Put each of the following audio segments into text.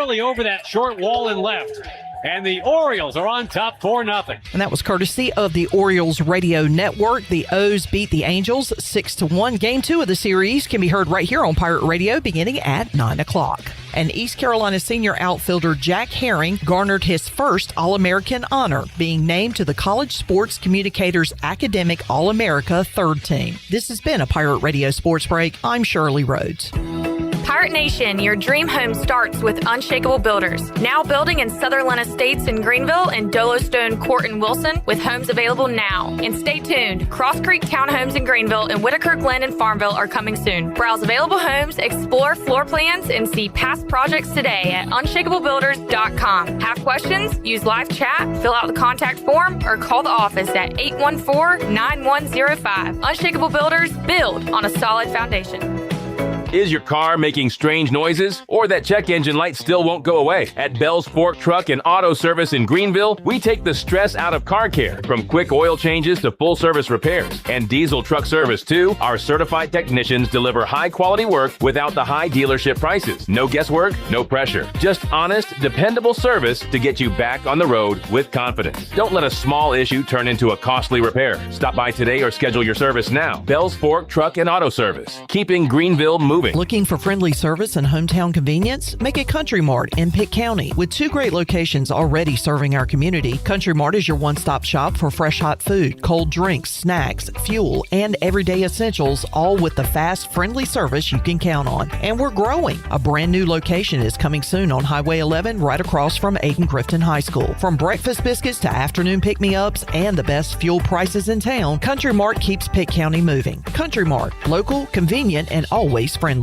Shirley over that short wall and left. And the Orioles are on top 4-0. And that was courtesy of the Orioles Radio Network. The O's beat the Angels 6-1. Game 2 of the series can be heard right here on Pirate Radio beginning at 9 o'clock. And East Carolina senior outfielder Jack Herring garnered his first All-American honor, being named to the College Sports Communicators Academic All-America third team. This has been a Pirate Radio Sports Break. I'm Shirley Rhodes. Pirate Nation, your dream home starts with Unshakable Builders. Now building in Sutherland Estates in Greenville and Dolostone Court in Wilson, with homes available now. And stay tuned, Cross Creek Townhomes in Greenville and Whitaker Glen and Farmville are coming soon. Browse available homes, explore floor plans, and see past projects today at unshakablebuilders.com. Have questions? Use live chat, fill out the contact form, or call the office at 814-9105. Unshakable Builders, build on a solid foundation. Is your car making strange noises? Or that check engine light still won't go away? At Bell's Fork Truck and Auto Service in Greenville, we take the stress out of car care. From quick oil changes to full service repairs. And diesel truck service too. Our certified technicians deliver high quality work without the high dealership prices. No guesswork, no pressure. Just honest, dependable service to get you back on the road with confidence. Don't let a small issue turn into a costly repair. Stop by today or schedule your service now. Bell's Fork Truck and Auto Service. Keeping Greenville moving. Looking for friendly service and hometown convenience? Make it Country Mart in Pitt County. With 2 great locations already serving our community, Country Mart is your one-stop shop for fresh hot food, cold drinks, snacks, fuel, and everyday essentials, all with the fast, friendly service you can count on. And we're growing. A brand new location is coming soon on Highway 11 right across from Aiken-Crifton High School. From breakfast biscuits to afternoon pick-me-ups and the best fuel prices in town, Country Mart keeps Pitt County moving. Country Mart, local, convenient, and always friendly.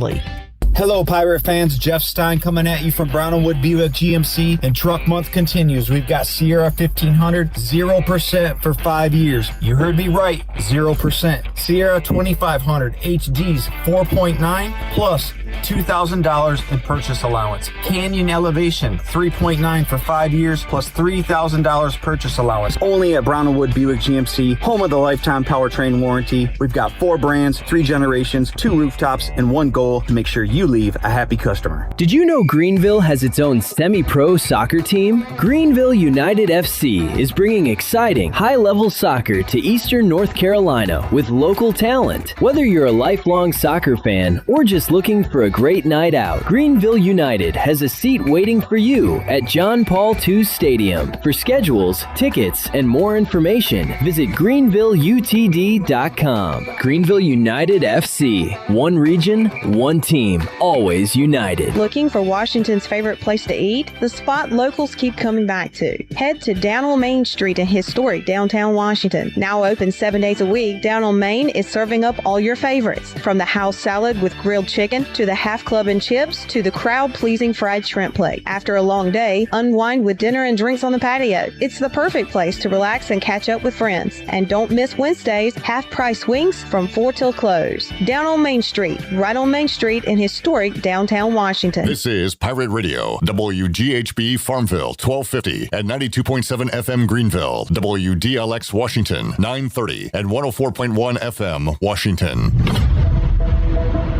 Hello, Pirate fans. Jeff Stein coming at you from Brown & Wood Buick GMC, and Truck Month continues. We've got Sierra 1500, 0% for 5 years. You heard me right, 0%. Sierra 2500 HGs 4.9 plus $2,000 in purchase allowance. Canyon Elevation 3.9 for 5 years plus $3,000 purchase allowance. Only at Brown & Wood Buick GMC, home of the lifetime powertrain warranty. We've got 4 brands, 3 generations, 2 rooftops, and 1 goal to make sure you leave a happy customer. Did you know Greenville has its own semi-pro soccer team? Greenville United FC is bringing exciting, high-level soccer to Eastern North Carolina with local talent. Whether you're a lifelong soccer fan or just looking for a great night out, Greenville United has a seat waiting for you at John Paul II Stadium. For schedules, tickets, and more information, visit greenvilleutd.com. Greenville United FC. One region, one team, always united. Looking for Washington's favorite place to eat? The spot locals keep coming back to. Head to Down on Main Street in historic downtown Washington. Now open 7 days a week, Down on Main is serving up all your favorites. From the house salad with grilled chicken, to the half club and chips, to the crowd-pleasing fried shrimp plate. After a long day, unwind with dinner and drinks on the patio. It's the perfect place to relax and catch up with friends. And don't miss Wednesdays, half-price wings from 4 till close. Down on Main Street, right on Main Street in historic downtown Washington. This is Pirate Radio, WGHB Farmville, 1250 and 92.7 FM Greenville, WDLX Washington, 930 and 104.1 FM Washington.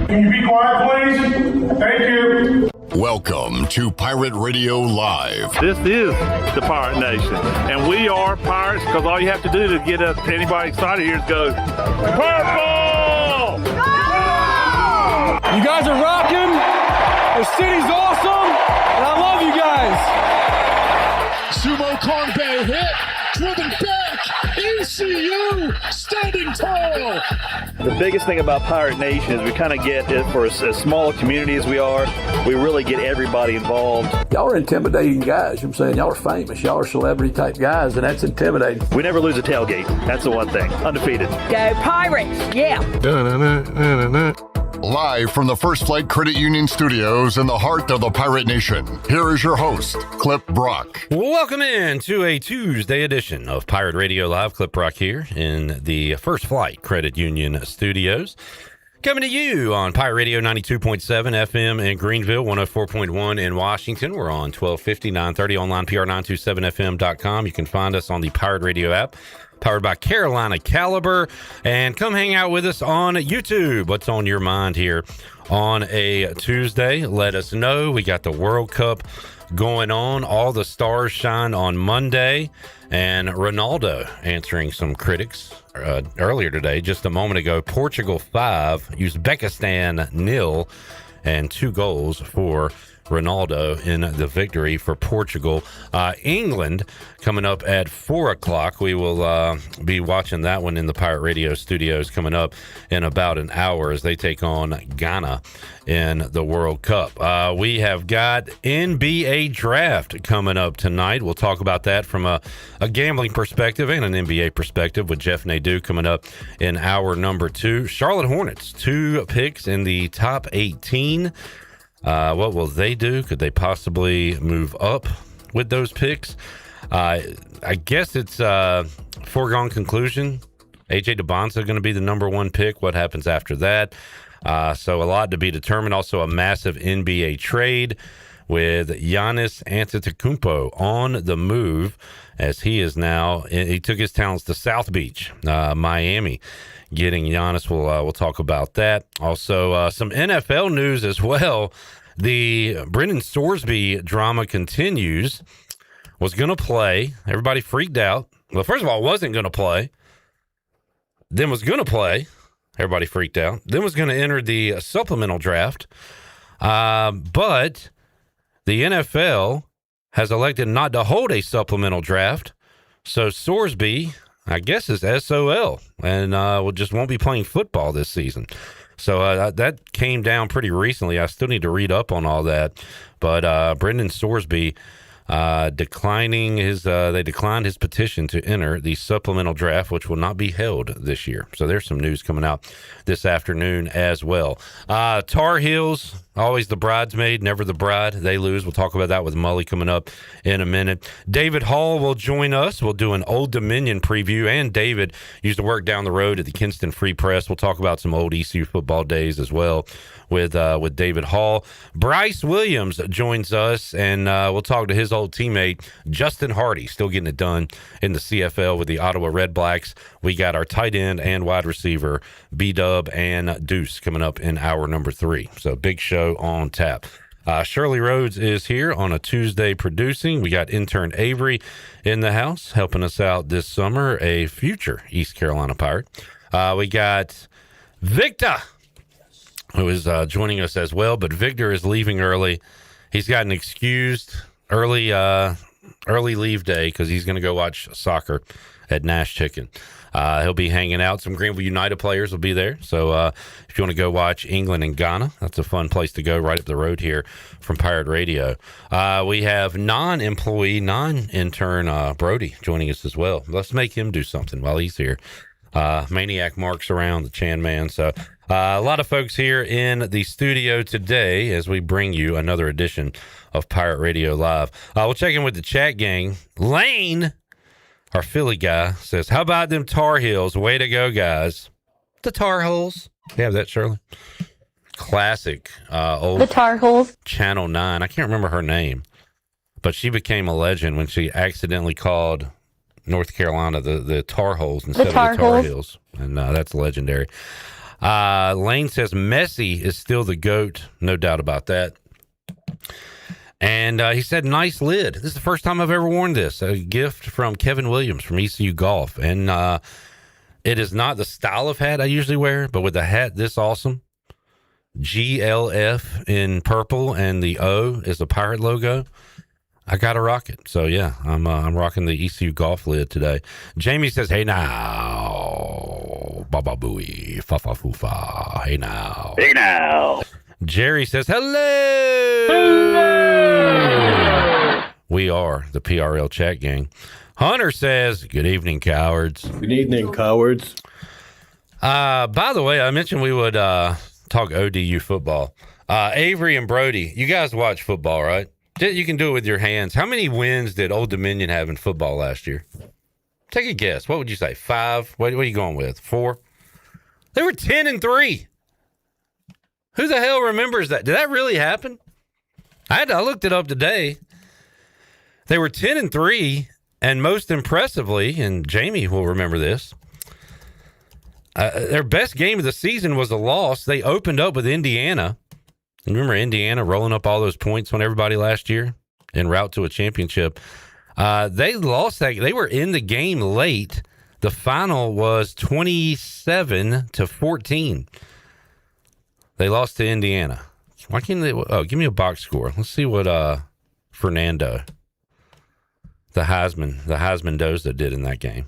Can you be quiet, please? Thank you. Welcome to Pirate Radio Live. This is the Pirate Nation, and we are pirates because all you have to do to get anybody excited here is go, Purple! You guys are rocking. The city's awesome, and I love you guys. Sumo Kongbe hit, driven back, ECU standing tall. The biggest thing about Pirate Nation is we kind of get it for as small a community as we are. We really get everybody involved. Y'all are intimidating guys. I'm saying y'all are famous. Y'all are celebrity type guys, and that's intimidating. We never lose a tailgate. That's the one thing. Undefeated. Go Pirates! Yeah. Live from the First Flight Credit Union Studios in the heart of the Pirate Nation, here is your host, Clip Brock. Welcome in to a Tuesday edition of Pirate Radio Live. Clip Brock here in the First Flight Credit Union Studios. Coming to you on Pirate Radio 92.7 FM in Greenville, 104.1 in Washington. We're on 1250, 930 online, PR927fm.com. You can find us on the Pirate Radio app. powered by Carolina Caliber. And come hang out with us on YouTube. What's on your mind here on a Tuesday? Let us know. We got the World Cup going on. All the stars shine on Monday. And Ronaldo answering some critics earlier today, just a moment ago. Portugal 5, Uzbekistan 0, and 2 goals for Ronaldo in the victory for Portugal. England coming up at 4 o'clock. We will be watching that one in the Pirate Radio studios coming up in about an hour as they take on Ghana in the World Cup. We have got NBA draft coming up tonight. We'll talk about that from a gambling perspective and an NBA perspective with Jeff Nadu coming up in hour number 2. Charlotte Hornets, 2 picks in the top 18. What will they do? Could they possibly move up with those picks? I guess it's a foregone conclusion. AJ DeBonsa going to be the number 1 pick. What happens after that? So a lot to be determined. Also a massive NBA trade with Giannis Antetokounmpo on the move as he took his talents to South Beach, Miami. Getting Giannis, we'll talk about that. Also, some NFL news as well. The Brendan Sorsby drama continues. Was going to play. Everybody freaked out. Well, first of all, wasn't going to play. Then was going to play. Everybody freaked out. Then was going to enter the supplemental draft. But the NFL has elected not to hold a supplemental draft. So Sorsby, I guess, is SOL and won't be playing football this season. So that came down pretty recently. I still need to read up on all that. But Brendan Sorsby declined his petition to enter the supplemental draft, which will not be held this year. So there's some news coming out this afternoon as well. Tar Heels, always the bridesmaid, never the bride. They lose. We'll talk about that with Mully coming up in a minute. David Hall will join us. We'll do an Old Dominion preview. And David used to work down the road at the Kinston Free Press. We'll talk about some old ECU football days as well with David Hall. Bryce Williams joins us, and we'll talk to his old teammate, Justin Hardy, still getting it done in the CFL with the Ottawa Red Blacks. We got our tight end and wide receiver, B-Dub and Deuce, coming up in hour number 3. So big show on tap. Shirley Rhodes is here on a Tuesday producing. We got intern Avery in the house helping us out this summer, a future East Carolina Pirate. We got Victor, who is joining us as well, but Victor is leaving early. He's got an excused early leave day because he's going to go watch soccer at Nash Chicken. He'll be hanging out. Some Greenville United players will be there. So if you want to go watch England and Ghana, that's a fun place to go right up the road here from Pirate Radio. We have non-employee, non-intern Brody joining us as well. Let's make him do something while he's here. Maniac Mark's around, the Chan Man. So a lot of folks here in the studio today as we bring you another edition of Pirate Radio Live. We'll check in with the chat gang. Lane, our Philly guy, says, how about them Tar Heels? Way to go, guys. The Tar Heels. You have that, Shirley? Classic old the Tar Heels. Channel 9. I can't remember her name, but she became a legend when she accidentally called North Carolina the Tar Heels instead of the Tar Heels. And that's legendary. Lane says Messi is still the GOAT. No doubt about that. And he said, nice lid. This is the first time I've ever worn this. A gift from Kevin Williams from ECU Golf. And it is not the style of hat I usually wear, but with a hat this awesome, GLF in purple, and the O is the Pirate logo, I got to rock it. So, yeah, I'm rocking the ECU Golf lid today. Jamie says, hey now, baba booey, fa fa foo fa, hey now. Hey now. Jerry says, hello. We are the PRL chat gang. Hunter says, good evening, cowards. Good evening, cowards. By the way, I mentioned we would talk ODU football. Avery and Brody, you guys watch football, right? You can do it with your hands. How many wins did Old Dominion have in football last year? Take a guess. What would you say? 5? What are you going with? 4? They were 10-3. Who the hell remembers that? Did that really happen? I looked it up today. They were 10-3, And most impressively, and Jamie will remember this, their best game of the season was a loss. They opened up with Indiana. And remember Indiana rolling up all those points on everybody last year en route to a championship? They lost that. They were in the game late. The final was 27-14. They lost to Indiana. Why can't they? Oh, give me a box score. Let's see what Fernando, the Heisman Mendoza did in that game.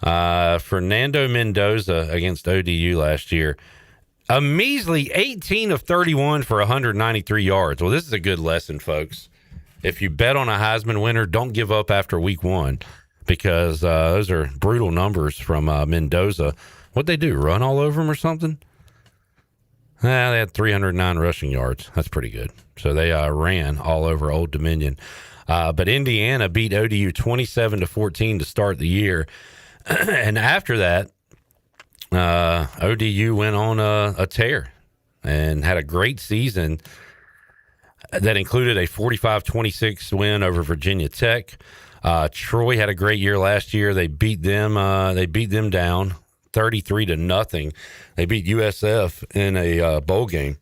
Fernando Mendoza against ODU last year. A measly 18 of 31 for 193 yards. Well, this is a good lesson, folks. If you bet on a Heisman winner, don't give up after week one, because those are brutal numbers from Mendoza. What'd they do, run all over him or something? They had 309 rushing yards. That's pretty good. So they ran all over Old Dominion. But Indiana beat ODU 27-14 to start the year. And after that, ODU went on a tear and had a great season that included a 45-26 win over Virginia Tech. Troy had a great year last year. They beat them down 33-0. They beat USF in a bowl game.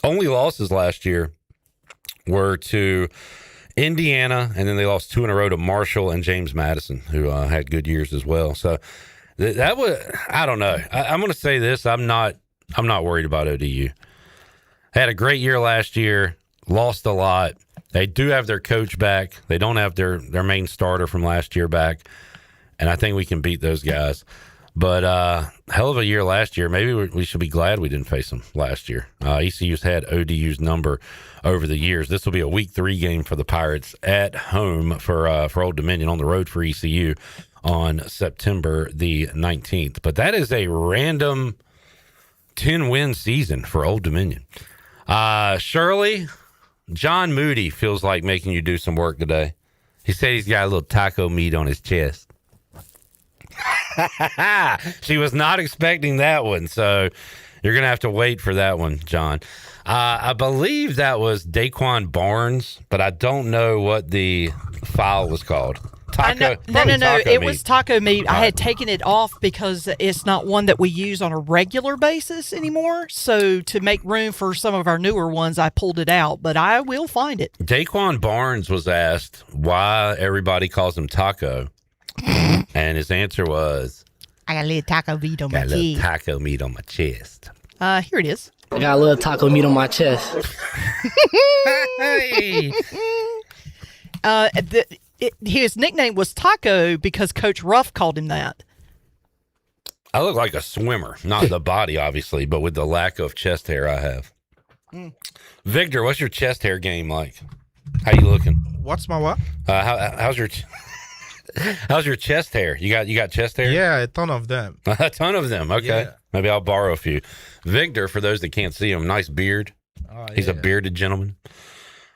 Only losses last year were to Indiana, and then they lost 2 in a row to Marshall and James Madison, who had good years as well. So that was, I don't know. I'm going to say this. I'm not worried about ODU. Had a great year last year, lost a lot. They do have their coach back. They don't have their main starter from last year back, and I think we can beat those guys. But hell of a year last year. Maybe we should be glad we didn't face them last year. ECU's had ODU's number over the years. This will be a week 3 game for the Pirates at home for Old Dominion, on the road for ECU on September the 19th. But that is a random 10-win season for Old Dominion. Shirley, John Moody feels like making you do some work today. He said he's got a little taco meat on his chest. She was not expecting that one, so you're going to have to wait for that one, John. I believe that was Daquan Barnes, but I don't know what the file was called. No. It was taco meat. I had taken it off because it's not one that we use on a regular basis anymore. So to make room for some of our newer ones, I pulled it out, but I will find it. Daquan Barnes was asked why everybody calls him Taco, and his answer was, I got a little taco meat on my chest. Taco meat on my chest. Here it is. I got a little taco meat on my chest. Hey. His nickname was Taco because Coach Ruff called him that. I look like a swimmer, not the body, obviously, but with the lack of chest hair I have. Victor, what's your chest hair game like? How you looking? What's my what? How's your chest hair? You got chest hair? Yeah, a ton of them. A ton of them. Okay, yeah. Maybe I'll borrow a few. Victor, for those that can't see him, nice beard. He's a bearded gentleman.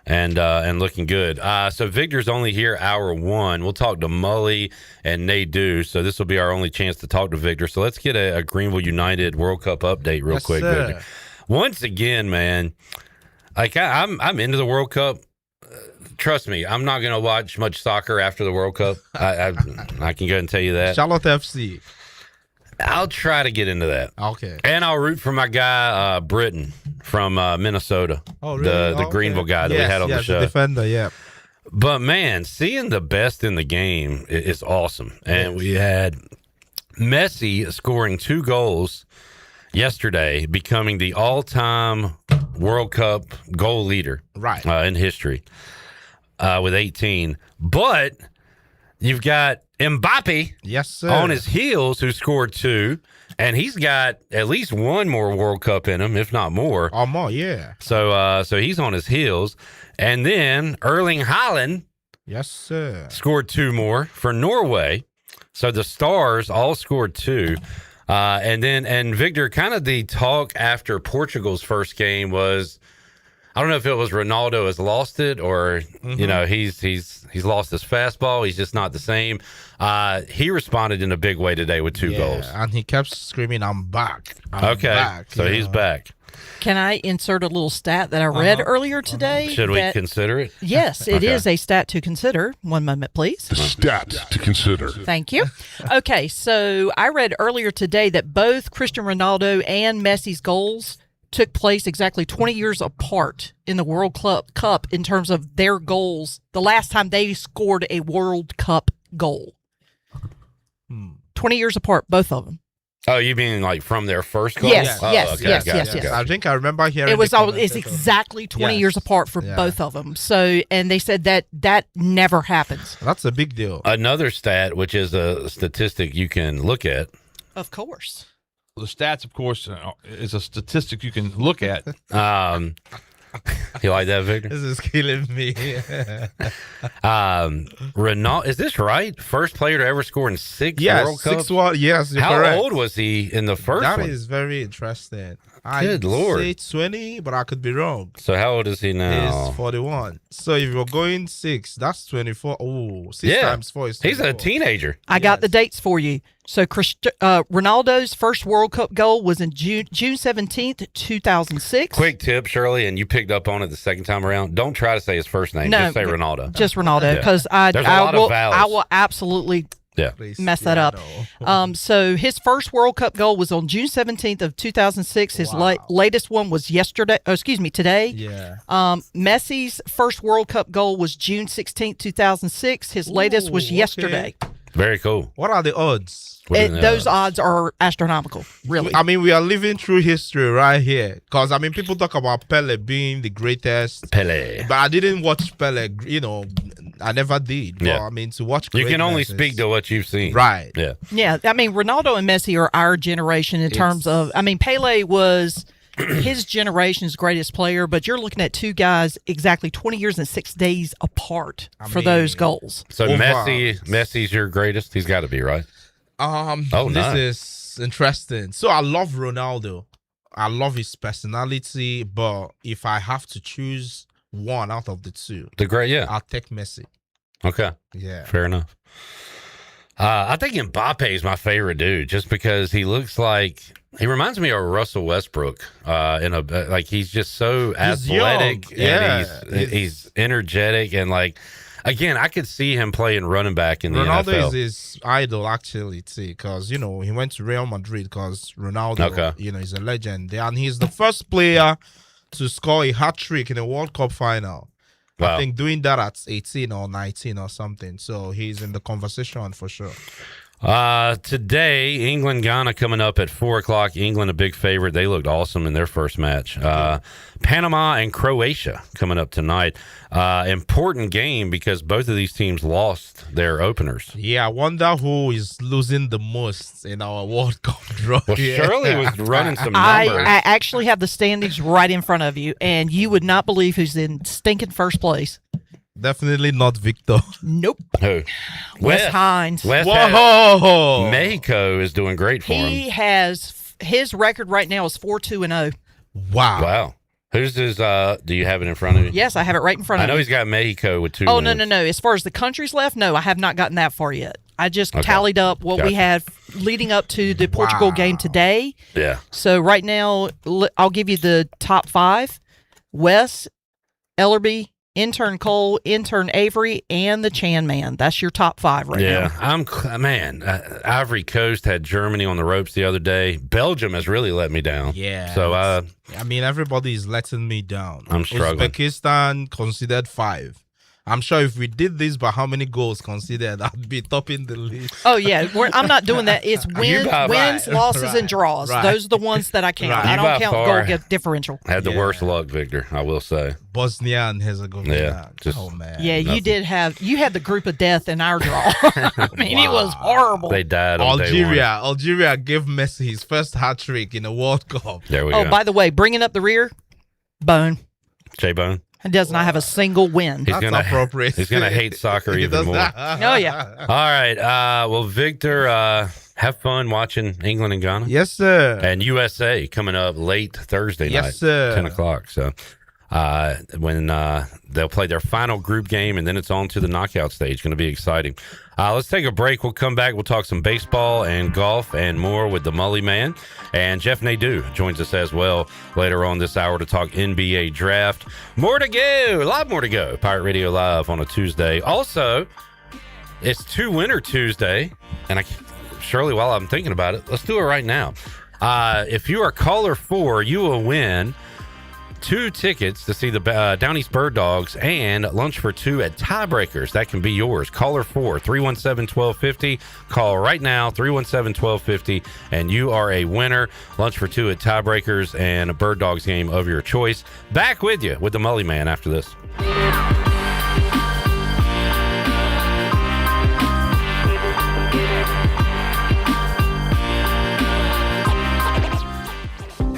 And looking good. So Victor's only here hour 1. We'll talk to Mully and Nadu. So this will be our only chance to talk to Victor. So let's get a Greenville United World Cup update real quick, sir. Victor. Once again, man, like I'm into the World Cup. Trust me, I'm not going to watch much soccer after the World Cup. I can go and tell you that. Charlotte FC. I'll try to get into that. Okay. And I'll root for my guy, Britton from Minnesota. Oh, really? The Greenville guy that we had on the show. The defender, yeah. But, man, seeing the best in the game is awesome. And we had Messi scoring 2 goals yesterday, becoming the all-time World Cup goal leader in history with 18. But you've got Mbappe on his heels, who scored 2, and he's got at least 1 more World Cup in him, if not more. Or more, yeah. So he's on his heels. And then Erling Haaland scored 2 more for Norway. So the Stars all scored 2. And Victor, kind of the talk after Portugal's first game was, I don't know if it was Ronaldo has lost it or, you know, he's lost his fastball. He's just not the same. He responded in a big way today with 2 goals. And he kept screaming, I'm back. I'm back. So he's back. Can I insert a little stat that I read earlier today? Should we consider it? Yes, it is a stat to consider. One moment, please. The stat to consider. Thank you. Okay, so I read earlier today that both Cristiano Ronaldo and Messi's goals took place exactly 20 years apart in the World Cup in terms of their goals, the last time they scored a World Cup goal. 20 years apart, both of them. Oh, you mean like from their first goal? Yes, oh, yes, okay, yes. I think I remember hearing it's exactly 20 years apart for both of them. So, and they said that never happens. That's a big deal. Another stat, which is a statistic you can look at. Of course. The stats, of course, is a statistic you can look at. You like that, Victor? This is killing me. Ronaldo, is this right? First player to ever score in 6 World Cups? 6 World. Yes, you're How correct. old was he in the first one? That is very interesting. Good Lord. I'd say 20, but I could be wrong. So how old is he now? He's 41. So if you're going 6, that's 24. Oh, 6 times 4 is 24. He's a teenager. I got the dates for you. So Ronaldo's first World Cup goal was in June 17th, 2006. Quick tip, Shirley, and you picked up on it the second time around. Don't try to say his first name. No, just say Ronaldo. Just Ronaldo, because I will absolutely mess that up. So his first World Cup goal was on June 17th of 2006. His latest one was today. Yeah. Messi's first World Cup goal was June 16th, 2006. His latest was yesterday. Very cool. What are the odds? Those odds are astronomical, really. I mean, we are living through history right here. Because, I mean, people talk about Pele being the greatest. Pele. But I didn't watch Pele, I never did. But, I mean, to watch you can only speak to what you've seen. Right. Yeah. Yeah, I mean, Ronaldo and Messi are our generation in terms of, I mean, Pele was his generation's greatest player, but you're looking at two guys exactly 20 years and 6 days apart for those goals. So Messi's your greatest? He's got to be, right? This is interesting. So I love Ronaldo. I love his personality, but if I have to choose one out of the two, I'll take Messi. Okay. Yeah. Fair enough. I think Mbappe is my favorite dude, just because he looks like he reminds me of Russell Westbrook. He's just so athletic and he's energetic and like. Again, I could see him playing running back in the NFL. Ronaldo is his idol, actually, too, because, he went to Real Madrid because Ronaldo, is a legend. And he's the first player to score a hat-trick in a World Cup final. Wow. I think doing that at 18 or 19 or something. So he's in the conversation for sure. Today, England-Ghana coming up at 4 o'clock. England, a big favorite. They looked awesome in their first match. Panama and Croatia coming up tonight. Important game because both of these teams lost their openers. Yeah, I wonder who is losing the most in our World Cup draw. Well, Shirley was running some numbers. I actually have the standings right in front of you, and you would not believe who's in stinking first place. Definitely not Victor. Nope. Who? Wes Hines. Whoa! Mexico is doing great for him. He has his record right now is 4-2-0. Wow. Who's his? Do you have it in front of you? Yes, I have it right in front of me. I know he's got Mexico with 2 Oh, wins. no. As far as the countries left, no, I have not gotten that far yet. I just tallied up what we had leading up to the Portugal game today. Yeah. So right now, I'll give you the top 5. Wes, Ellerby, intern Cole, intern Avery, and the Chan Man. That's your top 5 right now. Yeah, Ivory Coast had Germany on the ropes the other day. Belgium has really let me down. Yeah. So, I mean, everybody is letting me down. I'm struggling. Uzbekistan considered 5. I'm sure if we did this by how many goals considered, I'd be topping the list. Oh, yeah. I'm not doing that. It's wins, losses, and draws. Right. Those are the ones that I count. I don't count goal differential. Had the worst luck, Victor, I will say. Bosnia and Herzegovina. Yeah. Oh, man. Yeah, you had the group of death in our draw. I mean, it was horrible. They died on day one. Algeria gave Messi his first hat-trick in a World Cup. There we go. Oh, by the way, bringing up the rear, Bone. J-Bone. He does not have a single win. That's appropriate. He's going to hate soccer even more. Oh, yeah. All right. Well, Victor, have fun watching England and Ghana. Yes, sir. And USA coming up late Thursday night. Yes, sir. 10 o'clock. So when they'll play their final group game, and then it's on to the knockout stage. Going to be exciting. Let's take a break. We'll come back. We'll talk some baseball and golf and more with the Mully Man. And Jeff Nadu joins us as well later on this hour to talk NBA draft. More to go. A lot more to go. Pirate Radio Live on a Tuesday. Also, it's Two-Winner Tuesday. And Shirley, while I'm thinking about it, let's do it right now. If you are caller 4, you will win 2 tickets to see the Down East Bird Dogs and lunch for 2 at Tiebreakers. That can be yours. Caller 4, 317-1250. Call right now, 317-1250, and you are a winner. Lunch for 2 at Tiebreakers and a Bird Dogs game of your choice. Back with you with the Mully Man after this.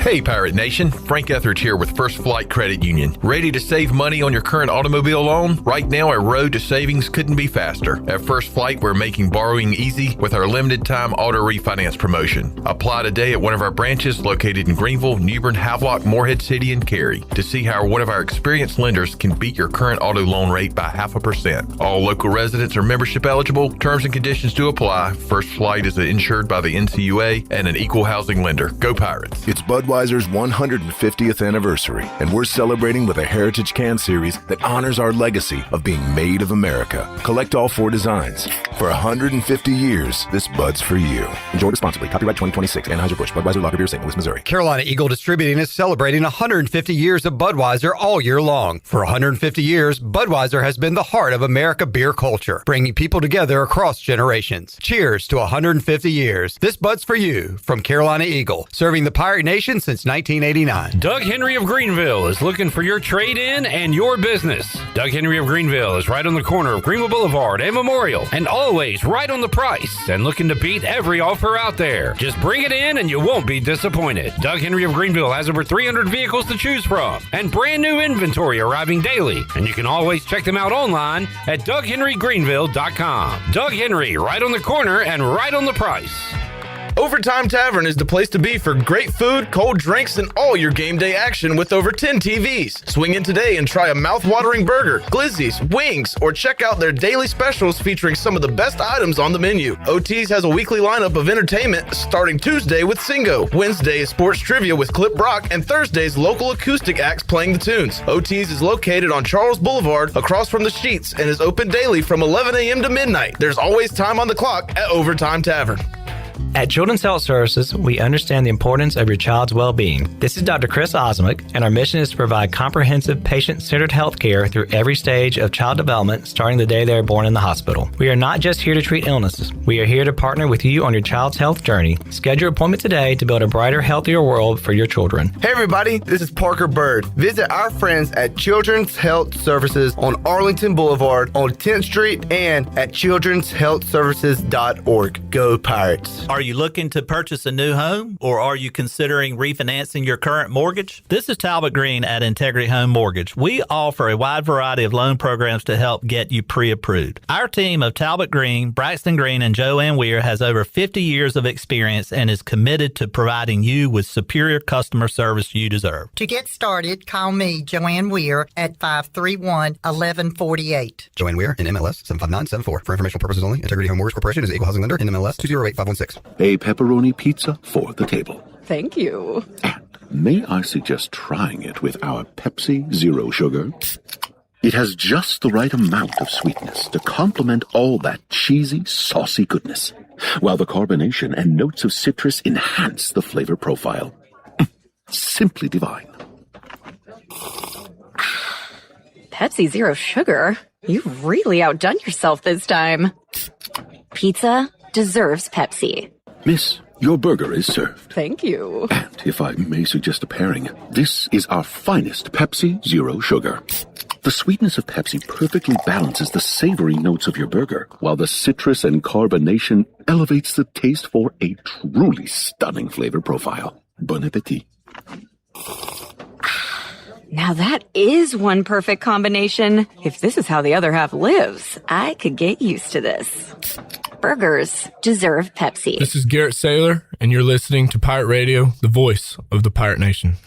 Hey Pirate Nation, Frank Etheridge here with First Flight Credit Union. Ready to save money on your current automobile loan? Right now, our road to savings couldn't be faster. At First Flight, we're making borrowing easy with our limited time auto refinance promotion. Apply today at one of our branches located in Greenville, Newbern, Havelock, Morehead City, and Cary to see how one of our experienced lenders can beat your current auto loan rate by 0.5%. All local residents are membership eligible. Terms and conditions do apply. First Flight is insured by the NCUA and an equal housing lender. Go Pirates. It's Budweiser's 150th anniversary, and we're celebrating with a Heritage Can Series that honors our legacy of being made of America. Collect all 4 designs. For 150 years, this Bud's for you. Enjoy responsibly. Copyright 2026. Anheuser-Busch. Budweiser Lager Beer, St. Louis, Missouri. Carolina Eagle Distributing is celebrating 150 years of Budweiser all year long. For 150 years, Budweiser has been the heart of America beer culture, bringing people together across generations. Cheers to 150 years. This Bud's for you from Carolina Eagle, serving the Pirate Nation since 1989. Doug Henry of Greenville is looking for your trade-in and your business. Doug Henry of Greenville is right on the corner of Greenville Boulevard and Memorial, and always right on the price and looking to beat every offer out there. Just bring it in and you won't be disappointed. Doug Henry of Greenville has over 300 vehicles to choose from and brand new inventory arriving daily, and you can always check them out online at DougHenryGreenville.com. Doug Henry, right on the corner and right on the price. Overtime Tavern is the place to be for great food, cold drinks, and all your game day action with over 10 TVs. Swing in today and try a mouth-watering burger, glizzies, wings, or check out their daily specials featuring some of the best items on the menu. OT's has a weekly lineup of entertainment starting Tuesday with Singo, Wednesday is sports trivia with Clip Brock, and Thursday's local acoustic acts playing the tunes. OT's is located on Charles Boulevard across from the Sheets and is open daily from 11 a.m. to midnight. There's always time on the clock at Overtime Tavern. At Children's Health Services, we understand the importance of your child's well-being. This is Dr. Chris Osmick, and our mission is to provide comprehensive, patient-centered health care through every stage of child development, starting the day they are born in the hospital. We are not just here to treat illnesses. We are here to partner with you on your child's health journey. Schedule your appointment today to build a brighter, healthier world for your children. Hey everybody, this is Parker Bird. Visit our friends at Children's Health Services on Arlington Boulevard on 10th Street and at childrenshealthservices.org. Go Pirates. Are you looking to purchase a new home, or are you considering refinancing your current mortgage? This is Talbot Green at Integrity Home Mortgage. We offer a wide variety of loan programs to help get you pre-approved. Our team of Talbot Green, Braxton Green, and Joanne Weir has over 50 years of experience and is committed to providing you with superior customer service you deserve. To get started, call me, Joanne Weir, at 531-1148. Joanne Weir, in MLS 75974. For informational purposes only, Integrity Home Mortgage Corporation is an equal housing lender in MLS 208516. A pepperoni pizza for the table. Thank you. And may I suggest trying it with our Pepsi Zero Sugar? It has just the right amount of sweetness to complement all that cheesy, saucy goodness, while the carbonation and notes of citrus enhance the flavor profile. Simply divine. Pepsi Zero Sugar? You've really outdone yourself this time. Pizza deserves Pepsi. Miss, your burger is served. Thank you. And if I may suggest a pairing, this is our finest Pepsi Zero Sugar. The sweetness of Pepsi perfectly balances the savory notes of your burger, while the citrus and carbonation elevates the taste for a truly stunning flavor profile. Bon appetit. Now that is one perfect combination. If this is how the other half lives, I could get used to this. Burgers deserve Pepsi. This is Garrett Saylor, and you're listening to Pirate Radio, the voice of the Pirate Nation.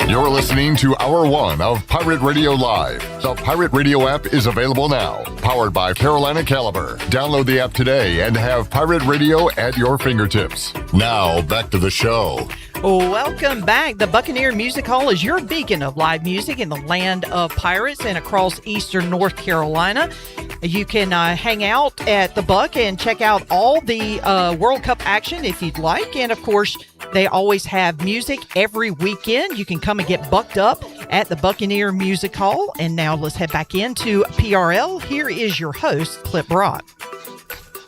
You're listening to Hour 1 of Pirate Radio Live. The Pirate Radio app is available now. Powered by Carolina Caliber. Download the app today and have Pirate Radio at your fingertips. Now, back to the show. Welcome back. The Buccaneer Music Hall is your beacon of live music in the land of pirates and across eastern North Carolina. You can hang out at the Buck and check out all the World Cup action if you'd like. And, of course, they always have music every weekend. You can come and get bucked up at the Buccaneer Music Hall. And now let's head back into PRL. Here is your host, Clip Brock.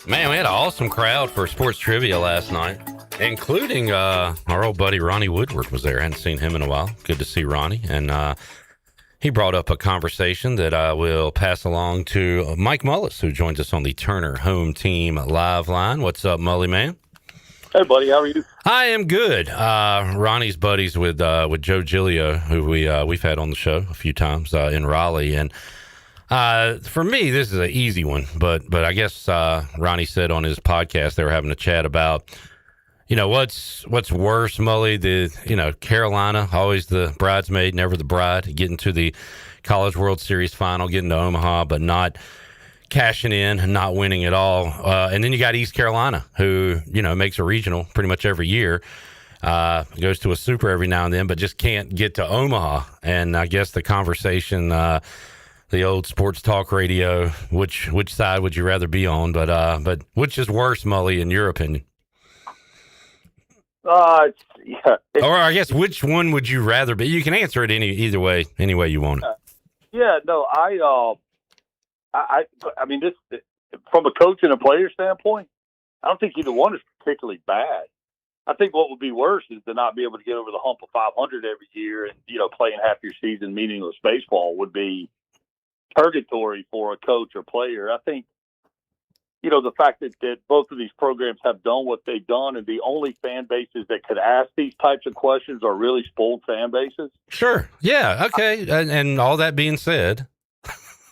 Man, we had an awesome crowd for sports trivia last night, including our old buddy Ronnie Woodward was there. I hadn't seen him in a while. Good to see Ronnie. And he brought up a conversation that I will pass along to Mike Mullis, who joins us on the Turner Home Team Live Line. What's up, Mully, man? Hey, buddy. How are you? I am good. Ronnie's buddies with Joe Giglio, who we've had on the show a few times in Raleigh. And for me, this is an easy one. But I guess Ronnie said on his podcast they were having a chat about, what's worse, Mully, Carolina, always the bridesmaid, never the bride, getting to the College World Series final, getting to Omaha, but not cashing in and not winning at all. And then you got East Carolina, who, makes a regional pretty much every year, goes to a super every now and then, but just can't get to Omaha. And I guess the conversation, the old sports talk radio, which side would you rather be on? But which is worse, Mully, in your opinion? Yeah. Or I guess which one would you rather be? You can answer it any way you want it. Yeah, no, I mean, this from a coach and a player standpoint, I don't think either one is particularly bad. I think what would be worse is to not be able to get over the hump of 500 every year and, playing half your season meaningless baseball would be purgatory for a coach or player. I think, the fact that both of these programs have done what they've done, and the only fan bases that could ask these types of questions are really spoiled fan bases. Sure. Yeah. Okay. And all that being said.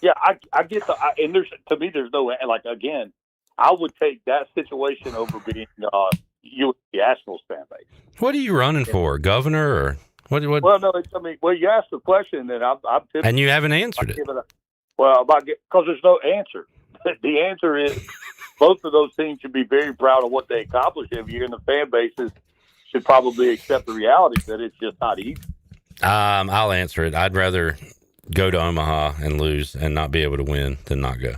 Yeah, I get and to me, there's no, like, again, I would take that situation over being the Nationals fan base. What are you running for, governor or what? Well, no, you asked the question, and I'm and you haven't answered it. Because there's no answer. The answer is both of those teams should be very proud of what they accomplish every year, and the fan bases should probably accept the reality that it's just not easy. I'll answer it. I'd rather go to Omaha and lose and not be able to win than not go.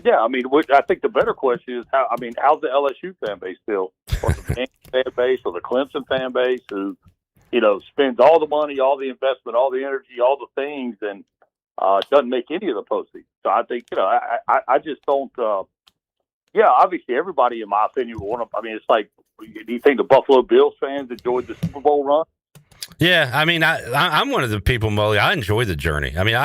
Yeah, I mean, I think the better question is how's the LSU fan base feel, or the fan base, or the Clemson fan base, who spends all the money, all the investment, all the energy, all the things, and doesn't make any of the postseason. So I think I just don't. Obviously everybody, in my opinion, would want to. I mean, it's like, do you think the Buffalo Bills fans enjoyed the Super Bowl run? Yeah, I mean, I'm one of the people, Mully. I enjoy the journey. I mean,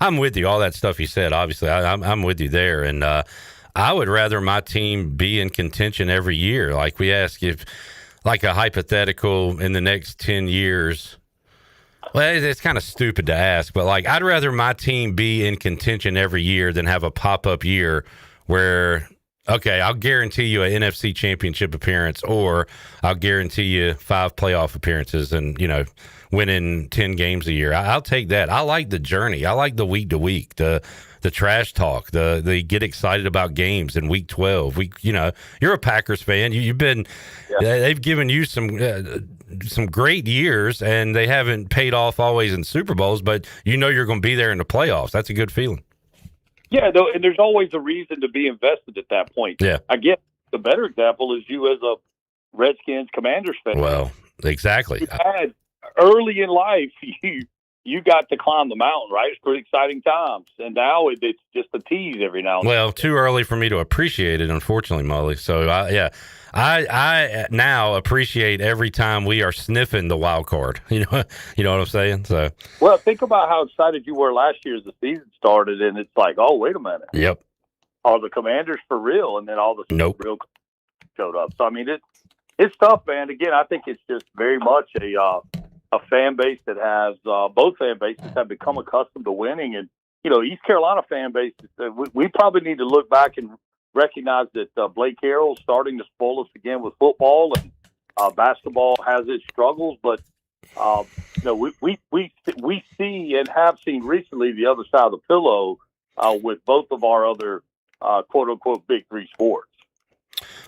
I'm with you. All that stuff you said, obviously, I'm with you there. And I would rather my team be in contention every year. Like we ask if, like a hypothetical in the next 10 years. Well, it's kind of stupid to ask, but like I'd rather my team be in contention every year than have a pop-up year where, okay, I'll guarantee you an NFC championship appearance, or I'll guarantee you 5 playoff appearances and, winning 10 games a year. I'll take that. I like the journey. I like the week to week, the trash talk, the get excited about games in week 12. You're a Packers fan. You've been, they've given you some great years, and they haven't paid off always in Super Bowls, but you're going to be there in the playoffs. That's a good feeling. Yeah, and there's always a reason to be invested at that point. Yeah. I guess the better example is you as a Redskins Commanders fan. Well, exactly. You had early in life, you got to climb the mountain, right? It's pretty exciting times. And now it's just a tease every now and then. Well, too early for me to appreciate it, unfortunately, Mully. So, I now appreciate every time we are sniffing the wild card. You know what I'm saying? So, well, think about how excited you were last year as the season started, and it's like, oh, wait a minute. Yep. Are the Commanders for real? And then all the real showed up. So, I mean, it's tough, man. Again, I think it's just very much a fan base that has both fan bases have become accustomed to winning, and East Carolina fan base. We probably need to look back and recognize that Blake Harrell's starting to spoil us again with football, and basketball has its struggles. But we see and have seen recently the other side of the pillow with both of our other quote unquote big three sports.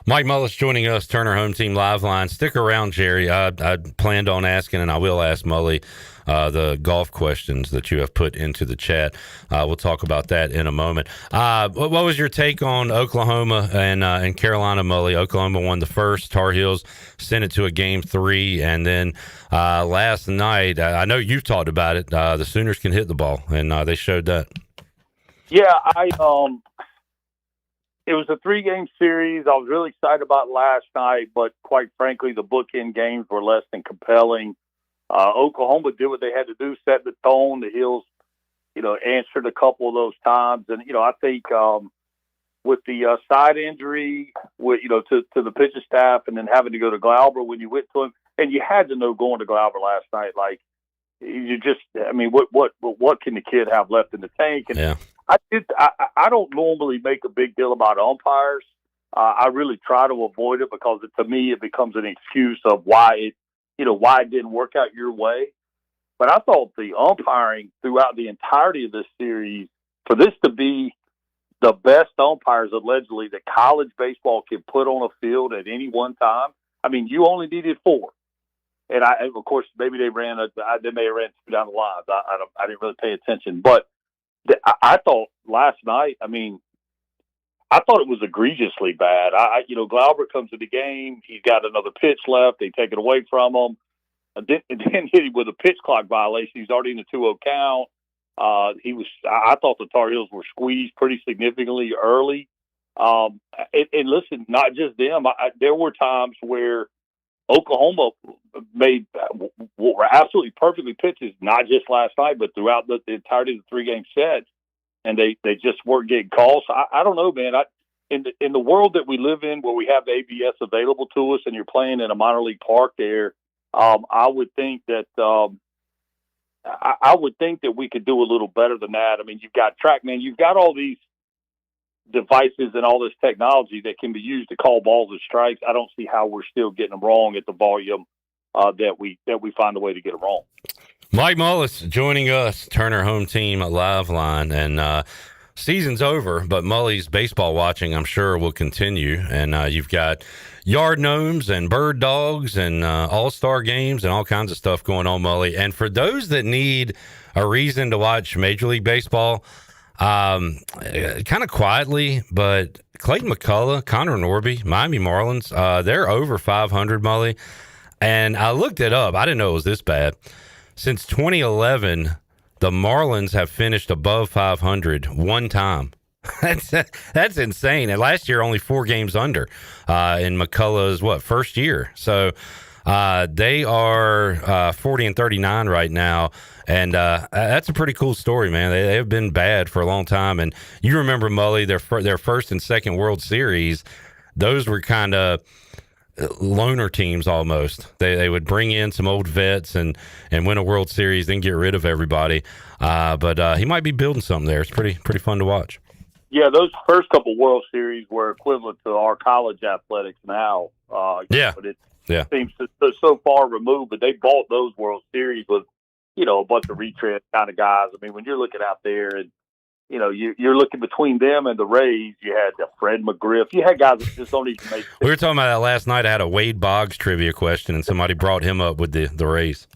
Mike Mullis joining us, Turner Home Team Live Line. Stick around, Jerry. I planned on asking, and I will ask Mully the golf questions that you have put into the chat. We'll talk about that in a moment. What was your take on Oklahoma and Carolina, Mully? Oklahoma won the first. Tar Heels sent it to a Game 3, and then last night, I know you've talked about it. The Sooners can hit the ball, and they showed that. Yeah, it was a 3-game series. I was really excited about last night, but quite frankly, the bookend games were less than compelling. Oklahoma did what they had to do, set the tone. The Heels, answered a couple of those times. And, I think with the side injury, to the pitching staff and then having to go to Glauber when you went to him, and you had to know going to Glauber last night, like, what can the kid have left in the tank? And yeah. I don't normally make a big deal about umpires. I really try to avoid it because to me it becomes an excuse of why it didn't work out your way. But I thought the umpiring throughout the entirety of this series, for this to be the best umpires allegedly that college baseball can put on a field at any one time. I mean, you only needed 4. And of course, maybe they may have ran 2 down the line. I didn't really pay attention, but I thought last night, I thought it was egregiously bad. Glauber comes to the game. He's got another pitch left. They take it away from him. And then hit him with a pitch clock violation. He's already in the 2-0 count. I thought the Tar Heels were squeezed pretty significantly early. And listen, not just them. There were times where Oklahoma made what were absolutely perfectly pitches, not just last night, but throughout the entirety of the 3-game set, and they just weren't getting calls. So I don't know, man. In the world that we live in, where we have ABS available to us, and you're playing in a minor league park there, I would think that we could do a little better than that. I mean, you've got TrackMan, you've got all these devices and all this technology that can be used to call balls and strikes. I don't see how we're still getting them wrong at the volume that we find a way to get them wrong. Mike Mullis joining us, Turner Home Team Live Line, and season's over, but Mully's baseball watching, I'm sure, will continue. And you've got yard gnomes and bird dogs and all-star games and all kinds of stuff going on, Mully. And for those that need a reason to watch Major League Baseball, kind of quietly, but Clayton McCullough, Connor Norby, Miami Marlins, they're over 500, Mully. And I looked it up. I didn't know it was this bad. Since 2011, the Marlins have finished above 500 one time. That's insane. And last year, only 4 games under in McCullough's first year. So they are 40 and 39 right now. And that's a pretty cool story, man. They have been bad for a long time. And you remember, Mully, their first and second World Series, those were kind of loner teams almost. They would bring in some old vets and win a World Series, then get rid of everybody. But he might be building something there. It's pretty fun to watch. Yeah, those first couple World Series were equivalent to our college athletics now. But it seems so far removed. But they bought those World Series with a bunch of retread kind of guys. I mean, when you're looking out there and you're looking between them and the Rays. You had Fred McGriff. You had guys that just don't even make sense. We were talking about that last night. I had a Wade Boggs trivia question, and somebody brought him up with the Rays.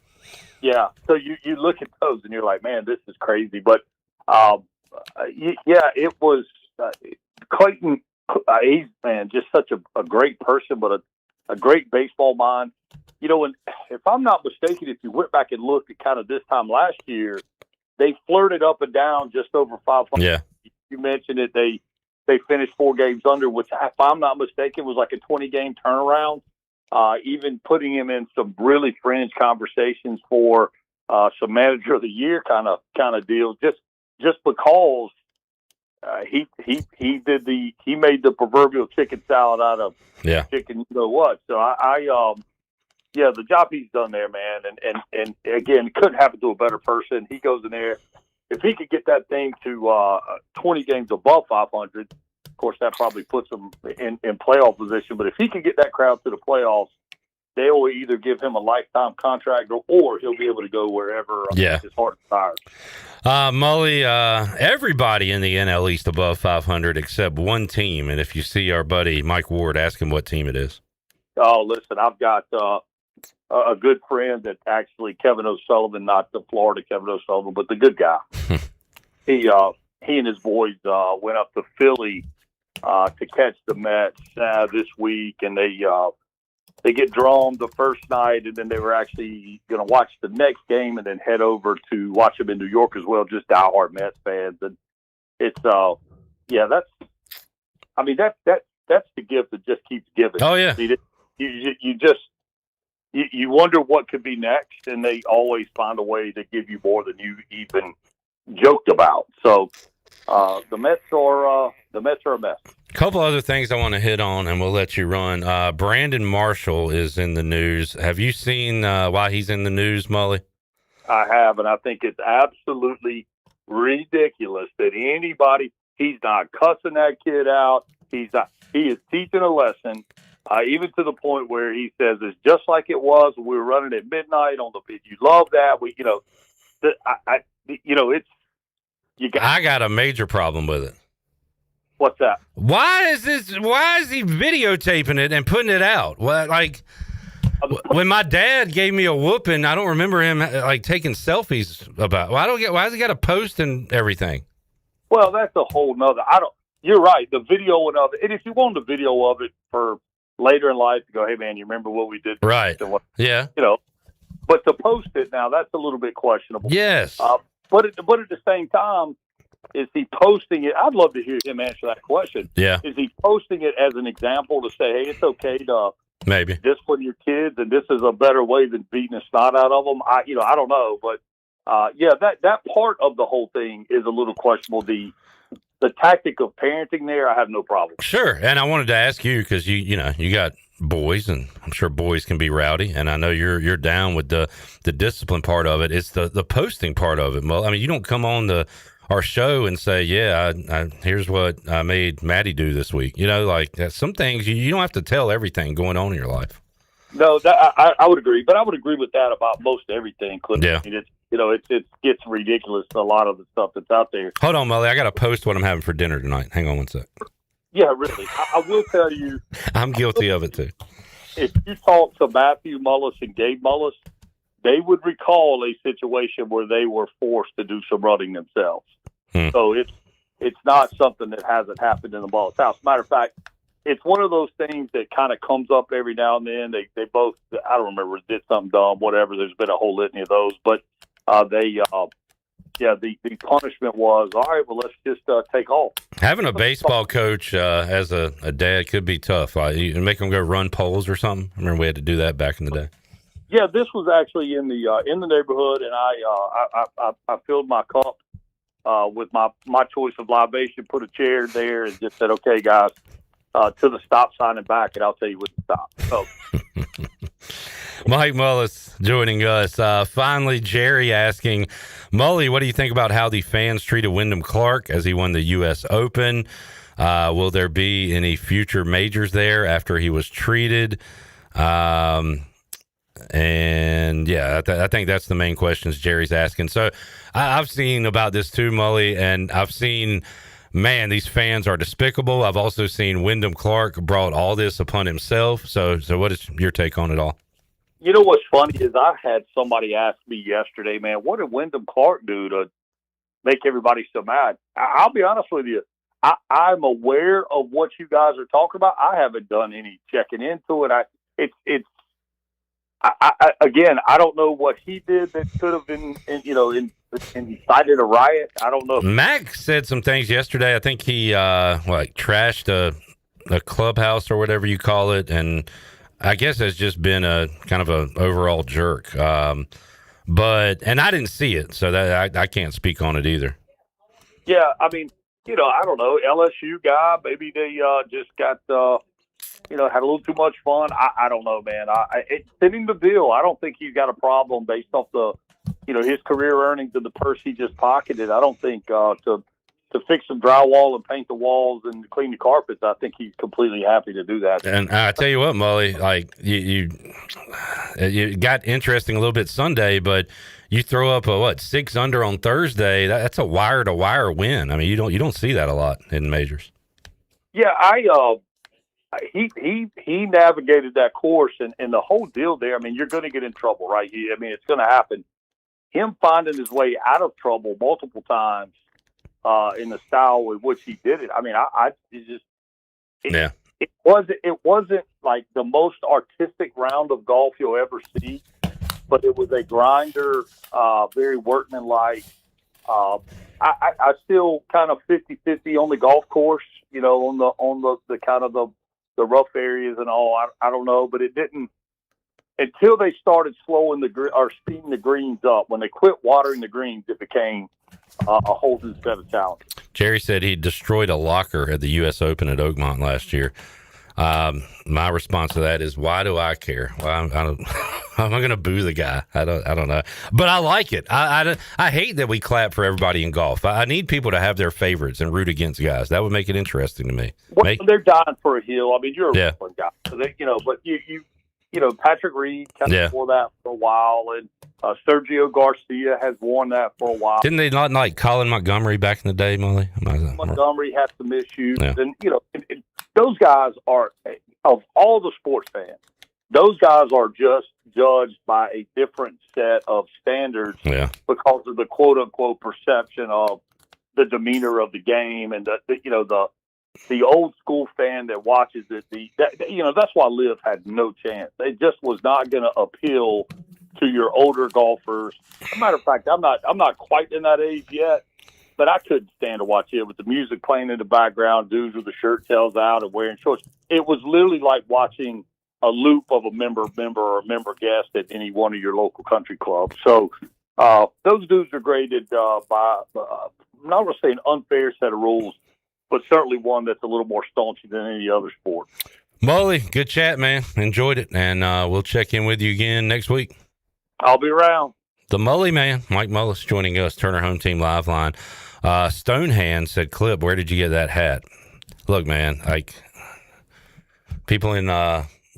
Yeah, so you look at those, and you're like, man, this is crazy. But, it was Clayton. He's, just such a great person, but a great baseball mind. And if I'm not mistaken, if you went back and looked at kind of this time last year, they flirted up and down just over 500. Yeah. You mentioned it. They finished 4 games under, which, if I'm not mistaken, was like a 20-game turnaround. Even putting him in some really fringe conversations for some Manager of the Year kind of deals, just because he made the proverbial chicken salad out of chicken. You know what? So the job he's done there, man, and again, it couldn't happen to a better person. He goes in there. If he could get that thing to 20 games above 500, of course, that probably puts him in playoff position. But if he can get that crowd to the playoffs, they will either give him a lifetime contract or he'll be able to go wherever his heart desires. Mully, everybody in the NL East above 500 except one team. And if you see our buddy Mike Ward, ask him what team it is. Oh, listen, I've got a good friend that actually Kevin O'Sullivan, not the Florida Kevin O'Sullivan, but the good guy. He and his boys went up to Philly to catch the Mets this week, and they get drawn the first night, and then they were actually going to watch the next game and then head over to watch them in New York as well, just diehard Mets fans. And it's that's the gift that just keeps giving. Oh yeah, you wonder what could be next, and they always find a way to give you more than you even joked about. So the Mets are a mess. A couple other things I want to hit on, and we'll let you run. Brandon Marshall is in the news. Have you seen why he's in the news, Mully? I have, and I think it's absolutely ridiculous that he's not cussing that kid out. He is teaching a lesson, even to the point where he says it's just like it was when we were running at midnight on the pitch. You love that. I got a major problem with it. What's that? Why is he videotaping it and putting it out? When my dad gave me a whooping, I don't remember him taking selfies about. Well, I don't get why has he got to post and everything. Well, that's a whole nother. You're right. The video of it, and if you want the video of it for later in life, to go, hey man, you remember what we did? Right. Yeah. But to post it now, that's a little bit questionable. Yes. But at the same time, is he posting it? I'd love to hear him answer that question. Yeah. Is he posting it as an example to say, hey, it's okay to maybe discipline your kids, and this is a better way than beating the snot out of them? I don't know, but that part of the whole thing is a little questionable. The tactic of parenting there, I have no problem. Sure, and I wanted to ask you because you got boys, and I'm sure boys can be rowdy, and I know you're down with the discipline part of it. It's the posting part of it. Well, I mean, you don't come on our show and say, here's what I made Maddie do this week. Some things you don't have to tell everything going on in your life. No, I would agree, but I would agree with that about most everything, Cliff. Yeah. I mean, it gets ridiculous, a lot of the stuff that's out there. Hold on, Mully. I got to post what I'm having for dinner tonight. Hang on one sec. Yeah, really. I will tell you. I'm guilty of it, too. If you talk to Matthew Mullis and Gabe Mullis, they would recall a situation where they were forced to do some running themselves. So it's not something that hasn't happened in the Mullis house. Matter of fact, it's one of those things that kind of comes up every now and then. They both, I don't remember, did something dumb, whatever. There's been a whole litany of those. But the punishment was, all right, well, let's just take off. Having a baseball coach as a dad could be tough. You make them go run poles or something. I remember we had to do that back in the day. Yeah, this was actually in the neighborhood, and I filled my cup with my choice of libation, put a chair there, and just said, okay, guys, to the stop sign and back, and I'll tell you when to stop. So. Mike Mullis joining us. Finally, Jerry asking, Mully, what do you think about how the fans treated Wyndham Clark as he won the U.S. Open? Will there be any future majors there after he was treated? And yeah, I think that's the main questions Jerry's asking. So I've seen about this too, Mully, and I've seen, man, these fans are despicable. I've also seen Wyndham Clark brought all this upon himself. So what is your take on it all? You know what's funny is I had somebody ask me yesterday, man, what did Wyndham Clark do to make everybody so mad? I'll be honest with you. I'm aware of what you guys are talking about. I haven't done any checking into it. Again, I don't know what he did that could have been, incited a riot. I don't know. Mac said some things yesterday. I think he trashed a clubhouse or whatever you call it, and I guess has just been a kind of a overall jerk. But I didn't see it, so that I can't speak on it either. Yeah, I mean, I don't know, LSU guy. Maybe they just got. Had a little too much fun. I don't know, man. It's fitting the bill. I don't think he's got a problem based off his career earnings and the purse he just pocketed. I don't think to fix some drywall and paint the walls and clean the carpets, I think he's completely happy to do that. And I tell you what, Mully, like you it got interesting a little bit Sunday, but you throw up a 6 under on Thursday. That's a wire to wire win. I mean, you don't see that a lot in majors. Yeah, he navigated that course, and the whole deal there. I mean, you're going to get in trouble, right? It's going to happen. Him finding his way out of trouble multiple times in the style with which he did it. I mean, it wasn't like the most artistic round of golf you'll ever see, but it was a grinder, very workmanlike. I still kind of 50-50 on the golf course, on the kind of the rough areas and all. I don't know, but it didn't until they started slowing speeding the greens up. When they quit watering the greens, it became a whole new set of challenges. Jerry said he destroyed a locker at the U.S. Open at Oakmont last year. My response to that is, why do I care? Well, I'm going to boo the guy. I don't know, but I like it. I hate that we clap for everybody in golf. I need people to have their favorites and root against guys. That would make it interesting to me. Well, they're dying for a hill. I mean, you're a wrestling guy, so but you Patrick Reed kind of wore that for a while, and Sergio Garcia has worn that for a while. Didn't they not like Colin Montgomery back in the day, Mully? Montgomery had some issues, and those guys are, of all the sports fans, those guys are just judged by a different set of standards because of the quote unquote perception of the demeanor of the game, and the old school fan that watches it. That's why Liv had no chance. It just was not going to appeal to your older golfers. As a matter of fact, I'm not quite in that age yet, but I couldn't stand to watch it with the music playing in the background, dudes with the shirt tails out and wearing shorts. It was literally like watching a loop of a member or a member guest at any one of your local country clubs. So those dudes are graded by, I'm not going to say an unfair set of rules, but certainly one that's a little more staunchy than any other sport. Mully, good chat, man. Enjoyed it, and we'll check in with you again next week. I'll be around. The Mully man, Mike Mullis, joining us, Turner Home Team Live Line. Stonehand said, Clip, where did you get that hat? Look, man, like people in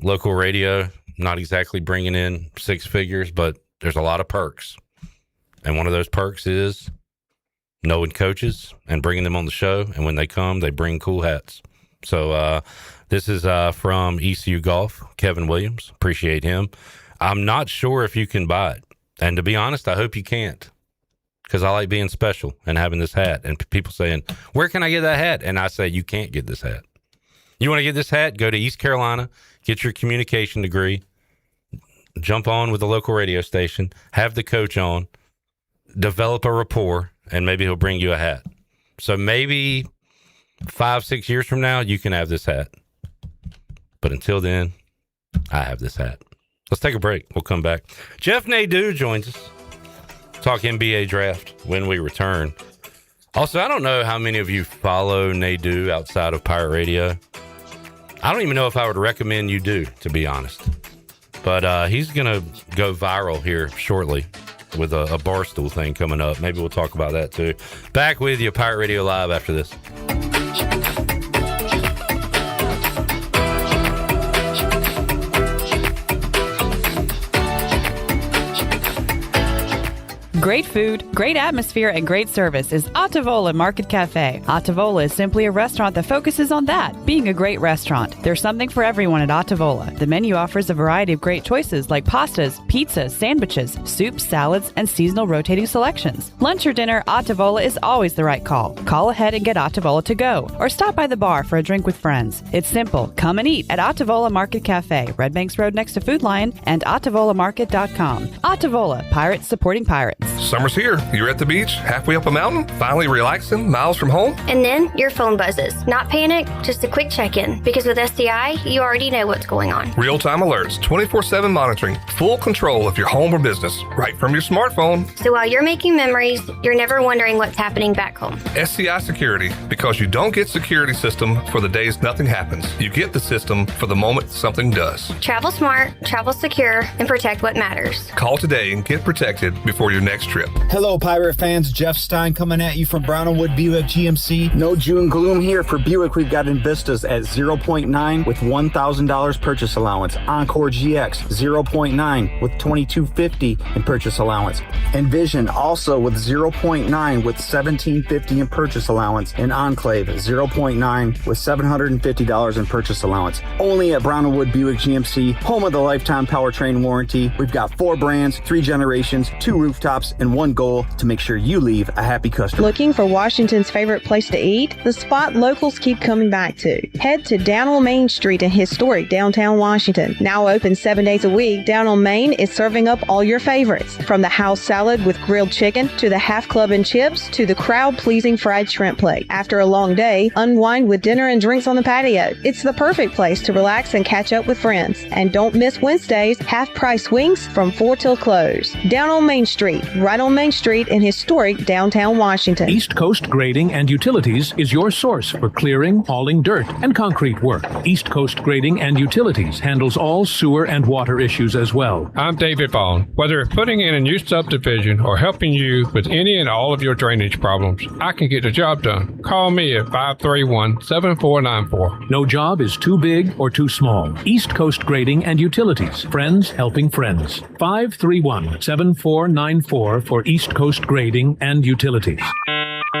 local radio, not exactly bringing in 6 figures, but there's a lot of perks. And one of those perks is knowing coaches and bringing them on the show. And when they come, they bring cool hats. So this is from ECU Golf, Kevin Williams. Appreciate him. I'm not sure if you can buy it. And to be honest, I hope you can't, because I like being special and having this hat. And people saying, where can I get that hat? And I say, you can't get this hat. You want to get this hat? Go to East Carolina, get your communication degree, jump on with the local radio station, have the coach on, develop a rapport, and maybe he'll bring you a hat. So maybe 5-6 years from now, you can have this hat. But until then, I have this hat. Let's take a break. We'll come back. Jeff Nadu joins us. Talk NBA draft when we return. Also, I don't know how many of you follow Nadu outside of Pirate Radio. I don't even know if I would recommend you do, to be honest. But he's going to go viral here shortly with a Barstool thing coming up. Maybe we'll talk about that too. Back with you, Pirate Radio Live, after this. Great food, great atmosphere, and great service is Ottavola Market Cafe. Ottavola is simply a restaurant that focuses on that, being a great restaurant. There's something for everyone at Ottavola. The menu offers a variety of great choices like pastas, pizzas, sandwiches, soups, salads, and seasonal rotating selections. Lunch or dinner, Ottavola is always the right call. Call ahead and get Ottavola to go, or stop by the bar for a drink with friends. It's simple. Come and eat at Ottavola Market Cafe, Red Banks Road next to Food Lion, and OttavolaMarket.com. Ottavola, Pirates supporting pirates. Summer's here. You're at the beach, halfway up a mountain, finally relaxing, miles from home. And then your phone buzzes. Not panic, just a quick check-in. Because with SCI, you already know what's going on. Real-time alerts, 24/7 monitoring, full control of your home or business, right from your smartphone. So while you're making memories, you're never wondering what's happening back home. SCI Security, because you don't get security system for the days nothing happens. You get the system for the moment something does. Travel smart, travel secure, and protect what matters. Call today and get protected before your next trip. trip. Hello, Pirate fans. Jeff Stein coming at you from Brown & Wood Buick GMC. No June gloom here. For Buick, we've got Envistas at 0.9 with $1,000 purchase allowance. Encore GX 0.9 with $2,250 in purchase allowance. Envision also with 0.9 with $1,750 in purchase allowance. And Enclave 0.9 with $750 in purchase allowance. Only at Brown & Wood Buick GMC, home of the lifetime powertrain warranty. We've got 4 brands, 3 generations, 2 rooftops, and 1 goal to make sure you leave a happy customer. Looking for Washington's favorite place to eat? The spot locals keep coming back to. Head to Down on Main Street in historic downtown Washington. Now open 7 days a week, Down on Main is serving up all your favorites. From the house salad with grilled chicken, to the half club and chips, to the crowd-pleasing fried shrimp plate. After a long day, unwind with dinner and drinks on the patio. It's the perfect place to relax and catch up with friends. And don't miss Wednesdays, half-price wings from 4 till close. Down on Main Street, right on Main Street in historic downtown Washington. East Coast Grading and Utilities is your source for clearing, hauling dirt, and concrete work. East Coast Grading and Utilities handles all sewer and water issues as well. I'm David Vaughn. Whether putting in a new subdivision or helping you with any and all of your drainage problems, I can get the job done. Call me at 531-7494. No job is too big or too small. East Coast Grading and Utilities. Friends helping friends. 531-7494 for East Coast Grading and Utilities.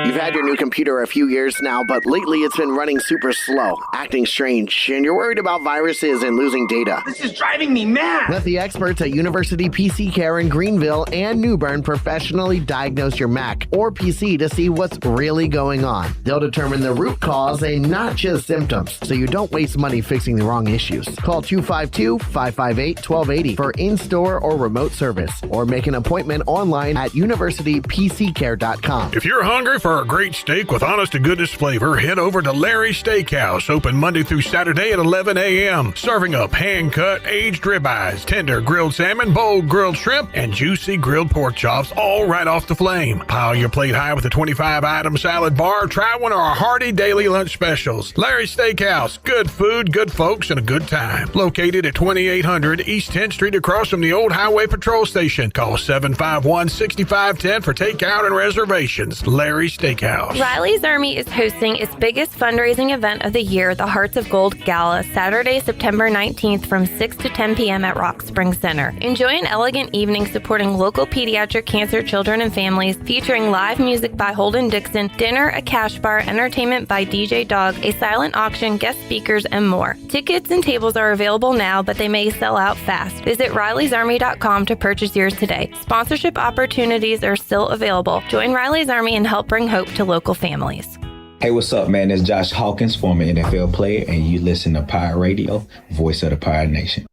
You've had your new computer a few years now, but lately it's been running super slow, acting strange, and you're worried about viruses and losing data. This is driving me mad! Let the experts at University PC Care in Greenville and New Bern professionally diagnose your Mac or PC to see what's really going on. They'll determine the root cause and not just symptoms, so you don't waste money fixing the wrong issues. Call 252-558-1280 for in-store or remote service, or make an appointment online at universitypccare.com. If you're hungry for a great steak with honest-to-goodness flavor, head over to Larry's Steakhouse, open Monday through Saturday at 11 a.m., serving up hand-cut, aged ribeyes, tender grilled salmon, bold grilled shrimp, and juicy grilled pork chops, all right off the flame. Pile your plate high with a 25-item salad bar. Try one of our hearty daily lunch specials. Larry's Steakhouse, good food, good folks, and a good time. Located at 2800 East 10th Street across from the old Highway Patrol Station. Call 751-6510 for takeout and reservations. Larry's Steakhouse. Riley's Army is hosting its biggest fundraising event of the year, the Hearts of Gold Gala, Saturday, September 19th from 6 to 10 p.m. at Rock Spring Center. Enjoy an elegant evening supporting local pediatric cancer children and families, featuring live music by Holden Dixon, dinner, a cash bar, entertainment by DJ Dog, a silent auction, guest speakers, and more. Tickets and tables are available now, but they may sell out fast. Visit Riley'sArmy.com to purchase yours today. Sponsorship opportunities are still available. Join Riley's Army and help bring hope to local families. Hey, what's up, man? It's Josh Hawkins, former NFL player, and you listen to Pirate Radio, voice of the Pirate Nation.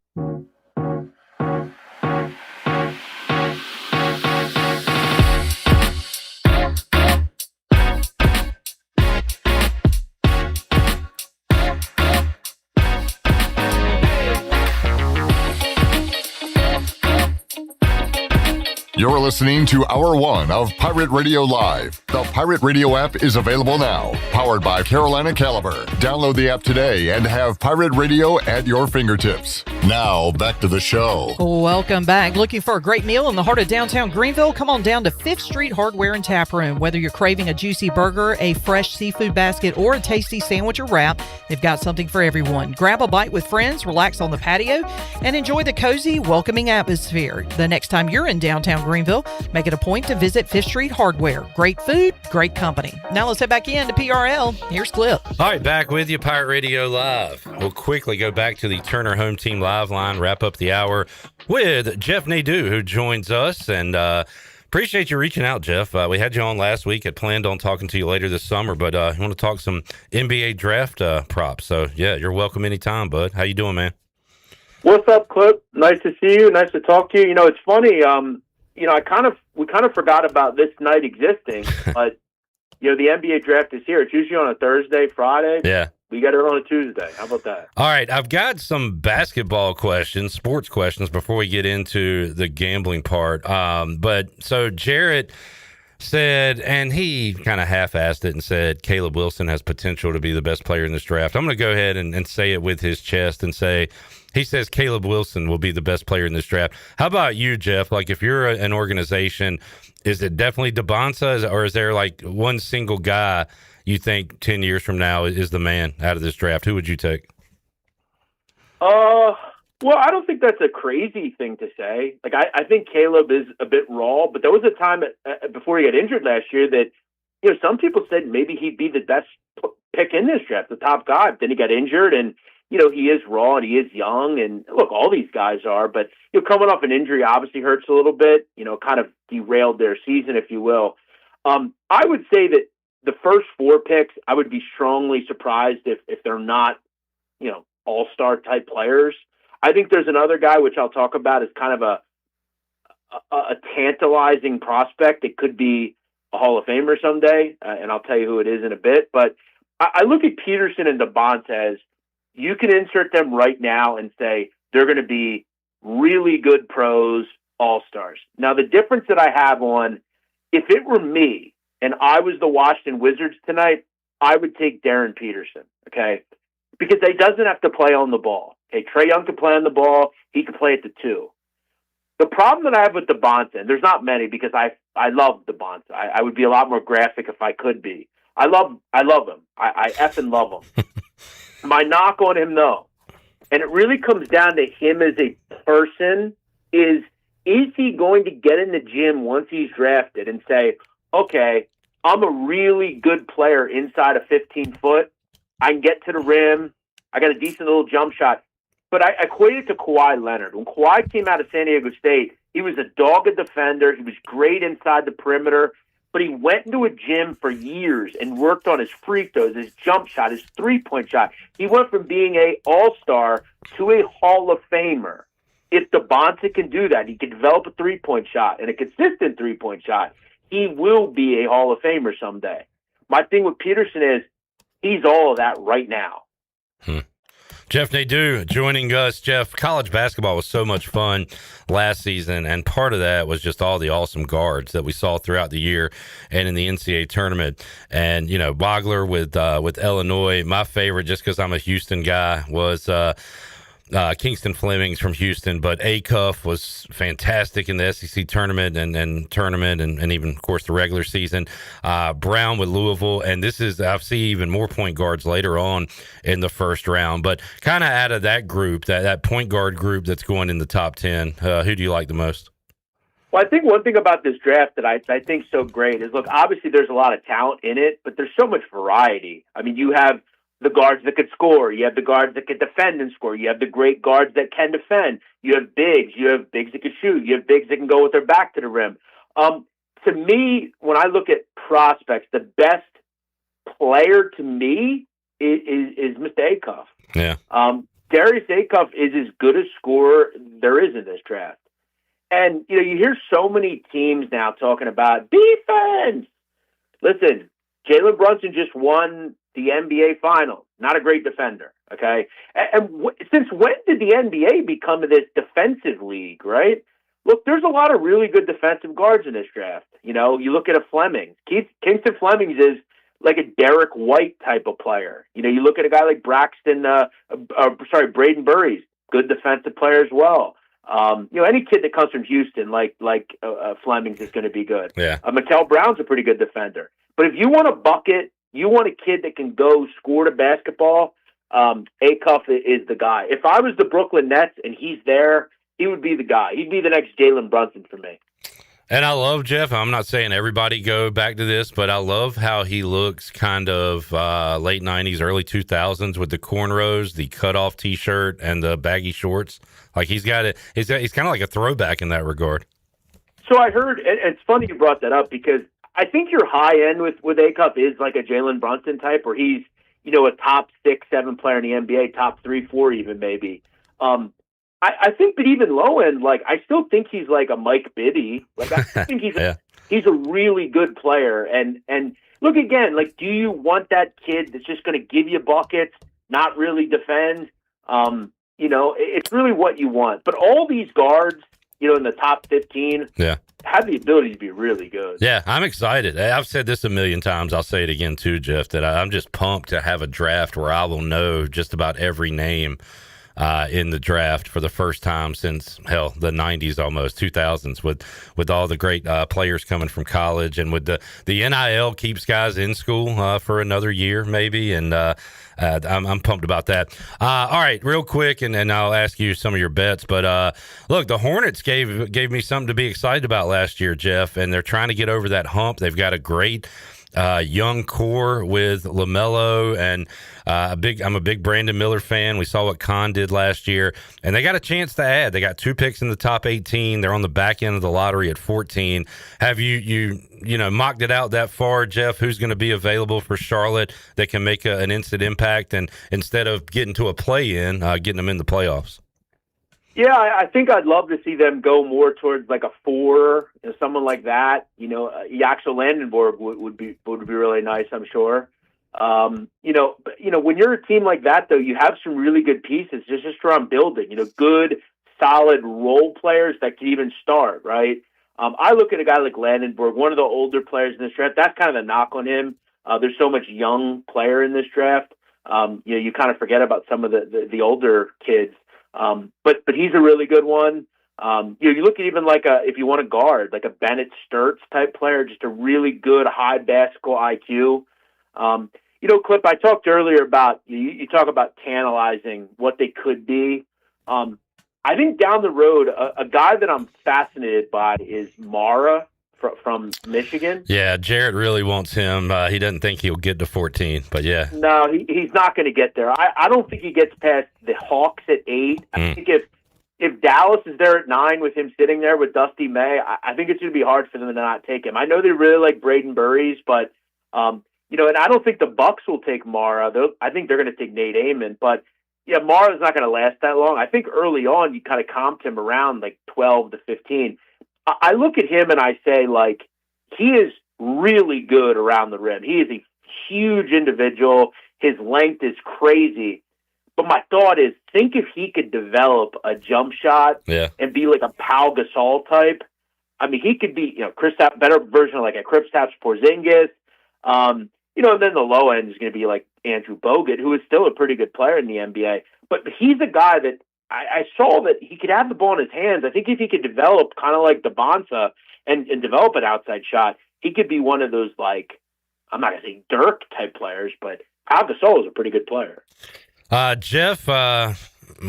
You're listening to Hour 1 of Pirate Radio Live. The Pirate Radio app is available now, powered by Carolina Caliber. Download the app today and have Pirate Radio at your fingertips. Now, back to the show. Welcome back. Looking for a great meal in the heart of downtown Greenville? Come on down to 5th Street Hardware and Tap Room. Whether you're craving a juicy burger, a fresh seafood basket, or a tasty sandwich or wrap, they've got something for everyone. Grab a bite with friends, relax on the patio, and enjoy the cozy, welcoming atmosphere. The next time you're in downtown Greenville, make it a point to visit 5th Street Hardware. Great food, great company. Now let's head back in to PRL. Here's Clip. All right, back with you, Pirate Radio Live. We'll quickly go back to the Turner Home Team Live line, wrap up the hour with Jeff Nadu, who joins us. And appreciate you reaching out, Jeff. We had you on last week. Had planned on talking to you later this summer, but you want to talk some NBA draft props. So, yeah, you're welcome anytime, bud. How you doing, man? What's up, Clip? Nice to see you. Nice to talk to you. You know, it's funny. We kind of forgot about this night existing, but the NBA draft is here. It's usually on a Thursday, Friday. Yeah. We got it on a Tuesday. How about that? All right. I've got some basketball questions, sports questions before we get into the gambling part. So Jarrett said, and he kind of half-assed it and said, Caleb Wilson has potential to be the best player in this draft. I'm going to go ahead and say it with his chest and say, He says Caleb Wilson will be the best player in this draft. How about you, Jeff? Like, if you're an organization, is it definitely DeBonsa, or is there like one single guy you think 10 years from now is the man out of this draft? Who would you take? Well, I don't think that's a crazy thing to say. Like, I think Caleb is a bit raw, but there was a time before he got injured last year that, some people said maybe he'd be the best pick in this draft, the top guy. But then he got injured, and, he is raw and he is young. And look, all these guys are, but, coming off an injury obviously hurts a little bit, kind of derailed their season, if you will. I would say that the first 4 picks, I would be strongly surprised if they're not, all-star type players. I think there's another guy, which I'll talk about, is kind of a tantalizing prospect. It could be a Hall of Famer someday, and I'll tell you who it is in a bit. But I look at Peterson and DeBonta as you can insert them right now and say they're going to be really good pros, all-stars. Now, the difference that I have on, if it were me and I was the Washington Wizards tonight, I would take Darren Peterson, okay? Because he doesn't have to play on the ball. Okay, Trae Young can play on the ball. He can play at the 2. The problem that I have with DeBonta, and there's not many because I love DeBonta. I would be a lot more graphic if I could be. I love him. I effing love him. My knock on him, though, and it really comes down to him as a person, is he going to get in the gym once he's drafted and say, okay, I'm a really good player inside a 15-foot. I can get to the rim. I got a decent little jump shot. But I equate it to Kawhi Leonard. When Kawhi came out of San Diego State, he was a dogged defender. He was great inside the perimeter. But he went into a gym for years and worked on his free throws, his jump shot, his three-point shot. He went from being a all-star to a Hall of Famer. If DeBonta can do that, he can develop a three-point shot and a consistent three-point shot, he will be a Hall of Famer someday. My thing with Peterson is he's all of that right now. Jeff Nadu joining us. Jeff, college basketball was so much fun last season, and part of that was just all the awesome guards that we saw throughout the year and in the NCAA tournament. And, Bogler with Illinois. My favorite, just because I'm a Houston guy, was Kingston Flemings from Houston, but Acuff was fantastic in the SEC tournament and even, of course, the regular season. Brown with Louisville, and I've seen even more point guards later on in the first round. But kind of out of that group, that point guard group that's going in the top 10, who do you like the most? Well, I think one thing about this draft that I think so great is, look, obviously there's a lot of talent in it, but there's so much variety. I mean, you have the guards that could score. You have the guards that can defend and score. You have the great guards that can defend. You have bigs. You have bigs that can shoot. You have bigs that can go with their back to the rim. To me, when I look at prospects, the best player to me is Mr. Acuff. Yeah. Darius Acuff is as good a scorer there is in this draft. And, you hear so many teams now talking about defense. Listen, Jalen Brunson just won the NBA Finals. Not a great defender, okay? And since when did the NBA become this defensive league, right? Look, there's a lot of really good defensive guards in this draft. You look at a Fleming. Kingston Flemings is like a Derek White type of player. You look at a guy like Braden Burry's good defensive player as well. Any kid that comes from Houston, like Flemings, is going to be good. Yeah. Mikel Brown's a pretty good defender. But if you want a bucket, you want a kid that can go score the basketball, Acuff is the guy. If I was the Brooklyn Nets and he's there, he would be the guy. He'd be the next Jalen Brunson for me. And I love Jeff. I'm not saying everybody go back to this, but I love how he looks kind of late 90s, early 2000s with the cornrows, the cutoff T-shirt, and the baggy shorts. Like he's got it. He's kind of like a throwback in that regard. So I heard, and it's funny you brought that up because I think your high end with Acuff is like a Jalen Brunson type, where he's a top 6-7 player in the NBA, top 3-4 even maybe. I think, but even low end, like I still think he's like a Mike Bibby. Like I think he's he's a really good player. And look again, like, do you want that kid that's just going to give you buckets, not really defend? It's really what you want. But all these guards, in the top 15, have the ability to be really good. Yeah, I'm excited. I've said this a million times. I'll say it again too, Jeff, that I'm just pumped to have a draft where I will know just about every name in the draft for the first time since the 90s, almost 2000s, with all the great players coming from college, and with the NIL keeps guys in school for another year maybe, and I'm pumped about that. All right, real quick, and I'll ask you some of your bets. But look, the Hornets gave me something to be excited about last year, Jeff, and they're trying to get over that hump. They've got a great young core with LaMelo, and I'm a big Brandon Miller fan. We saw what Khan did last year, and they got a chance to add. They got 2 picks in the top 18. They're on the back end of the lottery at 14. Have you mocked it out that far, Jeff? Who's going to be available for Charlotte that can make an instant impact, and instead of getting to a play-in, getting them in the playoffs? Yeah, I think I'd love to see them go more towards like a 4, someone like that. Yaxel Landenborg would be really nice, I'm sure. When you're a team like that, though, you have some really good pieces just around building. Good, solid role players that can even start, right? I look at a guy like Landenborg, one of the older players in this draft. That's kind of the knock on him. There's so much young player in this draft. You kind of forget about some of the older kids. But he's a really good one. You look at even like if you want to guard, like a Bennett Sturts type player, just a really good high basketball IQ. Clip, I talked earlier about, you talk about tantalizing what they could be. I think down the road, a guy that I'm fascinated by is Mara from Michigan. Yeah, Jarrett really wants him. He doesn't think he'll get to 14, but yeah. No, he's not going to get there. I don't think he gets past the Hawks at 8. I think if Dallas is there at 9 with him sitting there with Dusty May, I think it's going to be hard for them to not take him. I know they really like Braden Burries, but and I don't think the Bucks will take Mara. I think they're going to take Nate Amon, but yeah, Mara's not going to last that long. I think early on you kind of comped him around like 12 to 15. I look at him and I say, like, he is really good around the rim. He is a huge individual. His length is crazy. But my thought is, think if he could develop a jump shot and be like a Pau Gasol type. I mean, he could be, better version of like a Kristaps Porzingis. And then the low end is going to be like Andrew Bogut, who is still a pretty good player in the NBA. But he's a guy that I saw that he could have the ball in his hands. I think if he could develop kind of like the Bonsa and develop an outside shot, he could be one of those, like, I'm not going to say Dirk type players, but Pau Gasol is a pretty good player. Jeff,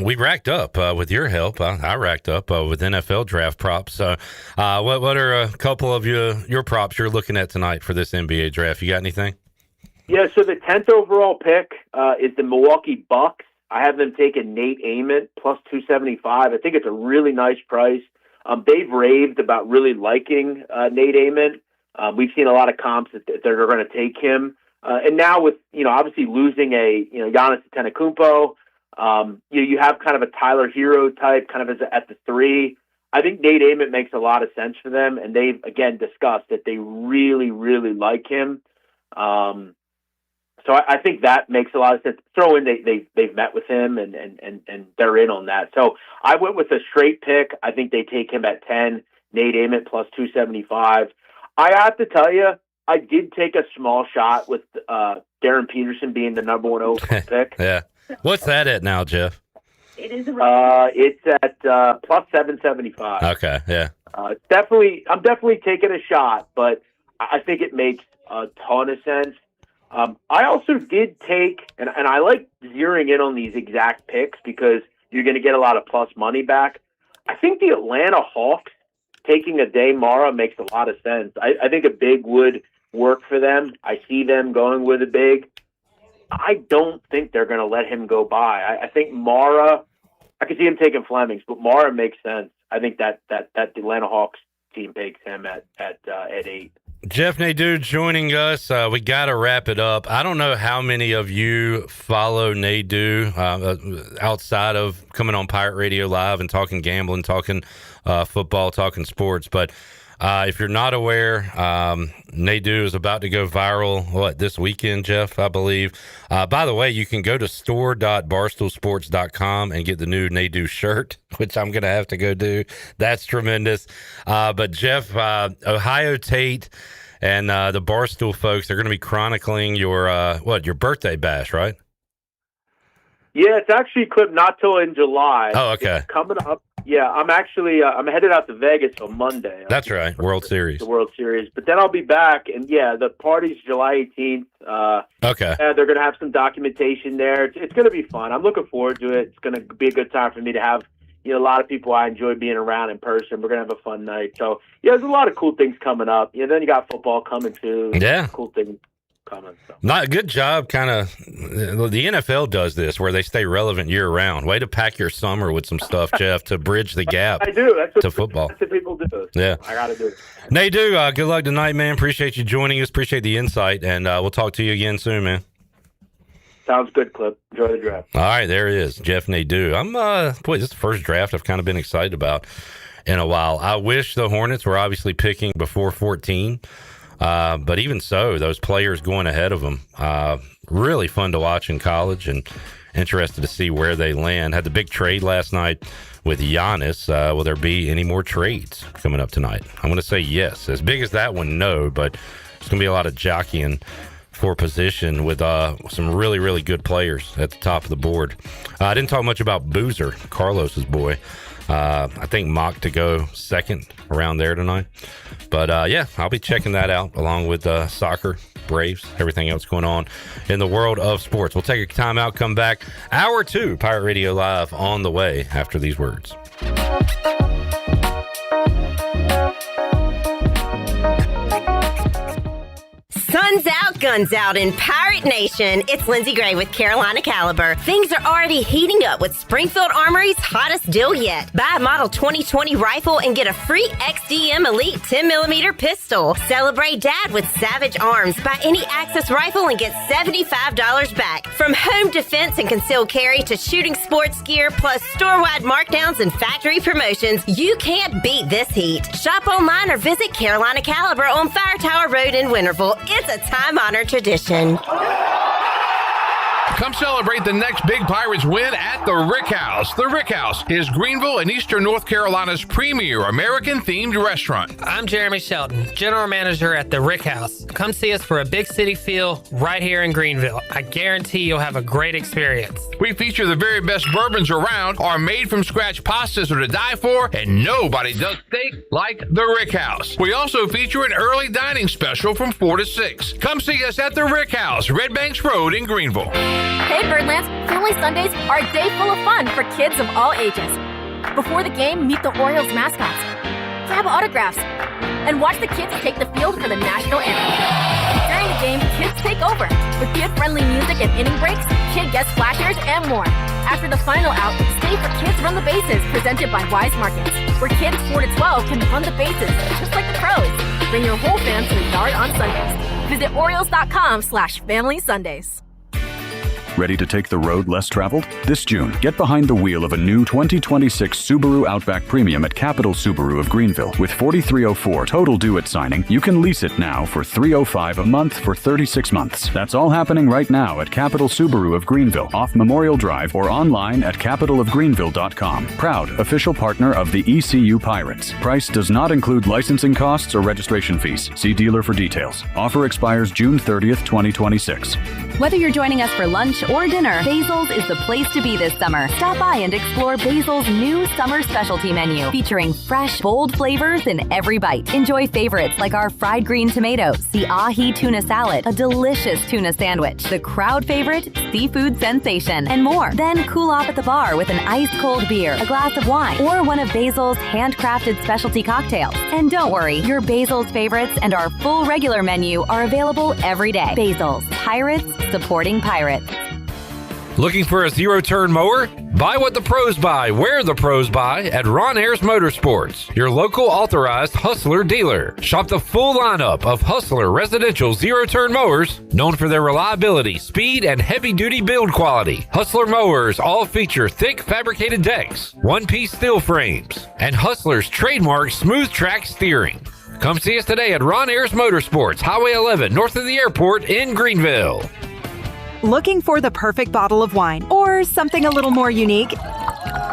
we racked up with your help. I racked up with NFL draft props. What are a couple of your props you're looking at tonight for this NBA draft? You got anything? Yeah, so the 10th overall pick is the Milwaukee Bucks. I have them taking Nate Amon plus 275. I think it's a really nice price. They've raved about really liking Nate Amon. We've seen a lot of comps that they're going to take him. And now with, obviously losing Giannis Antetokounmpo, you have kind of a Tyler Hero type kind of at the 3. I think Nate Amon makes a lot of sense for them. And they've, again, discussed that they really, really like him. So I think that makes a lot of sense. Throw in they've met with him and they're in on that. So I went with a straight pick. I think they take him at 10. Nate Amon plus 275. I have to tell you, I did take a small shot with Darren Peterson being the number 1 overall pick. Yeah. What's that at now, Jeff? It's at plus 775. Okay. Yeah. I'm definitely taking a shot, but I think it makes a ton of sense. I also did take, and I like zeroing in on these exact picks because you're going to get a lot of plus money back. I think the Atlanta Hawks taking a Day Mara makes a lot of sense. I think a big would work for them. I see them going with a big. I don't think they're going to let him go by. I think Mara, I could see him taking Flemings, but Mara makes sense. I think that the Atlanta Hawks team takes him at 8. Jeff Nadu joining us. We got to wrap it up. I don't know how many of you follow Nadu outside of coming on Pirate Radio Live and talking gambling, talking football, talking sports. But if you're not aware, Nadu is about to go viral, this weekend, Jeff, I believe. By the way, you can go to store.barstoolsports.com and get the new Nadu shirt, which I'm going to have to go do. That's tremendous. But Jeff, Ohio Tate and the Barstool folks are going to be chronicling your birthday bash, right? Yeah, it's actually clipped not till in July. Oh, okay. It's coming up. Yeah, I'm actually I'm headed out to Vegas on Monday. That's right, World Series. The World Series. But then I'll be back, and yeah, the party's July 18th. Okay. They're going to have some documentation there. It's going to be fun. I'm looking forward to it. It's going to be a good time for me to have a lot of people I enjoy being around in person. We're going to have a fun night. So, yeah, there's a lot of cool things coming up. Then you got football coming too. Yeah. Cool things coming. So. Not a good job, kind of. The NFL does this where they stay relevant year round. Way to pack your summer with some stuff, Jeff, to bridge the gap. I do. To football. That's what people do. Yeah. I got to do it. Nadu, good luck tonight, man. Appreciate you joining us. Appreciate the insight, and we'll talk to you again soon, man. Sounds good, Clip. Enjoy the draft. All right, there it is, Jeff Nadu. This is the first draft I've kind of been excited about in a while. I wish the Hornets were obviously picking before 14, but even so, those players going ahead of them, really fun to watch in college and interested to see where they land. Had the big trade last night with Giannis. Will there be any more trades coming up tonight? I'm going to say yes. As big as that one, no, but there's going to be a lot of jockeying for position with some really, really good players at the top of the board. I didn't talk much about Boozer, Carlos's boy. I think mocked to go second around there tonight. But, yeah, I'll be checking that out along with soccer, Braves, everything else going on in the world of sports. We'll take a time out, come back. Hour 2, Pirate Radio Live on the way after these words. Sun's out, guns out in Pirate Nation. It's Lindsey Gray with Carolina Caliber. Things are already heating up with Springfield Armory's hottest deal yet. Buy a model 2020 rifle and get a free XDM Elite 10mm pistol. Celebrate Dad with Savage Arms. Buy any Axis rifle and get $75 back. From home defense and concealed carry to shooting sports gear, plus store-wide markdowns and factory promotions, you can't beat this heat. Shop online or visit Carolina Caliber on Fire Tower Road in Winterville. It's a time-honored tradition. Come celebrate the next big Pirates win at the Rick House. The Rick House is Greenville and Eastern North Carolina's premier American-themed restaurant. I'm Jeremy Shelton, General Manager at the Rick House. Come see us for a big city feel right here in Greenville. I guarantee you'll have a great experience. We feature the very best bourbons around. Our made-from-scratch pastas are to die for, and nobody does steak like the Rick House. We also feature an early dining special from 4 to 6. Come see us at the Rick House, Red Banks Road in Greenville. Hey Birdlands, Family Sundays are a day full of fun for kids of all ages. Before the game, meet the Orioles mascots, grab autographs, and watch the kids take the field for the national anthem. During the game, kids take over with kid-friendly music and inning breaks, kid guest splashers, and more. After the final out, stay for Kids Run the Bases, presented by Wise Markets, where kids 4 to 12 can run the bases, just like the pros. Bring your whole fam to the yard on Sundays. Visit Orioles.com/Family Sundays. Ready to take the road less traveled? This June, get behind the wheel of a new 2026 Subaru Outback Premium at Capital Subaru of Greenville. With $4,304 total due at signing, you can lease it now for $305 a month for 36 months. That's all happening right now at Capital Subaru of Greenville, off Memorial Drive, or online at capitalofgreenville.com. Proud official partner of the ECU Pirates. Price does not include licensing costs or registration fees. See dealer for details. Offer expires June 30th, 2026. Whether you're joining us for lunch or dinner, Basil's is the place to be this summer. Stop by and explore Basil's new summer specialty menu, featuring fresh, bold flavors in every bite. Enjoy favorites like our fried green tomatoes, the ahi tuna salad, a delicious tuna sandwich, the crowd favorite seafood sensation, and more. Then cool off at the bar with an ice-cold beer, a glass of wine, or one of Basil's handcrafted specialty cocktails. And don't worry, your Basil's favorites and our full regular menu are available every day. Basil's, Pirates supporting pirates. Looking for a zero-turn mower? Buy what the pros buy, where the pros buy at Ron Ayers Motorsports, your local authorized Hustler dealer. Shop the full lineup of Hustler residential zero-turn mowers, known for their reliability, speed, and heavy-duty build quality. Hustler mowers all feature thick fabricated decks, one-piece steel frames, and Hustler's trademark smooth track steering. Come see us today at Ron Ayers Motorsports, Highway 11, north of the airport in Greenville. Looking for the perfect bottle of wine or something a little more unique?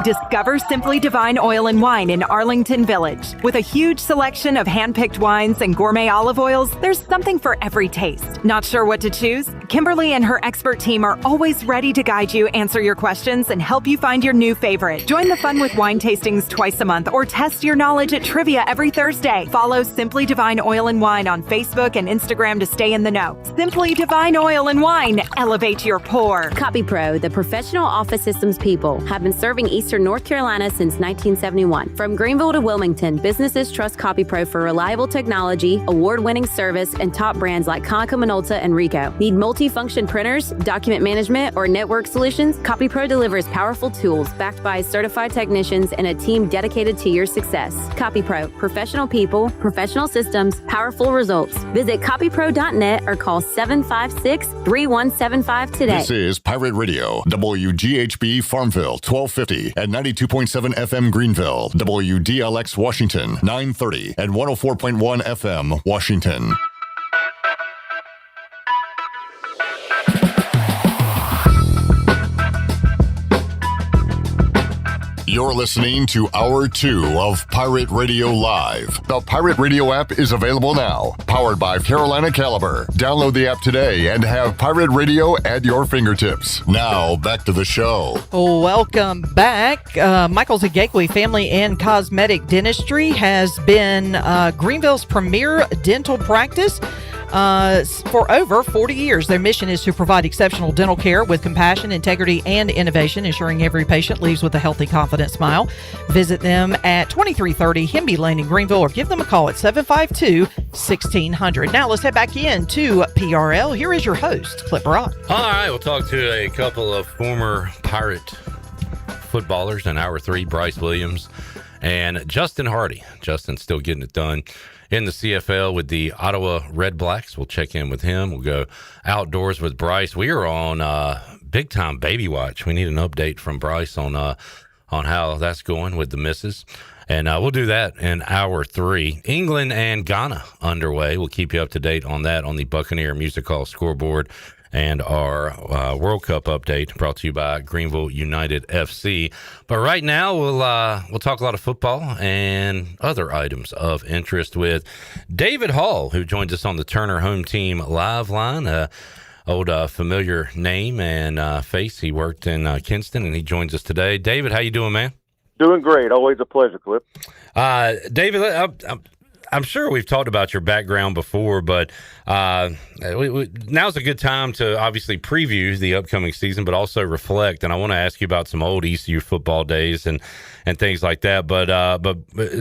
Discover Simply Divine Oil and Wine in Arlington Village. With a huge selection of hand-picked wines and gourmet olive oils, there's something for every taste. Not sure what to choose? Kimberly and her expert team are always ready to guide you, answer your questions, and help you find your new favorite. Join the fun with wine tastings twice a month or test your knowledge at trivia every Thursday. Follow Simply Divine Oil and Wine on Facebook and Instagram to stay in the know. Simply Divine Oil and Wine. Elevate your pour. CopyPro, the professional office systems people, have been serving Eastern North Carolina since 1971. From Greenville to Wilmington, businesses trust CopyPro for reliable technology, award-winning service, and top brands like Konica Minolta and Ricoh. Need multi-function printers, document management, or network solutions? CopyPro delivers powerful tools backed by certified technicians and a team dedicated to your success. CopyPro, professional people, professional systems, powerful results. Visit copypro.net or call 756-3175 today. This is Pirate Radio, WGHB Farmville, 1250 and 92.7 FM Greenville, WDLX Washington, 930 and 104.1 FM Washington. You're listening to Hour 2 of Pirate Radio Live. The Pirate Radio app is available now, powered by Carolina Caliber. Download the app today and have Pirate Radio at your fingertips. Now, back to the show. Welcome back. Michael's Agekwe Family and Cosmetic Dentistry has been Greenville's premier dental practice for over 40 years. Their mission is to provide exceptional dental care with compassion, integrity, and innovation, ensuring every patient leaves with a healthy, confident smile. Visit them at 2330 Hemby Lane in Greenville or give them a call at 752-1600. Now let's head back into PRL. Here is your host, Clip Rock. All right, we'll talk to a couple of former Pirate footballers in Hour 3, Bryce Williams and Justin Hardy. Justin's still getting it done in the CFL with the Ottawa Red Blacks. We'll check in with him. We'll go outdoors with Bryce. We are on big time baby watch. We need an update from Bryce on how that's going with the missus. And we'll do that in Hour 3. England and Ghana underway. We'll keep you up to date on that on the Buccaneer Music Hall scoreboard and our World Cup update brought to you by Greenville United FC. But right now, we'll talk a lot of football and other items of interest with David Hall, who joins us on the Turner Home Team live line. Old familiar name and face. He worked in Kinston, and he joins us today. David, how you doing, man? Doing great. Always a pleasure, Clip. David, I'm sure we've talked about your background before, but now's a good time to obviously preview the upcoming season, but also reflect. And I want to ask you about some old ECU football days and things like that. But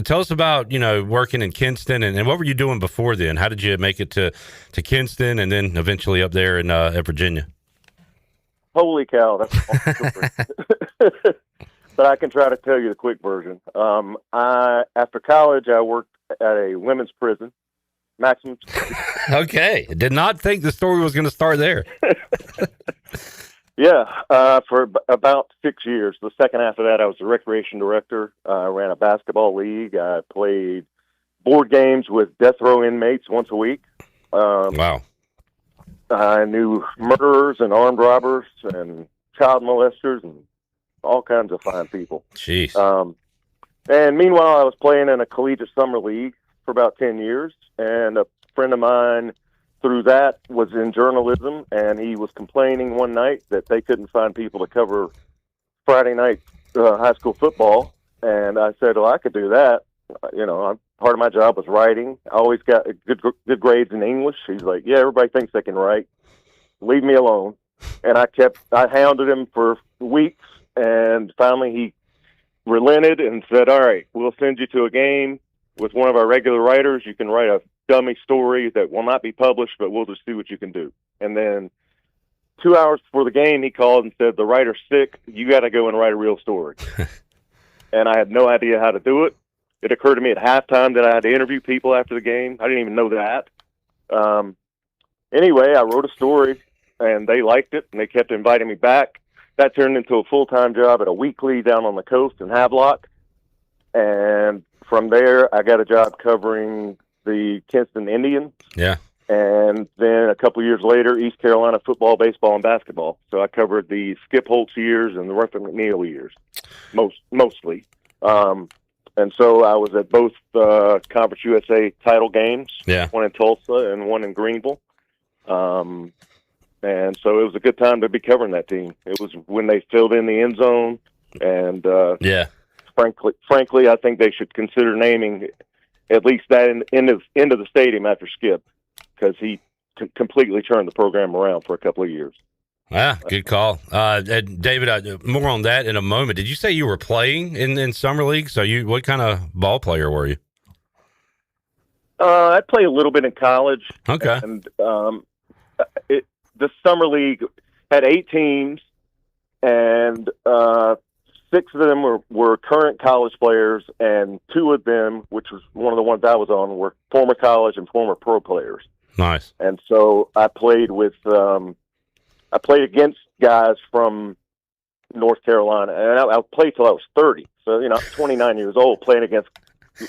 tell us about, working in Kinston and what were you doing before then? How did you make it to Kinston and then eventually up there in at Virginia? Holy cow, that's awesome. But I can try to tell you the quick version. After college, I worked at a women's prison, maximum. Okay. Did not think the story was going to start there. Yeah, for about 6 years. The second half of that, I was the recreation director. I ran a basketball league. I played board games with death row inmates once a week. Wow. I knew murderers and armed robbers and child molesters and all kinds of fine people. Jeez. And meanwhile, I was playing in a collegiate summer league for about 10 years, and a friend of mine through that was in journalism, and he was complaining one night that they couldn't find people to cover Friday night high school football, and I said, well, I could do that. Part of my job was writing. I always got good grades in English. He's like, yeah, everybody thinks they can write. Leave me alone. And I hounded him for weeks, and finally he relented and said, all right, we'll send you to a game with one of our regular writers. You can write a dummy story that will not be published, but we'll just see what you can do. And then 2 hours before the game, he called and said, the writer's sick. You got to go and write a real story. And I had no idea how to do it. It occurred to me at halftime that I had to interview people after the game. I didn't even know that. Anyway, I wrote a story, and they liked it, and they kept inviting me back. That turned into a full-time job at a weekly down on the coast in Havelock. And from there, I got a job covering the Kinston Indians. Yeah. And then a couple of years later, East Carolina football, baseball, and basketball. So I covered the Skip Holtz years and the Ruffin McNeil years, mostly. And so I was at both Conference USA title games, yeah, one in Tulsa and one in Greenville. And And so it was a good time to be covering that team. It was when they filled in the end zone, and frankly, I think they should consider naming at least that end of the stadium after Skip, because he completely turned the program around for a couple of years. Ah, good call. David, more on that in a moment. Did you say you were playing in summer league? So what kind of ball player were you? I played a little bit in college. Okay. And the summer league had 8 teams, and 6 of them were current college players, and 2 of them, which was one of the ones I was on, were former college and former pro players. Nice. And so I played with I played against guys from North Carolina, and I played till I was 30. So, I'm 29 years old playing against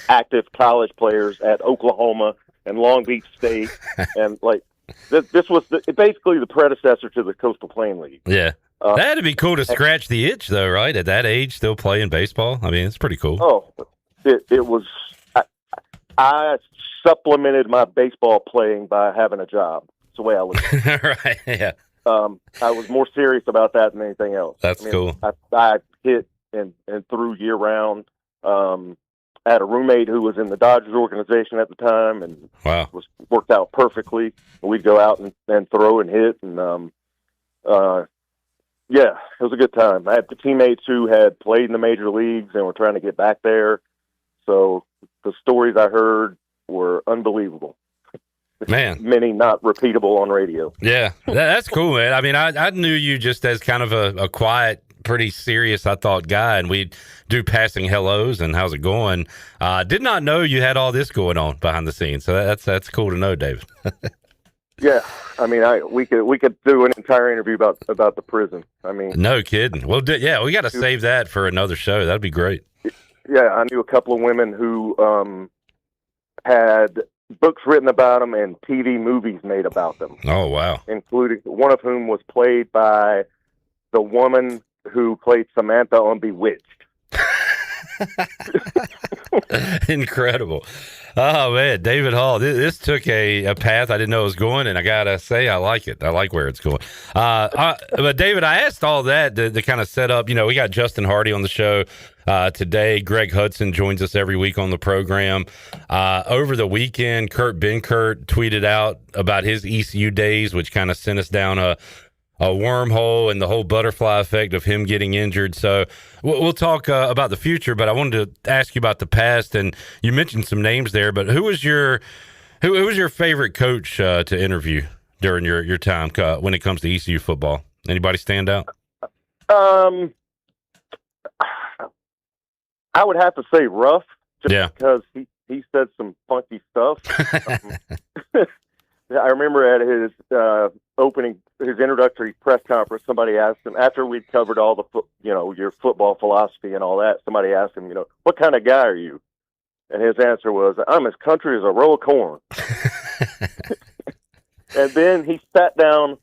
active college players at Oklahoma and Long Beach State. And, this was basically the predecessor to the Coastal Plain League. Yeah. That had to be cool to scratch the itch, though, right? At that age, still playing baseball? I mean, it's pretty cool. Oh, it was... I supplemented my baseball playing by having a job. That's the way I look at it. Right, yeah. I was more serious about that than anything else. That's cool. I hit and threw year round. I had a roommate who was in the Dodgers organization at the time, and worked out perfectly. We'd go out and throw and hit, and it was a good time. I had teammates who had played in the major leagues and were trying to get back there. So the stories I heard were unbelievable. Man, many not repeatable on radio. Yeah, that's cool, man. I mean, I knew you just as kind of a quiet, pretty serious, I thought, guy, and we'd do passing hellos and how's it going. Did not know you had all this going on behind the scenes. So that's cool to know, David. Yeah, I mean, we could do an entire interview about the prison. I mean, no kidding. Well, we got to save that for another show. That'd be great. Yeah, I knew a couple of women who had books written about them and TV movies made about them. Oh, wow. Including one of whom was played by the woman who played Samantha on Bewitched. Incredible. Oh, man, David Hall, this took a path I didn't know it was going, and I got to say, I like it. I like where it's going. But, David, I asked all that to kind of set up, we got Justin Hardy on the show today. Greg Hudson joins us every week on the program. Over the weekend, Kurt Benkert tweeted out about his ECU days, which kind of sent us down a wormhole and the whole butterfly effect of him getting injured. So we'll talk about the future, but I wanted to ask you about the past. And you mentioned some names there, but who was your favorite coach to interview during your time when it comes to ECU football? Anybody stand out? I would have to say Ruff, because he said some funky stuff. I remember at his introductory press conference, somebody asked him, after we'd covered all the your football philosophy and all that, somebody asked him, what kind of guy are you? And his answer was, I'm as country as a row of corn. And then he sat down.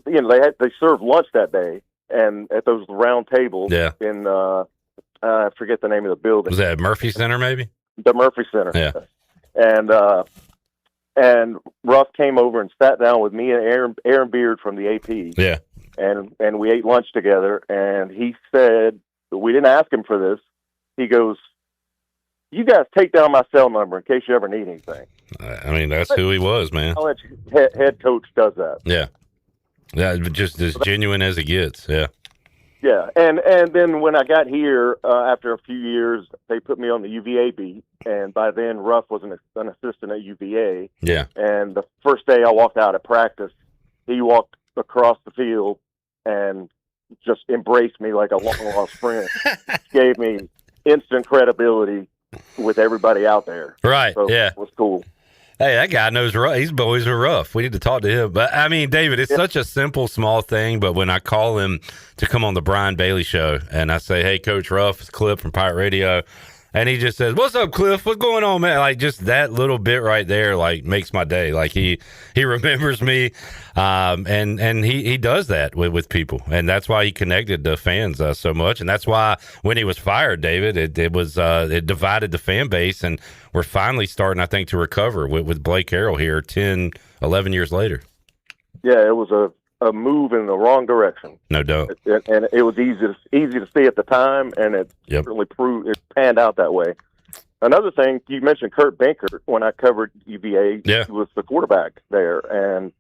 They served lunch that day, and at those round tables in I forget the name of the building. Was that Murphy Center, maybe? The Murphy Center. Yeah. And Ruff came over and sat down with me and Aaron Beard from the AP. Yeah. And we ate lunch together. And he said, we didn't ask him for this. He goes, you guys take down my cell number in case you ever need anything. I mean, that's who he was, man. I'll let you, head coach does that. Yeah. Yeah, just as genuine as it gets. Yeah. Yeah, and then when I got here, after a few years, they put me on the UVA beat, and by then Ruff was an assistant at UVA. Yeah. And the first day I walked out at practice, he walked across the field and just embraced me like a long-lost friend. Gave me instant credibility with everybody out there. Right, so yeah. It was cool. Hey, that guy knows rough. His boys are rough. We need to talk to him. But, I mean, David, it's such a simple, small thing. But when I call him to come on the Brian Bailey show and I say, hey, Coach Ruff, it's Cliff from Pirate Radio. And he just says, what's up, Cliff? What's going on, man? Like, just that little bit right there, like, makes my day. Like, he remembers me, and he does that with people. And that's why he connected to fans so much. And that's why when he was fired, David, it divided the fan base. And we're finally starting, I think, to recover with Blake Harrell here 10, 11 years later. Yeah, it was a move in the wrong direction. No doubt. And it was easy to see at the time, and it certainly panned out that way. Another thing, you mentioned Kurt Benkert when I covered UVA. Yeah. He was the quarterback there, and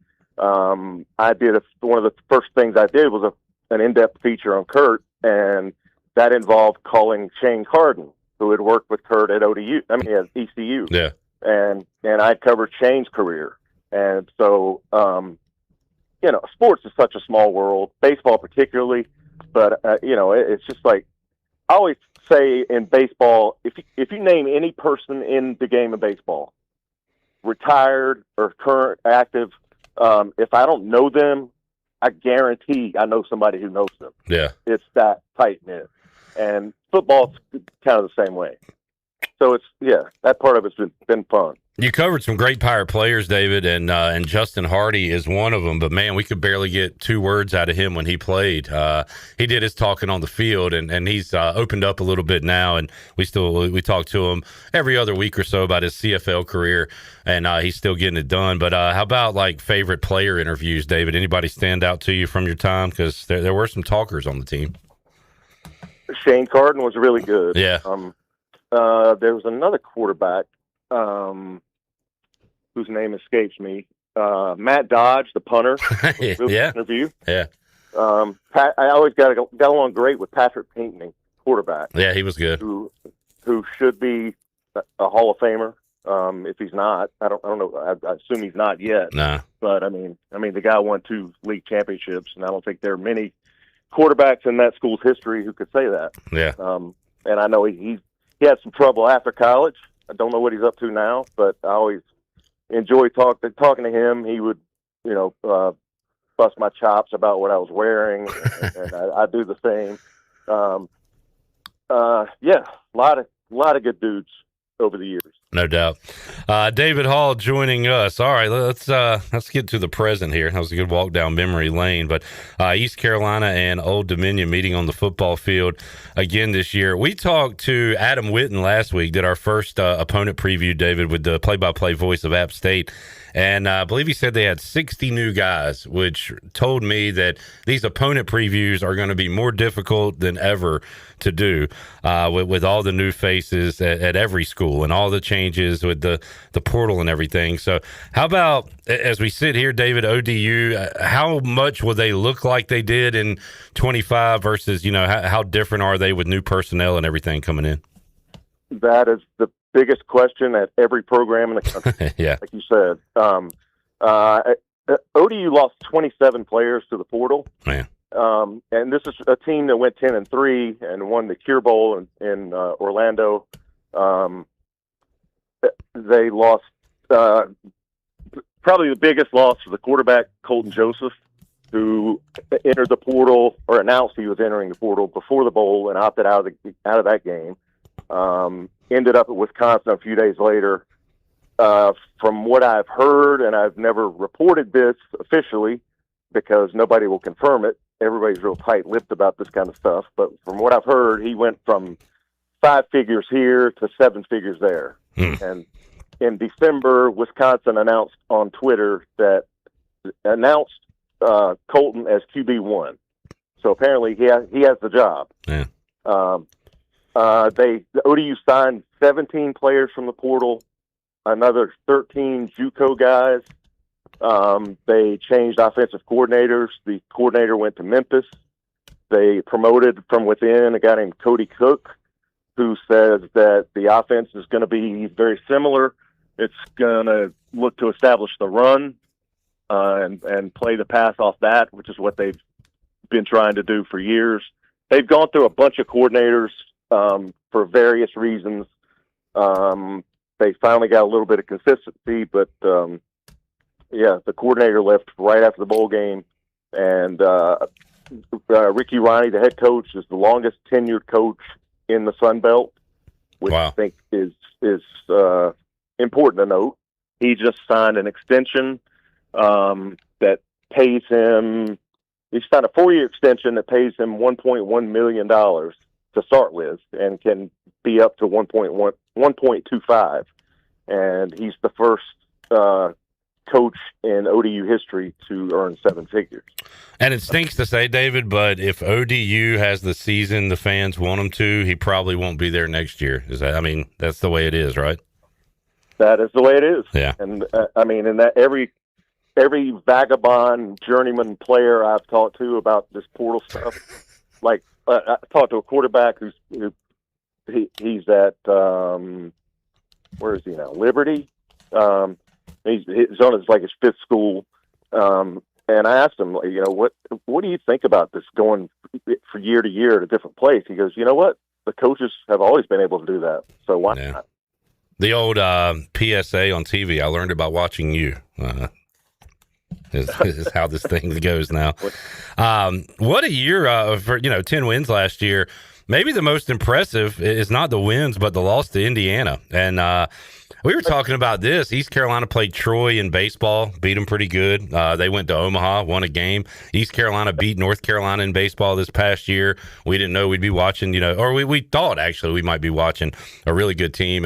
I did one of the first things I did was an in-depth feature on Kurt, and that involved calling Shane Carden, who had worked with Kurt at at ECU. Yeah. And I covered Shane's career. And so, sports is such a small world, baseball particularly, but, it's just like, I always say in baseball, if you name any person in the game of baseball, retired or current, active, if I don't know them, I guarantee I know somebody who knows them. Yeah. It's that tight-knit. And football's kind of the same way. So that part of it's been fun. You covered some great Pirate players, David, and Justin Hardy is one of them. But man, we could barely get 2 words out of him when he played. He did his talking on the field, and he's opened up a little bit now. And we talk to him every other week or so about his CFL career, and he's still getting it done. But how about like favorite player interviews, David? Anybody stand out to you from your time? Because there were some talkers on the team. Shane Carden was really good. Yeah. There was another quarterback. Whose name escapes me, Matt Dodge, the punter. Yeah. Interview. Yeah. I always got along great with Patrick Pinkney, quarterback. Yeah, he was good. Who should be a Hall of Famer. If he's not, I don't know. I assume he's not yet. Nah. But I mean, the guy won 2 league championships, and I don't think there are many quarterbacks in that school's history who could say that. Yeah. And I know he had some trouble after college. I don't know what he's up to now, but I always enjoy talking to him. He would, bust my chops about what I was wearing, and I do the same. A lot of good dudes over the years. No doubt. David Hall joining us. All right, let's get to the present here. That was a good walk down memory lane. But East Carolina and Old Dominion meeting on the football field again this year. We talked to Adam Witten last week, did our first opponent preview, David, with the play-by-play voice of App State. And I believe he said they had 60 new guys, which told me that these opponent previews are going to be more difficult than ever to do with all the new faces at every school and all the changes with the portal and everything. So how about, as we sit here, David, ODU, how much will they look like they did in 25 versus, how different are they with new personnel and everything coming in? That is the biggest question at every program in the country. Yeah. Like you said. ODU lost 27 players to the portal. Man. And this is a team that went 10-3 and won the Cure Bowl in Orlando. They lost probably the biggest loss was the quarterback, Colton Joseph, who entered the portal or announced he was entering the portal before the bowl and opted out of that game. Ended up at Wisconsin a few days later. From what I've heard, and I've never reported this officially because nobody will confirm it. Everybody's real tight-lipped about this kind of stuff. But from what I've heard, he went from 5 figures here to 7 figures there. And in December, Wisconsin announced on Twitter announced Colton as QB1. So apparently he has the job. Yeah. The ODU signed 17 players from the portal, another 13 JUCO guys. They changed offensive coordinators. The coordinator went to Memphis. They promoted from within a guy named Cody Cook, who says that the offense is going to be very similar. It's going to look to establish the run and play the pass off that, which is what they've been trying to do for years. They've gone through a bunch of coordinators for various reasons. They finally got a little bit of consistency, but the coordinator left right after the bowl game, and Ricky Ronnie, the head coach, is the longest tenured coach in the Sun Belt, which I think is important to note. He just signed an extension that pays him. He signed a 4-year extension that pays him $1.1 million to start with, and can be up to 1.25. And he's the first coach in ODU history to earn 7 figures. And it stinks to say, David, but if ODU has the season the fans want him to, he probably won't be there next year. That's the way it is, right? That is the way it is. Yeah. And and that every vagabond journeyman player I've talked to about this portal stuff, like I talked to a quarterback he's at where is he now? Liberty. He's on his fifth school. And I asked him, what do you think about this going for year to year at a different place? He goes, you know what? The coaches have always been able to do that. So why not? The old PSA on TV, I learned about watching you. Is how this thing goes now. What a year for 10 wins last year. Maybe the most impressive is not the wins, but the loss to Indiana. And we were talking about this. East Carolina played Troy in baseball, beat them pretty good. They went to Omaha, won a game. East Carolina beat North Carolina in baseball this past year. We didn't know we'd be watching, or we thought actually we might be watching a really good team,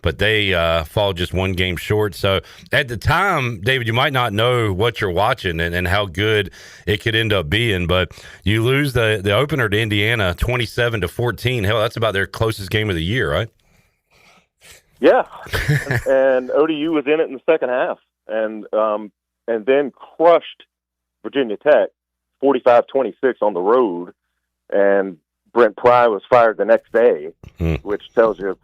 but they fall just one game short. So at the time, David, you might not know what you're watching and how good it could end up being, but you lose the opener to Indiana 27-14. Hell, that's about their closest game of the year, right? Yeah, and ODU was in it in the second half, and then crushed Virginia Tech 45-26 on the road, and Brent Pry was fired the next day, which tells you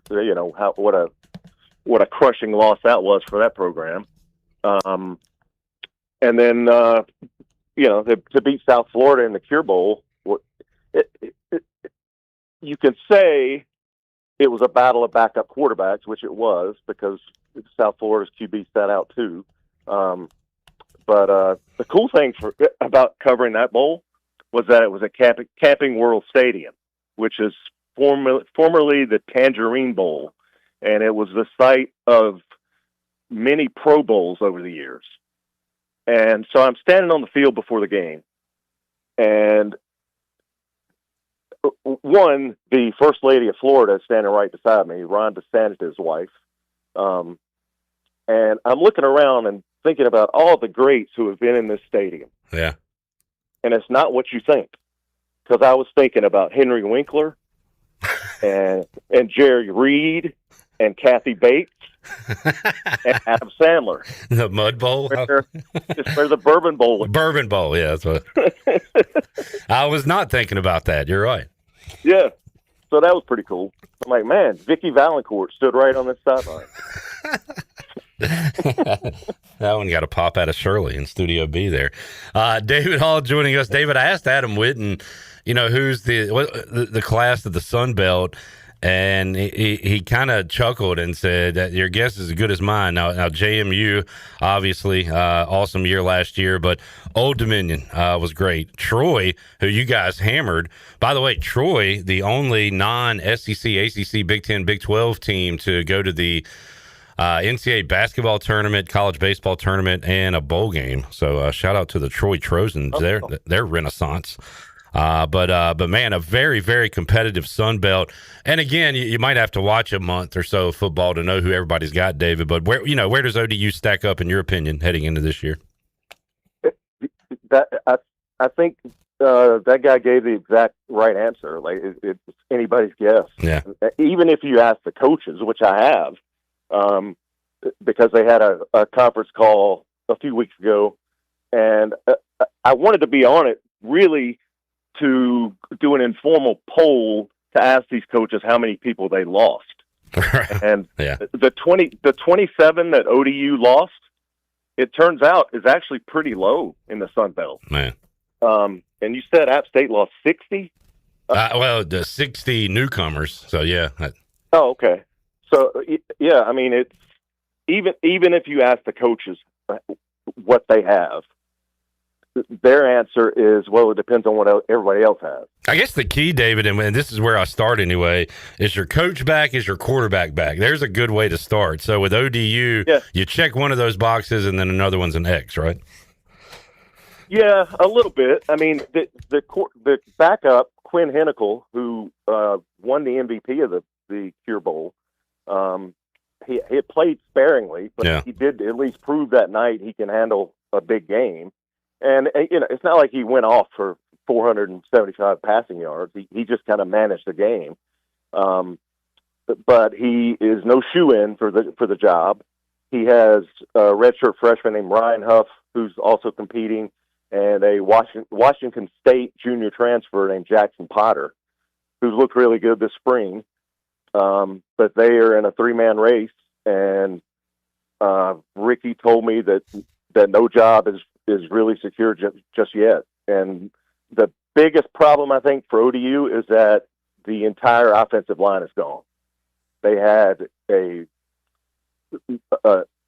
what a crushing loss that was for that program. And then to beat South Florida in the Cure Bowl, you can say it was a battle of backup quarterbacks, which it was because South Florida's QB sat out too. But the cool thing about covering that bowl was that it was at Camping World Stadium, which is formerly the Tangerine Bowl, and it was the site of many Pro Bowls over the years. And so I'm standing on the field before the game, and the First Lady of Florida is standing right beside me, Ron DeSantis' wife. And I'm looking around and thinking about all the greats who have been in this stadium. Yeah. And it's not what you think. Because I was thinking about Henry Winkler and Jerry Reed and Kathy Bates and Adam Sandler. The Mud Bowl? It's where the Bourbon Bowl was. Bourbon Bowl, yeah. That's what I was not thinking about that. You're right. Yeah. So that was pretty cool. I'm like, man, Vicky Valancourt stood right on this sideline. That one got a pop out of Shirley in Studio B there. David Hall joining us. David, I asked Adam Witten, who's the class of the Sun Belt, and he kind of chuckled and said that your guess is as good as mine. Now JMU, obviously, awesome year last year, but Old Dominion was great. Troy, who you guys hammered. By the way, Troy, the only non-SEC, ACC, Big Ten, Big 12 team to go to the NCAA basketball tournament, college baseball tournament, and a bowl game. So shout out to the Troy Trojans, their renaissance. But man, a very, very competitive Sun Belt. And again, you might have to watch a month or so of football to know who everybody's got, David. But where does ODU stack up in your opinion heading into this year? I think that guy gave the exact right answer. Like it's anybody's guess. Yeah. Even if you ask the coaches, which I have, because they had a conference call a few weeks ago, and I wanted to be on it really to do an informal poll to ask these coaches how many people they lost. And the 27 that ODU lost, it turns out is actually pretty low in the Sun Belt. Man. And you said App State lost 60? The 60 newcomers. So yeah. Oh, okay. So yeah, I mean, it's even if you ask the coaches what they have, their answer is, well, it depends on what everybody else has. I guess the key, David, and this is where I start anyway, is your coach back, is your quarterback back. There's a good way to start. So with ODU, you check one of those boxes and then another one's an X, right? Yeah, a little bit. I mean, the backup, Quinn Hennicle, who won the MVP of the Cure Bowl, he had played sparingly, but Yeah. he did at least prove that night he can handle a big game. And it's not like he went off for 475 passing yards. He just kind of managed the game. But he is no shoe-in for the job. He has a redshirt freshman named Ryan Huff, who's also competing, and a Washington State junior transfer named Jackson Potter, who's looked really good this spring. But they are in a 3-man race, and Ricky told me that no job is really secure just yet. And the biggest problem, I think, for ODU is that the entire offensive line is gone. They had a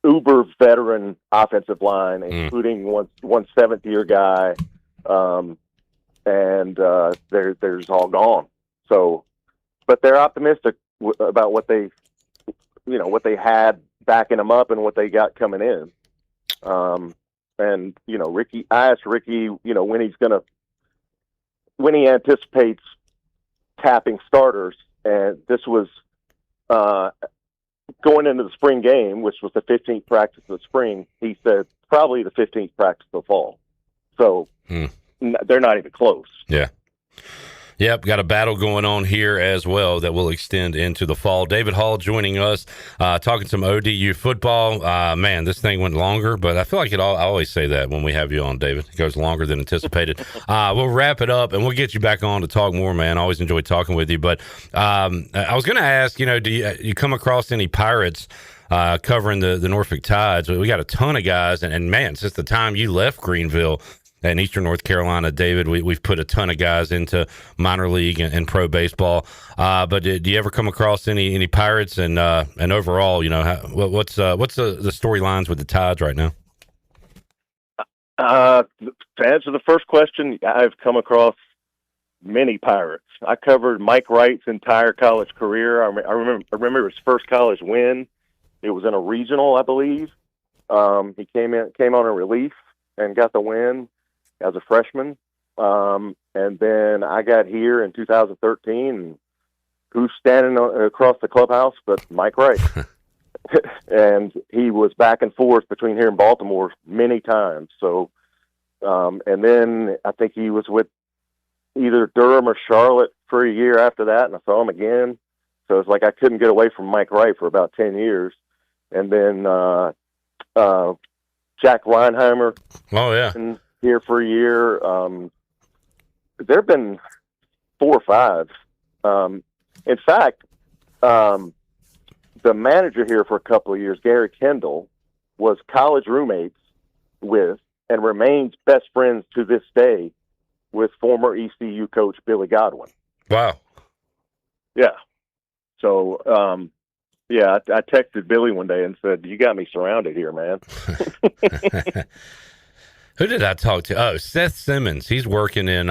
uber veteran offensive line, including one seventh-year guy, and there's all gone. So, but they're optimistic about what they had backing them up and what they got coming in. And Ricky, I asked Ricky, when he anticipates tapping starters, and this was going into the spring game, which was the 15th practice of the spring. He said probably the 15th practice of the fall. So they're not even close. Yeah. Yep, got a battle going on here as well that will extend into the fall. David Hall joining us, talking some ODU football. Man, this thing went longer, but I feel like I always say that when we have you on, David. It goes longer than anticipated. We'll wrap it up, and we'll get you back on to talk more, man. I always enjoy talking with you. But I was going to ask, do you come across any Pirates covering the Norfolk Tides? We got a ton of guys, and man, since the time you left Greenville in Eastern North Carolina, David, we've put a ton of guys into minor league and pro baseball. But do you ever come across any Pirates? And overall, what's the storylines with the Tides right now? To answer the first question, I've come across many Pirates. I covered Mike Wright's entire college career. I remember his first college win. It was in a regional, I believe. He came on a relief and got the win as a freshman. And then I got here in 2013, and who's standing across the clubhouse but Mike Wright? And he was back and forth between here and Baltimore many times. So, and then I think he was with either Durham or Charlotte for a year after that, and I saw him again. So it's like I couldn't get away from Mike Wright for about 10 years. And then Jack Reinheimer. Oh, yeah. Here for a year. There have been 4 or 5. In fact, the manager here for a couple of years, Gary Kendall, was college roommates with and remains best friends to this day with former ECU coach Billy Godwin. Wow. Yeah. So, I texted Billy one day and said, "You got me surrounded here, man." Who did I talk to? Oh, Seth Simmons. He's working in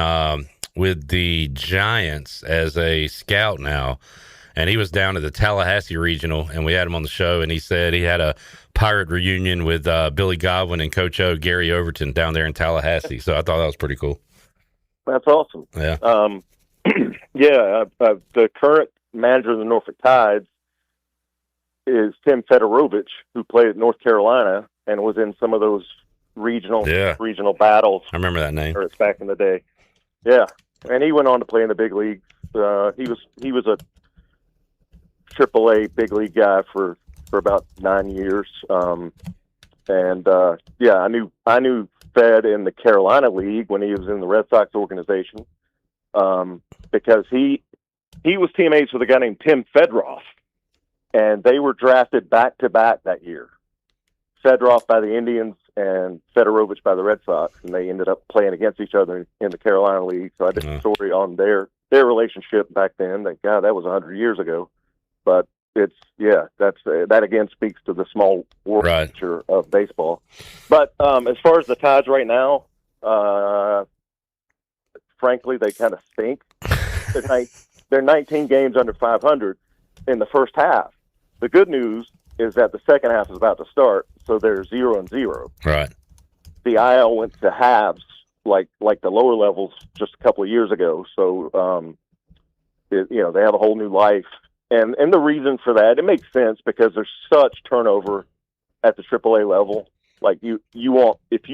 with the Giants as a scout now. And he was down at the Tallahassee Regional, and we had him on the show, and he said he had a Pirate reunion with Billy Godwin and Coach O, Gary Overton, down there in Tallahassee. So I thought that was pretty cool. That's awesome. Yeah. The current manager of the Norfolk Tides is Tim Fedorovich, who played at North Carolina and was in some of those regional battles. I remember that name. Back in the day. Yeah, and he went on to play in the big leagues. He was a AAA big league guy for about 9 years. I knew Fed in the Carolina League when he was in the Red Sox organization, because he was teammates with a guy named Tim Fedroff, and they were drafted back to back that year. Fedroff by the Indians and Fedorovich by the Red Sox, and they ended up playing against each other in the Carolina League. So I did a story on their relationship back then. That was 100 years ago, but that again speaks to the small world nature of baseball. But as far as the Tides right now, frankly, they kind of stink. They're 19 games under 500 in the first half. The good news is that the second half is about to start, so they're 0-0. Right. The IL went to halves like the lower levels just a couple of years ago. So, they have a whole new life, And the reason for that, it makes sense because there's such turnover at the AAA level. Like if you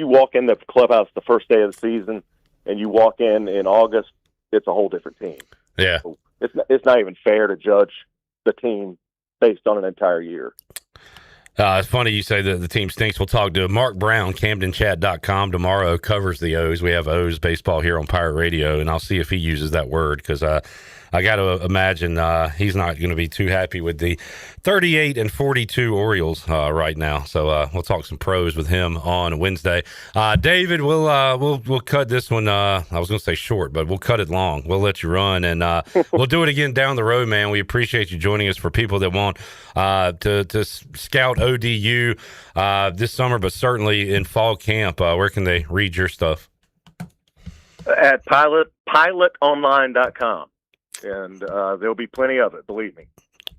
walk in the clubhouse the first day of the season and you walk in August, it's a whole different team. Yeah. So it's not even fair to judge the team based on an entire year. It's funny you say that the team stinks. We'll talk to Mark Brown, CamdenChat.com tomorrow, covers the O's. We have O's baseball here on Pirate Radio, and I'll see if he uses that word because I got to imagine he's not going to be too happy with the 38-42 Orioles right now. So we'll talk some pros with him on Wednesday. David, we'll cut this one. I was going to say short, but we'll cut it long. We'll let you run, and we'll do it again down the road, man. We appreciate you joining us. For people that want to scout ODU this summer, but certainly in fall camp, where can they read your stuff? At pilotonline.com. And there'll be plenty of it, believe me.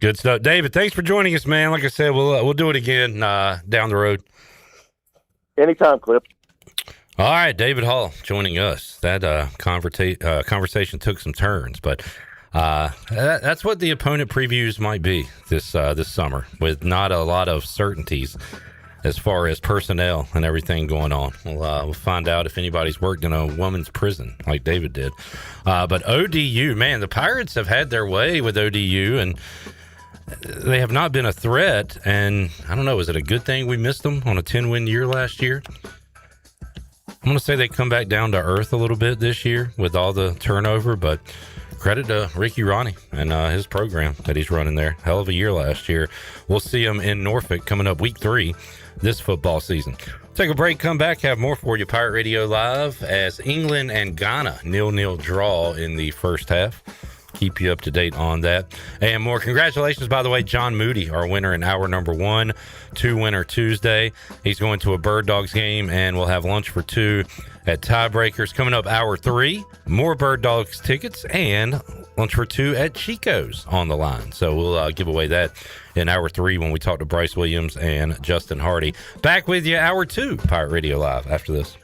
Good stuff. David, thanks for joining us, man. Like I said, we'll do it again down the road. Anytime, Clip. All right, David Hall joining us. That conversation took some turns, but that's what the opponent previews might be this summer, with not a lot of certainties as far as personnel and everything going on. We'll find out if anybody's worked in a woman's prison like David did. But ODU, man, the Pirates have had their way with ODU, and they have not been a threat. And I don't know, is it a good thing we missed them on a 10-win year last year? I'm going to say they come back down to earth a little bit this year with all the turnover, but credit to Ricky Ronnie and his program that he's running there. Hell of a year last year. We'll see him in Norfolk coming up week 3 this football season. Take a break, come back, have more for you. Pirate Radio Live as England and Ghana 0-0 draw in the first half. Keep you up to date on that and more. Congratulations, by the way, John Moody, our winner in hour number 1, 2-winner Tuesday. He's going to a Bird Dogs game, and we'll have lunch for 2 at Tiebreakers. Coming up hour 3, more Bird Dogs tickets and lunch for 2 at Chico's on the line. So we'll give away that in hour 3 when we talk to Bryce Williams and Justin Hardy. Back with you hour 2, Pirate Radio Live, after this.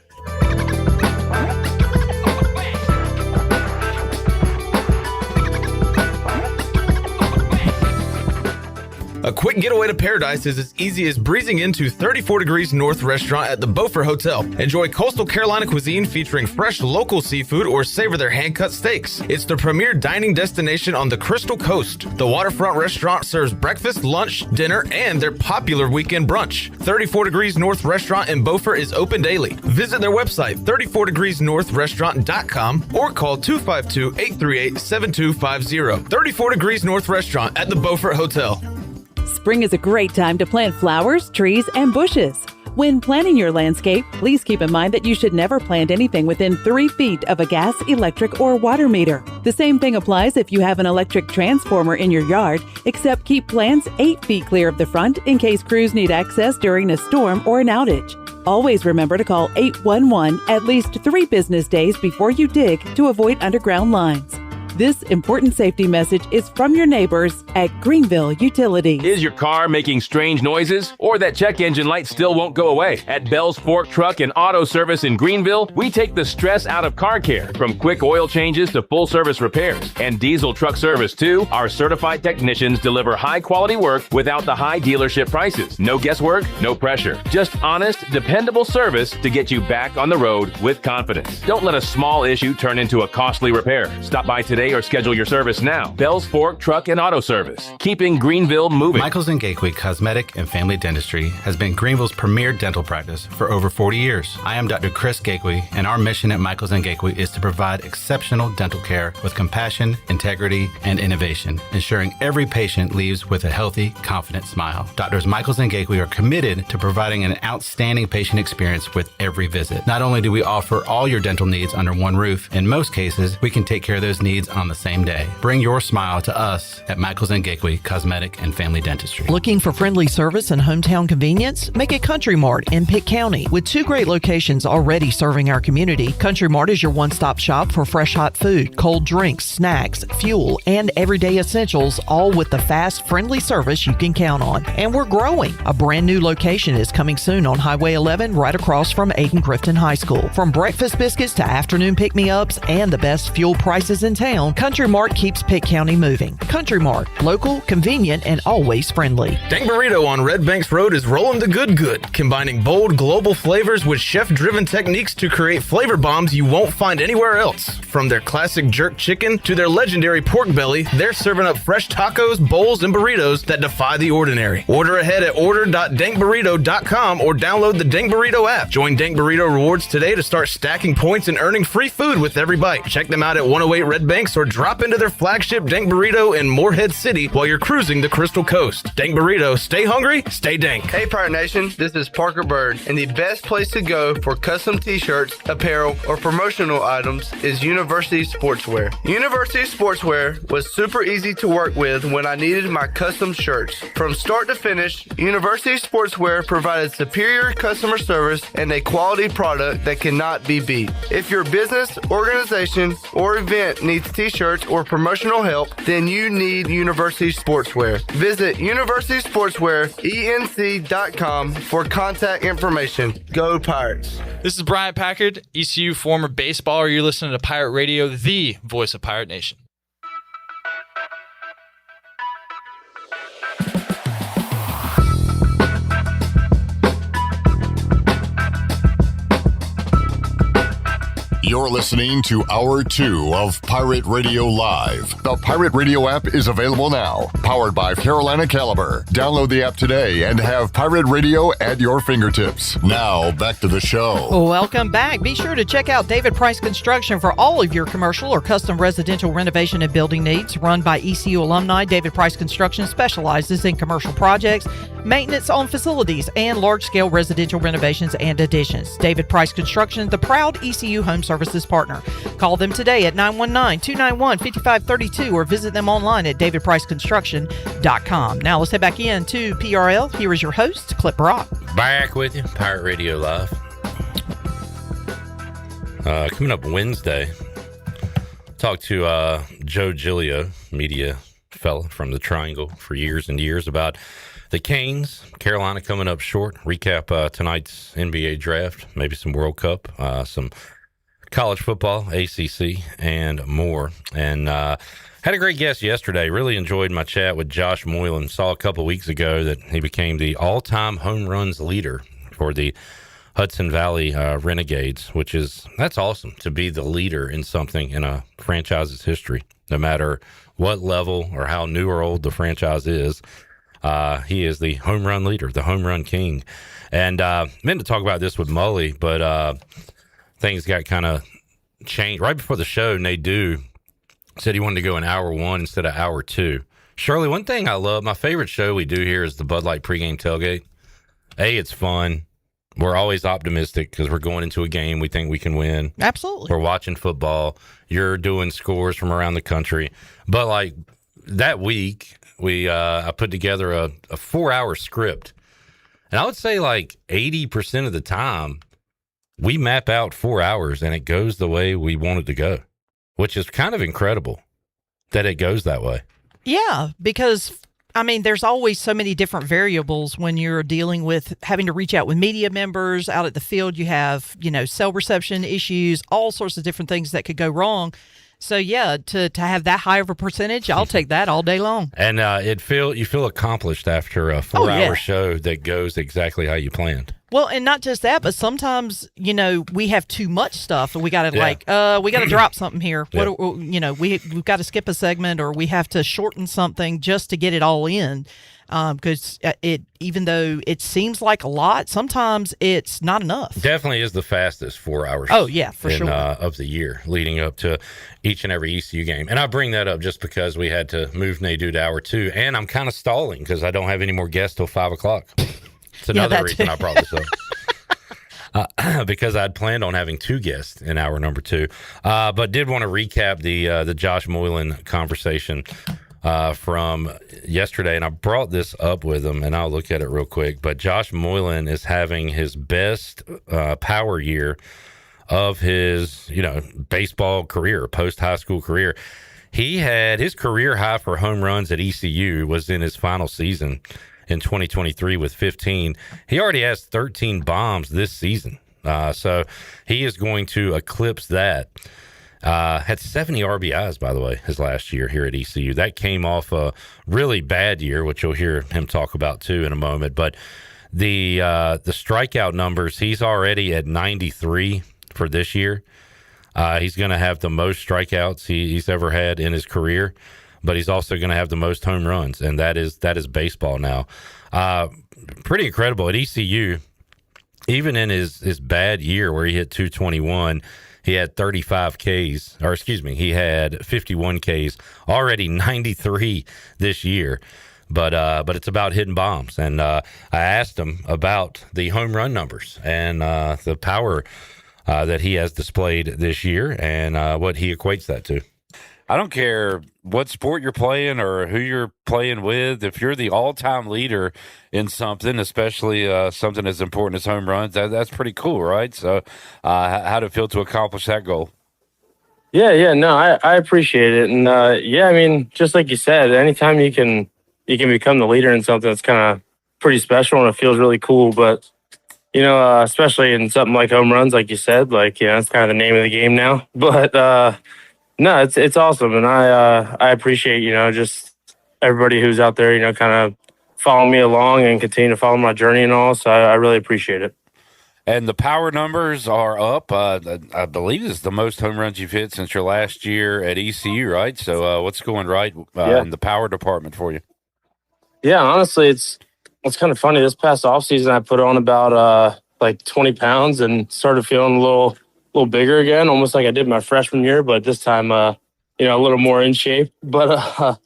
A quick getaway to paradise is as easy as breezing into 34 Degrees North restaurant at the Beaufort Hotel. Enjoy coastal Carolina cuisine featuring fresh local seafood or savor their hand-cut steaks. It's the premier dining destination on the Crystal Coast. The waterfront restaurant serves breakfast, lunch, dinner, and their popular weekend brunch. 34 Degrees North restaurant in Beaufort is open daily. Visit their website, 34degreesnorthrestaurant.com, or call 252-838-7250. 34 Degrees North restaurant at the Beaufort Hotel. Spring is a great time to plant flowers, trees, and bushes. When planning your landscape, please keep in mind that you should never plant anything within 3 feet of a gas, electric, or water meter. The same thing applies if you have an electric transformer in your yard, except keep plants 8 feet clear of the front in case crews need access during a storm or an outage. Always remember to call 811 at least 3 business days before you dig to avoid underground lines. This important safety message is from your neighbors at Greenville Utilities. Is your car making strange noises or that check engine light still won't go away? At Bell's Fork Truck and Auto Service in Greenville, we take the stress out of car care, from quick oil changes to full service repairs and diesel truck service too. Our certified technicians deliver high quality work without the high dealership prices. No guesswork, no pressure. Just honest, dependable service to get you back on the road with confidence. Don't let a small issue turn into a costly repair. Stop by today or schedule your service now. Bell's Fork Truck and Auto Service, keeping Greenville moving. Michaels & Gateway Cosmetic and Family Dentistry has been Greenville's premier dental practice for over 40 years. I am Dr. Chris Gateway, and our mission at Michaels & Gateway is to provide exceptional dental care with compassion, integrity, and innovation, ensuring every patient leaves with a healthy, confident smile. Doctors Michaels & Gateway are committed to providing an outstanding patient experience with every visit. Not only do we offer all your dental needs under one roof, in most cases, we can take care of those needs on the same day. Bring your smile to us at Michaels & Gateway Cosmetic and Family Dentistry. Looking for friendly service and hometown convenience? Make it Country Mart in Pitt County. With 2 great locations already serving our community, Country Mart is your one-stop shop for fresh hot food, cold drinks, snacks, fuel, and everyday essentials, all with the fast, friendly service you can count on. And we're growing. A brand new location is coming soon on Highway 11 right across from Aiken Crifton High School. From breakfast biscuits to afternoon pick-me-ups and the best fuel prices in town, town, Country Mart keeps Pitt County moving. Country Mart, local, convenient, and always friendly. Dank Burrito on Red Banks Road is rolling the good, combining bold global flavors with chef-driven techniques to create flavor bombs you won't find anywhere else. From their classic jerk chicken to their legendary pork belly, they're serving up fresh tacos, bowls, and burritos that defy the ordinary. Order ahead at order.dankburrito.com or download the Dank Burrito app. Join Dank Burrito Rewards today to start stacking points and earning free food with every bite. Check them out at 108 Red Banks or drop into their flagship Dank Burrito in Morehead City while you're cruising the Crystal Coast. Dank Burrito, stay hungry, stay dank. Hey Pirate Nation, this is Parker Bird, and the best place to go for custom t-shirts, apparel, or promotional items is University Sportswear. University Sportswear was super easy to work with when I needed my custom shirts. From start to finish, University Sportswear provided superior customer service and a quality product that cannot be beat. If your business, organization, or event needs t-shirts or promotional help, then you need University Sportswear. Visit universitysportswearenc.com for contact information. Go Pirates. This is Brian Packard, ECU former baseballer. You're listening to Pirate Radio, the voice of Pirate Nation. You're listening to Hour 2 of Pirate Radio Live. The Pirate Radio app is available now, powered by Carolina Caliber. Download the app today and have Pirate Radio at your fingertips. Now, back to the show. Welcome back. Be sure to check out David Price Construction for all of your commercial or custom residential renovation and building needs. Run by ECU alumni, David Price Construction specializes in commercial projects, maintenance on facilities, and large-scale residential renovations and additions. David Price Construction, the proud ECU home services partner. Call them today at 919-291-5532 or visit them online at davidpriceconstruction.com. Now let's head back in to PRL. Here is your host, Clip Brock. Back with you, Pirate Radio Live. Coming up Wednesday, talk to Joe Giglio, media fella from the Triangle for years and years, about the Canes, Carolina coming up short. Recap tonight's NBA draft, maybe some World Cup, some college football, ACC, and more. And had a great guest yesterday. Really enjoyed my chat with Josh Moylan. Saw a couple weeks ago that he became the all-time home runs leader for the Hudson Valley Renegades, that's awesome to be the leader in something in a franchise's history, no matter what level or how new or old the franchise is. He is the home run leader, the home run king. And meant to talk about this with Mully, but things got kind of changed. Right before the show, Nadu said he wanted to go in hour 1 instead of hour 2. Shirley, one thing I love, my favorite show we do here is the Bud Light pregame tailgate. It's fun. We're always optimistic because we're going into a game we think we can win. Absolutely. We're watching football. You're doing scores from around the country. But like that week, I put together a 4-hour script. And I would say like 80% of the time, we map out 4 hours and it goes the way we want it to go, which is kind of incredible that it goes that way. Yeah, because, I mean, there's always so many different variables when you're dealing with having to reach out with media members out at the field. You have, cell reception issues, all sorts of different things that could go wrong. So, yeah, to have that high of a percentage, I'll take that all day long. And you feel accomplished after a 4-hour show that goes exactly how you planned. Well, and not just that, but sometimes, we have too much stuff and we got to we got to drop something here. Yeah. We've got to skip a segment or we have to shorten something just to get it all in. Because even though it seems like a lot, sometimes it's not enough. Definitely is the fastest 4 hours. Oh yeah, for sure. Of the year leading up to each and every ECU game. And I bring that up just because we had to move Nadu to hour 2, and I'm kind of stalling because I don't have any more guests till 5:00. It's another reason I brought this up. Because I'd planned on having 2 guests in hour number 2, but did want to recap the Josh Moylan conversation from yesterday, and I brought this up with him, and I'll look at it real quick. But Josh Moylan is having his best power year of his baseball career, post high school career. He had his career high for home runs at ECU was in his final season in 2023 with 15. He already has 13 bombs this season. So he is going to eclipse that. Had 70 RBIs, by the way, his last year here at ECU. That came off a really bad year, which you'll hear him talk about too in a moment. But the strikeout numbers, he's already at 93 for this year. He's going to have the most strikeouts he's ever had in his career, but he's also going to have the most home runs, and that is baseball now. Pretty incredible at ECU. Even in his bad year where he hit 221, he had 35 Ks, or excuse me, he had 51 Ks, already 93 this year. But it's about hitting bombs. And I asked him about the home run numbers and the power that he has displayed this year and what he equates that to. I don't care what sport you're playing or who you're playing with. If you're the all-time leader in something, especially something as important as home runs, that's pretty cool, right? So how did it feel to accomplish that goal? Yeah, no, I appreciate it. And, I mean, just like you said, anytime you can become the leader in something, that's kind of pretty special and it feels really cool. But, especially in something like home runs, like you said, it's kind of the name of the game now. But, no, it's awesome, and I appreciate just everybody who's out there kind of following me along and continue to follow my journey and all. So I really appreciate it. And the power numbers are up. I believe it's the most home runs you've hit since your last year at ECU, right? So what's going right in the power department for you? Yeah, honestly, it's kind of funny. This past offseason, I put on about 20 pounds and started feeling a little bigger again, almost like I did my freshman year, but this time, a little more in shape. But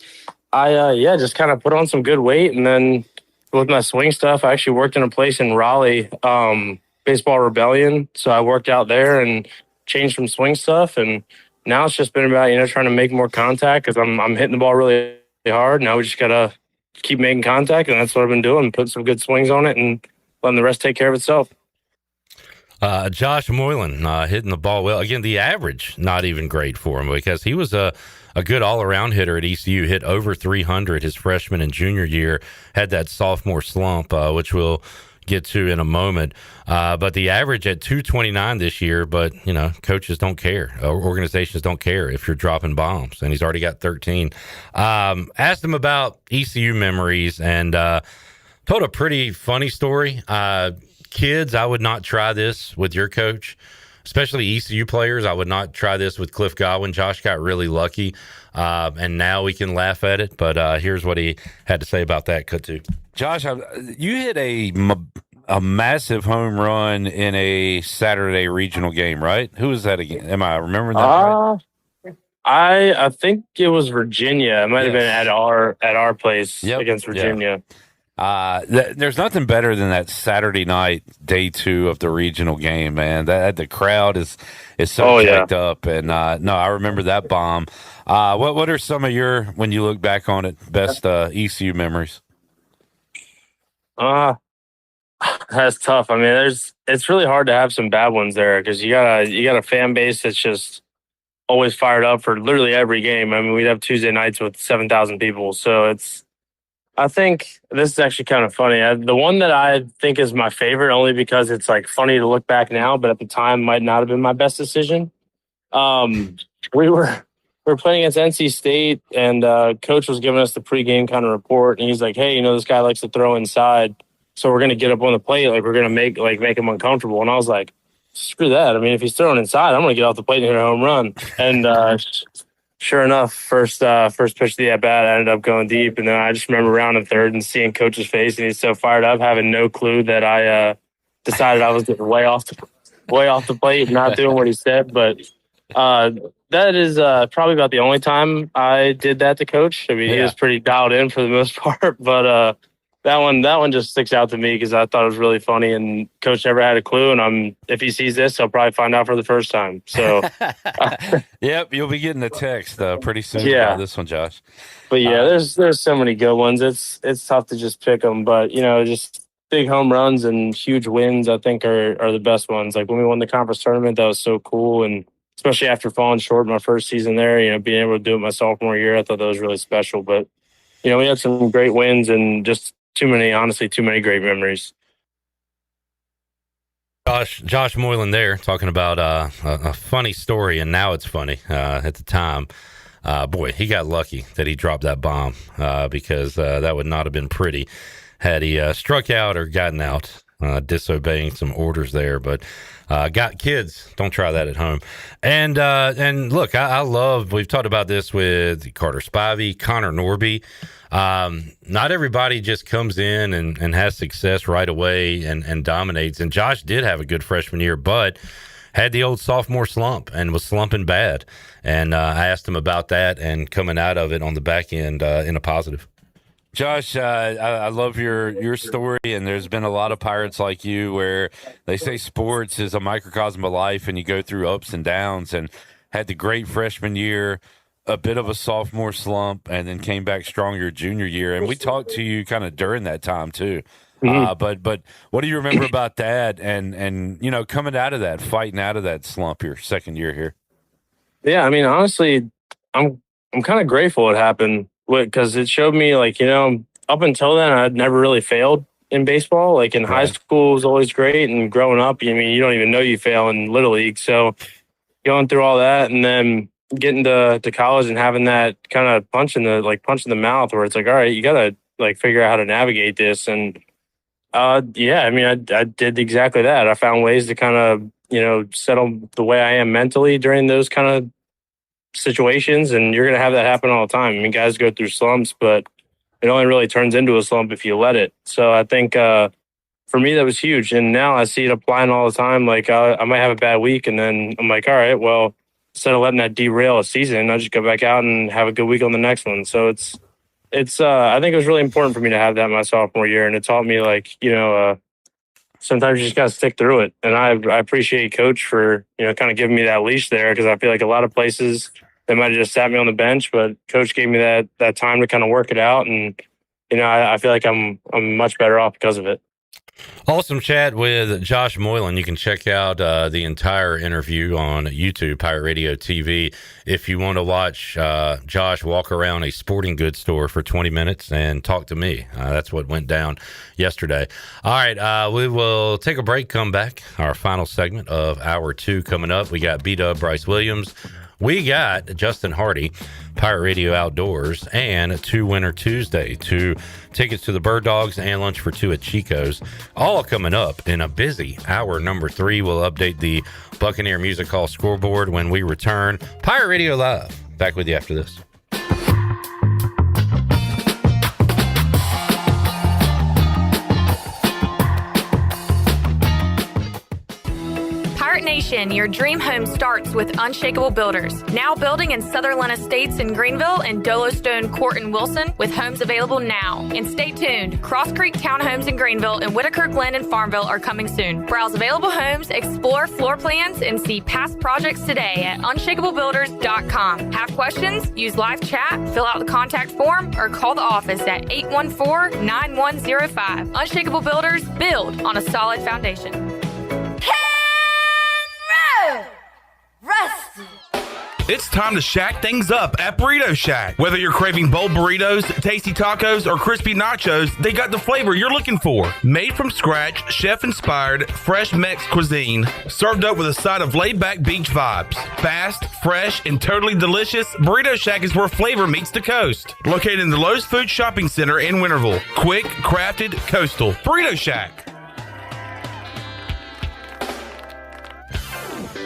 I just kind of put on some good weight. And then with my swing stuff, I actually worked in a place in Raleigh, Baseball Rebellion. So I worked out there and changed some swing stuff. And now it's just been about, trying to make more contact because I'm hitting the ball really hard. Now we just got to keep making contact. And that's what I've been doing, putting some good swings on it and letting the rest take care of itself. Josh Moylan hitting the ball well. Again, the average not even great for him because he was a good all-around hitter at ECU, hit over 300 his freshman and junior year, had that sophomore slump, which we'll get to in a moment. But the average at 229 this year, but, coaches don't care. Organizations don't care if you're dropping bombs, and he's already got 13. Asked him about ECU memories and told a pretty funny story. Kids, I would not try this with your coach, especially ECU players. I would not try this with Cliff Godwin. Josh got really lucky, and now we can laugh at it. But here's what he had to say about that. Cut to Josh. You hit a massive home run in a Saturday regional game, right? Who was that again? Am I remembering that right? I think it was Virginia. It might have been at our place against Virginia. Yeah. There's nothing better than that Saturday night, day 2 of the regional game, man. That the crowd is so jacked up, and no, I remember that bomb. What are some of your, when you look back on it, best ECU memories? That's tough. I mean, it's really hard to have some bad ones there because you got a fan base that's just always fired up for literally every game. I mean, we'd have Tuesday nights with 7,000 people, so I think this is actually kind of funny. The one that I think is my favorite, only because it's funny to look back now, but at the time might not have been my best decision. We were playing against NC State, and coach was giving us the pregame kind of report, and he's like, "Hey, this guy likes to throw inside, so we're gonna get up on the plate, we're gonna make him uncomfortable." And I was like, "Screw that! I mean, if he's throwing inside, I'm gonna get off the plate and hit a home run." And sure enough, first pitch of the at bat, I ended up going deep, and then I just remember rounding third and seeing coach's face, and he's so fired up, having no clue that I decided I was getting way off the plate, not doing what he said. But that is probably about the only time I did that to coach. I mean, he was pretty dialed in for the most part, but that one just sticks out to me because I thought it was really funny, and coach never had a clue. And if he sees this, he'll probably find out for the first time. So, yep, you'll be getting a text pretty soon about this one, Josh. But there's so many good ones. It's tough to just pick them, but just big home runs and huge wins, I think are the best ones. Like when we won the conference tournament, that was so cool, and especially after falling short my first season there, being able to do it my sophomore year, I thought that was really special. But we had some great wins and just too many great memories. Josh Moylan there talking about a funny story, and now it's funny. At the time, boy, he got lucky that he dropped that bomb because that would not have been pretty had he struck out or gotten out, disobeying some orders there. But got kids, don't try that at home. And look, I love, we've talked about this with Carter Spivey, Connor Norby. Not everybody just comes in and has success right away and dominates. And Josh did have a good freshman year, but had the old sophomore slump and was slumping bad. And I asked him about that and coming out of it on the back end in a positive. Josh, I love your story, and there's been a lot of Pirates like you where they say sports is a microcosm of life, and you go through ups and downs, and had the great freshman year, a bit of a sophomore slump, and then came back strong your junior year. And we talked to you kind of during that time too. But what do you remember about that and you know, coming out of that, fighting out of that slump your second year here? Yeah, I mean, honestly, I'm kind of grateful it happened because it showed me, like, you know, up until then I'd never really failed in baseball. Like in high school was always great, and growing up, I mean, you don't even know you fail in Little League. So going through all that and then getting to college and having that kind of punch in the mouth where it's like, all right, you gotta like figure out how to navigate this. And yeah, I mean, I did exactly that. I found ways to kind of, you know, settle the way I am mentally during those kind of situations, and you're gonna have that happen all the time. I mean, guys go through slumps, but it only really turns into a slump if you let it. So I think for me that was huge, and now I see it applying all the time. Like I might have a bad week, and then I'm like, all right, well, instead of letting that derail a season, I just go back out and have a good week on the next one. So it's I think it was really important for me to have that my sophomore year, and it taught me, like, you know, sometimes you just got to stick through it. And I appreciate Coach for, you know, kind of giving me that leash there, because I feel like a lot of places they might have just sat me on the bench, but Coach gave me that time to kind of work it out. And, you know, I feel like I'm much better off because of it. Awesome chat with Josh Moylan. You can check out the entire interview on YouTube, Pirate Radio TV, if you want to watch Josh walk around a sporting goods store for 20 minutes and talk to me. That's what went down yesterday. All right, we will take a break, come back. Our final segment of Hour 2 coming up. We got B-Dub, Bryce Williams. We got Justin Hardy, Pirate Radio Outdoors, and 2 Winter Tuesday, 2 tickets to the Bird Dogs and lunch for 2 at Chico's. All coming up in a busy hour number 3. We'll update the Buccaneer Music Hall scoreboard when we return. Pirate Radio Live. Back with you after this. Nation, your dream home starts with Unshakable Builders. Now building in Sutherland Estates in Greenville and Dolostone Court in Wilson, with homes available now. And stay tuned, Cross Creek Townhomes in Greenville and Whitaker Glen and Farmville are coming soon. Browse available homes, explore floor plans, and see past projects today at unshakablebuilders.com. Have questions? Use live chat, fill out the contact form, or call the office at 814-9105. Unshakable Builders, build on a solid foundation. Rusty. It's time to shack things up at Burrito Shack. Whether you're craving bold burritos, tasty tacos, or crispy nachos, they got the flavor you're looking for. Made from scratch, chef-inspired, fresh Mex cuisine, served up with a side of laid-back beach vibes. Fast, fresh, and totally delicious, Burrito Shack is where flavor meets the coast. Located in the Lowe's Food Shopping Center in Winterville. Quick, crafted, coastal. Burrito Shack.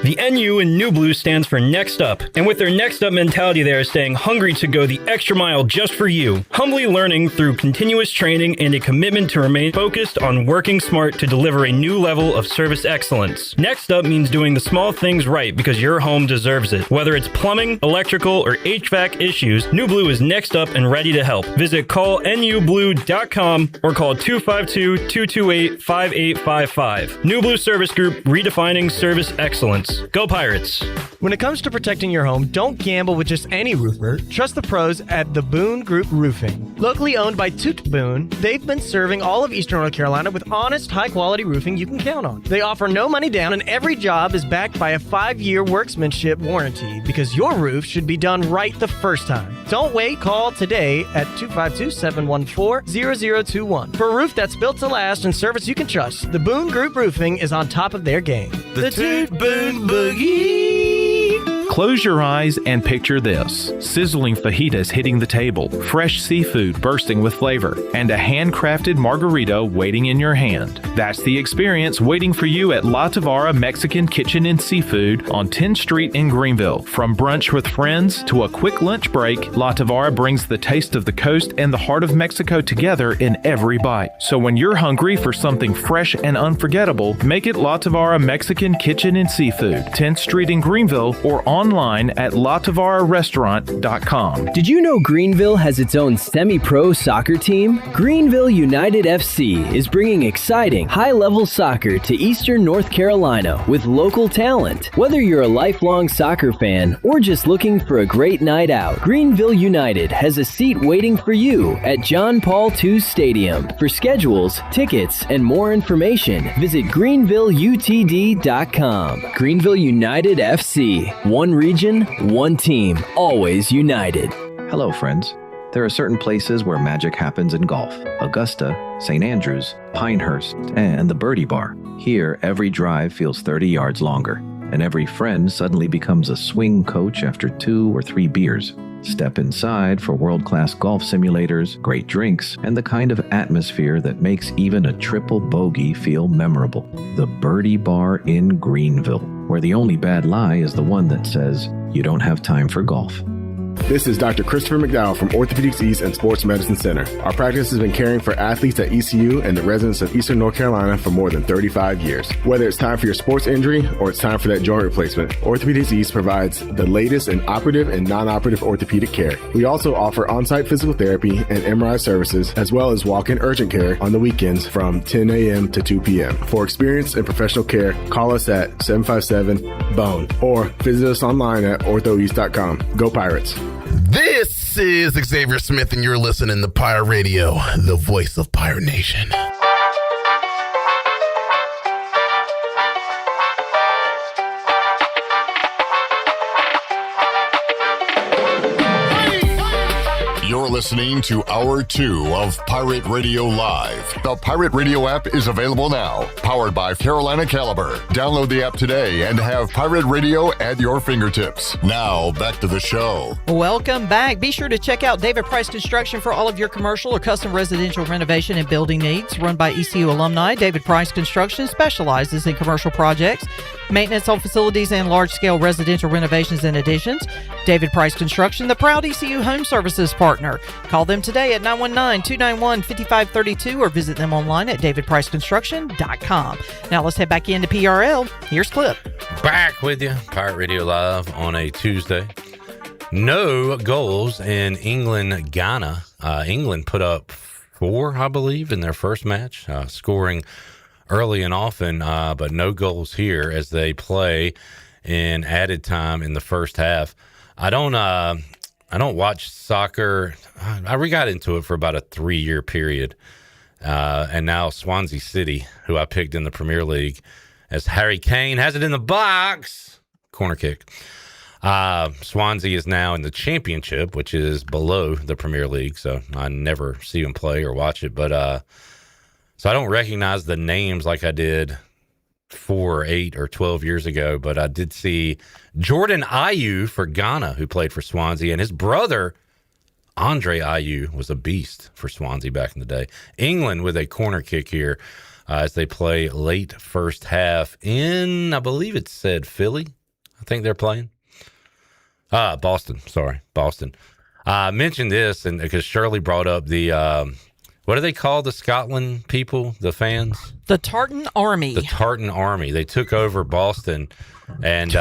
The NU in New Blue stands for Next Up, and with their Next Up mentality, they are staying hungry to go the extra mile just for you, humbly learning through continuous training and a commitment to remain focused on working smart to deliver a new level of service excellence. Next Up means doing the small things right because your home deserves it. Whether it's plumbing, electrical, or HVAC issues, New Blue is next up and ready to help. Visit callnublue.com or call 252-228-5855. New Blue Service Group, redefining service excellence. Pirates. Go Pirates. When it comes to protecting your home, don't gamble with just any roofer. Trust the pros at the Boone Group Roofing. Locally owned by Toot Boone, they've been serving all of Eastern North Carolina with honest, high-quality roofing you can count on. They offer no money down, and every job is backed by a 5-year workmanship warranty because your roof should be done right the first time. Don't wait. Call today at 252-714-0021. For a roof that's built to last and service you can trust, the Boone Group Roofing is on top of their game. The Toot Boone Boogie. Close your eyes and picture this. Sizzling fajitas hitting the table, fresh seafood bursting with flavor, and a handcrafted margarita waiting in your hand. That's the experience waiting for you at La Tavara Mexican Kitchen and Seafood on 10th Street in Greenville. From brunch with friends to a quick lunch break, La Tavara brings the taste of the coast and the heart of Mexico together in every bite. So when you're hungry for something fresh and unforgettable, make it La Tavara Mexican Kitchen and Seafood, 10th Street in Greenville, or online at latavara.com. Did you know Greenville has its own semi-pro soccer team? Greenville United FC is bringing exciting, high-level soccer to Eastern North Carolina with local talent. Whether you're a lifelong soccer fan or just looking for a great night out, Greenville United has a seat waiting for you at John Paul II Stadium. For schedules, tickets, and more information, visit greenvilleutd.com. Greenville United FC. One region, one team, always united. Hello, friends. There are certain places where magic happens in golf. Augusta, St. Andrews, Pinehurst, and the Birdie Bar. Here, every drive feels 30 yards longer, and every friend suddenly becomes a swing coach after 2 or 3 beers. Step inside for world-class golf simulators, great drinks, and the kind of atmosphere that makes even a triple bogey feel memorable. The Birdie Bar in Greenville, where the only bad lie is the one that says, you don't have time for golf. This is Dr. Christopher McDowell from Orthopedics East and Sports Medicine Center. Our practice has been caring for athletes at ECU and the residents of Eastern North Carolina for more than 35 years. Whether it's time for your sports injury or it's time for that joint replacement, Orthopedics East provides the latest in operative and non-operative orthopedic care. We also offer on-site physical therapy and MRI services, as well as walk-in urgent care on the weekends from 10 a.m. to 2 p.m. For experience and professional care, call us at 757-BONE or visit us online at orthoeast.com. Go Pirates! This is Xavier Smith, and you're listening to Pirate Radio, the voice of Pirate Nation. You're listening to Hour 2 of Pirate Radio Live. The Pirate Radio app is available now, powered by Carolina Caliber. Download the app today and have Pirate Radio at your fingertips. Now, back to the show. Welcome back. Be sure to check out David Price Construction for all of your commercial or custom residential renovation and building needs. Run by ECU alumni, David Price Construction specializes in commercial projects, maintenance on facilities, and large-scale residential renovations and additions. David Price Construction, the proud ECU Home Services partner. Call them today at 919-291-5532 or visit them online at davidpriceconstruction.com. Now let's head back into PRL. Here's Clip. Back with you, Pirate Radio Live on a Tuesday. No goals in England, Ghana. England put up 4, I believe, in their first match, scoring early and often, but no goals here as they play in added time in the first half. I don't watch soccer. We got into it for about a 3-year period. And now Swansea City, who I picked in the Premier League, as Harry Kane has it in the box. Corner kick. Swansea is now in the Championship, which is below the Premier League. So I never see them play or watch it. But so I don't recognize the names like I did 4 or 8 or 12 years ago, but I did see Jordan Ayew for Ghana, who played for Swansea, and his brother Andre Ayew was a beast for Swansea back in the day. England with a corner kick here as they play late first half in, I believe it said Philly. I think they're playing. Boston. Sorry, Boston. I mentioned this and because Shirley brought up the what do they call the Scotland people, the fans? The Tartan Army. The Tartan Army. They took over Boston, and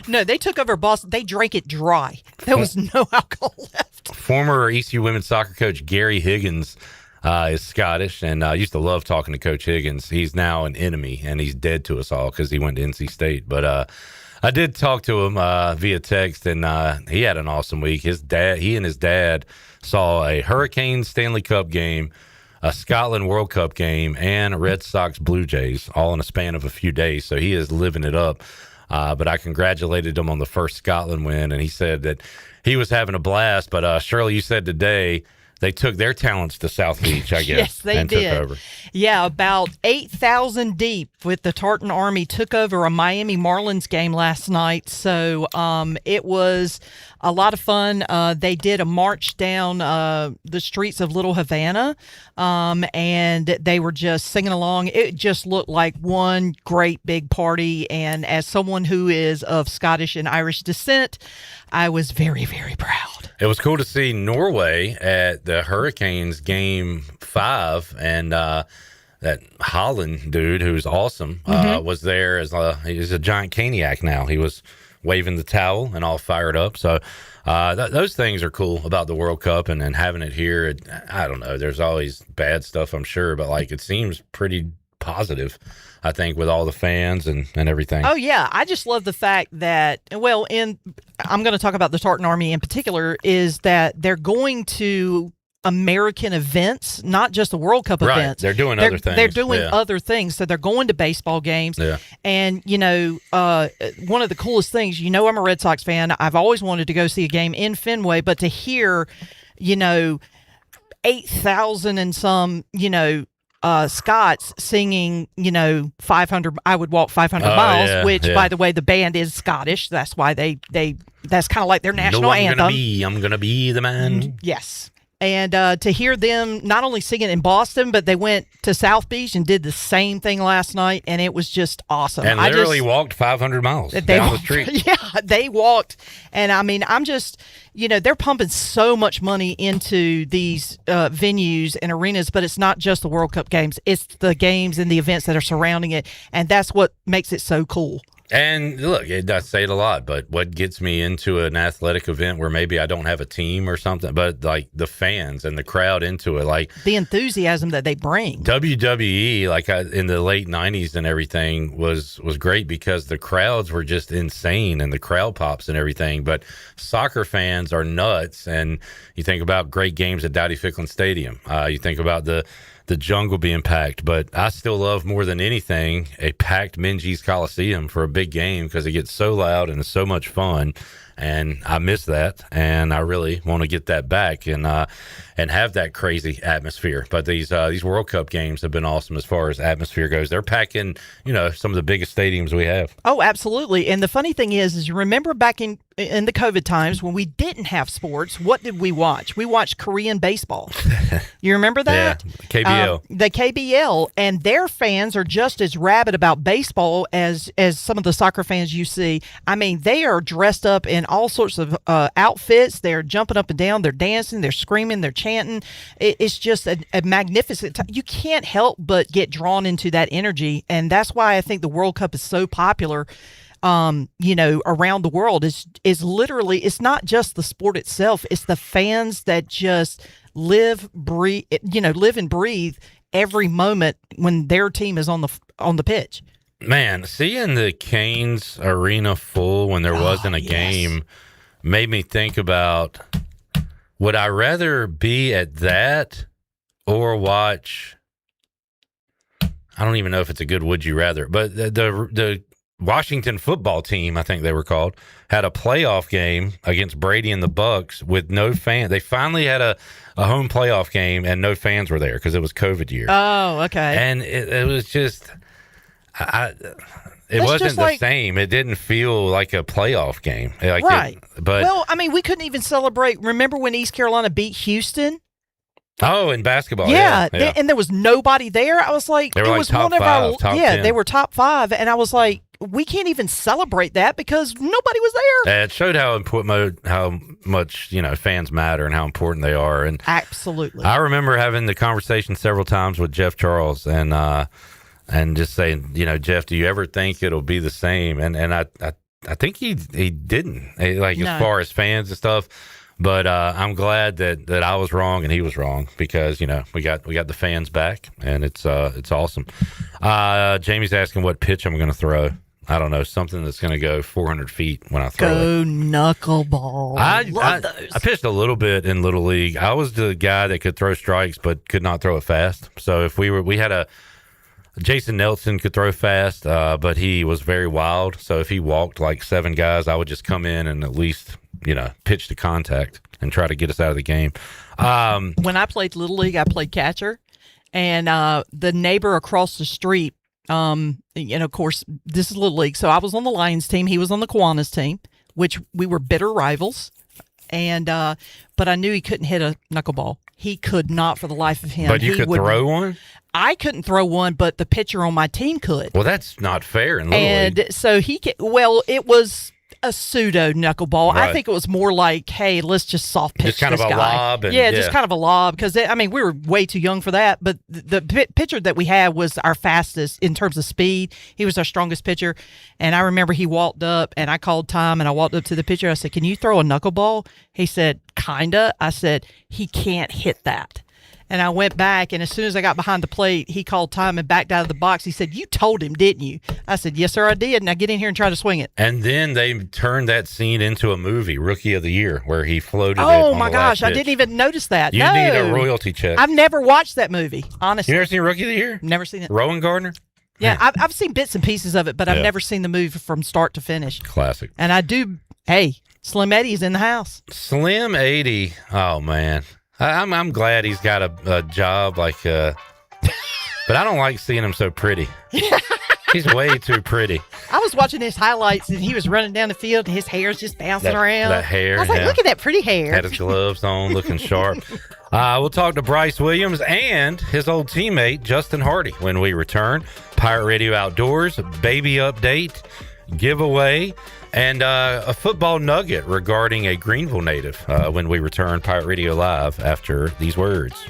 no, they took over Boston. They drank it dry. There was no alcohol left. Former ECU women's soccer coach Gary Higgins is Scottish, and I used to love talking to Coach Higgins. He's now an enemy, and he's dead to us all because he went to NC State. But I did talk to him via text, and he had an awesome week. He and his dad saw a Hurricanes Stanley Cup game, a Scotland World Cup game, and a Red Sox Blue Jays all in a span of a few days. So he is living it up. But I congratulated him on the first Scotland win, and he said that he was having a blast. But Shirley, you said today they took their talents to South Beach, I guess. Yes, they and did. Took over. Yeah, about 8,000 deep with the Tartan Army took over a Miami Marlins game last night. So it was a lot of fun. They did a march down the streets of Little Havana, and they were just singing along. It just looked like one great big party. And as someone who is of Scottish and Irish descent, I was very, very proud. It was cool to see Norway at the Hurricanes game 5, and that Holland dude, who's awesome, was there as he's a giant caniac now. He was waving the towel and all fired up. So those things are cool about the World Cup and having it here. I don't know. There's always bad stuff, I'm sure, but like it seems pretty positive, I think, with all the fans and everything. Oh, yeah. I just love the fact that, I'm going to talk about the Tartan Army in particular, is that they're going to American events, not just the World Cup events. They're doing other things. They're doing other things. So they're going to baseball games. Yeah. And, one of the coolest things, I'm a Red Sox fan. I've always wanted to go see a game in Fenway, but to hear, 8,000 and some, Scots singing, 500, I would walk 500 miles, which, by the way, the band is Scottish. That's why that's kind of like their national anthem. I'm gonna be the man. Yes. And to hear them not only singing in Boston, but they went to South Beach and did the same thing last night, and it was just awesome. And literally walked 500 miles down the street. Yeah, they walked. And, I'm just, they're pumping so much money into these venues and arenas, but it's not just the World Cup games. It's the games and the events that are surrounding it, and that's what makes it so cool. And look, it does say it a lot, but what gets me into an athletic event where maybe I don't have a team or something, but like the fans and the crowd into it, like the enthusiasm that they bring. WWE, like in the late 90s and everything was great because the crowds were just insane and the crowd pops and everything. But soccer fans are nuts. And you think about great games at Dowdy Ficklin Stadium. You think about the jungle being packed, but I still love more than anything a packed Minges Coliseum for a big game because it gets so loud and it's so much fun, and I miss that, and I really want to get that back and have that crazy atmosphere. But these World Cup games have been awesome as far as atmosphere goes. They're packing, some of the biggest stadiums we have. Oh, absolutely. And the funny thing is you remember back in the COVID times when we didn't have sports, what did we watch? We watched Korean baseball. You remember that? Yeah, KBL. The KBL, and their fans are just as rabid about baseball as some of the soccer fans you see. They are dressed up in all sorts of outfits. They're jumping up and down. They're dancing. They're screaming. They're chanting. It's just a magnificent time. You can't help but get drawn into that energy, and that's why I think the World Cup is so popular. Around the world is literally, it's not just the sport itself, it's the fans that just live and breathe every moment when their team is on the pitch. Man, seeing the Canes arena full when there wasn't a game made me think about, would I rather be at that or watch, I don't even know if it's a good would you rather, but the Washington football team, I think they were called, had a playoff game against Brady and the Bucks with no fans. They finally had a home playoff game and no fans were there because it was COVID year. Oh, okay. And it was just, it wasn't the same. It didn't feel like a playoff game. Right. We couldn't even celebrate. Remember when East Carolina beat Houston? Oh, in basketball. Yeah. And there was nobody there. I was like, they were top 10. They were top 5. And I was like, we can't even celebrate that because nobody was there. It showed how much fans matter and how important they are. And absolutely, I remember having the conversation several times with Jeff Charles and just saying, Jeff, do you ever think it'll be the same? And I think he didn't, as far as fans and stuff. But I'm glad that I was wrong and he was wrong because, we got the fans back and it's awesome. Jamie's asking what pitch I'm going to throw. I don't know, something that's going to go 400 feet when I throw it. Go knuckleball. I pitched a little bit in Little League. I was the guy that could throw strikes but could not throw it fast. So if we had Jason Nelson could throw fast, but he was very wild. So if he walked like 7 guys, I would just come in and at least, pitch to contact and try to get us out of the game. When I played Little League, I played catcher. And the neighbor across the street, of course, this is Little League. So I was on the Lions team. He was on the Kiwanis team, which we were bitter rivals. And but I knew he couldn't hit a knuckleball. He could not for the life of him. But you could throw one? I couldn't throw one, but the pitcher on my team could. Well, that's not fair in Little League. And so it was a pseudo knuckleball. Right. I think it was more like, hey, let's just soft pitch just kind this of a guy. Lob. Just kind of a lob because we were way too young for that. But the pitcher that we had was our fastest in terms of speed. He was our strongest pitcher, and I remember he walked up and I called time and I walked up to the pitcher. I said, "Can you throw a knuckleball?" He said, "Kinda." I said, "He can't hit that." And I went back, and as soon as I got behind the plate, he called time and backed out of the box. He said, "You told him, didn't you?" I said, "Yes, sir, I did." Now get in here and try to swing it. And then they turned that scene into a movie, Rookie of the Year, where he floated it Oh, on my the gosh, last I pitch. didn't even notice that. You need a royalty check. I've never watched that movie, honestly. You never seen Rookie of the Year? Never seen it. Rowan Gardner? Yeah, I've seen bits and pieces of it, but I've never seen the movie from start to finish. Classic. And I do, hey, Slim Eddie's in the house. Slim 80. Oh, man. I'm glad he's got a job but I don't like seeing him so pretty. He's way too pretty. I was watching his highlights and he was running down the field and his hair's just bouncing around. That hair. I was like, look at that pretty hair. Had his gloves on, looking sharp. We'll talk to Bryce Williams and his old teammate, Justin Hardy, when we return. Pirate Radio Outdoors, baby update, giveaway, and a football nugget regarding a Greenville native when we return. Pirate Radio Live after these words.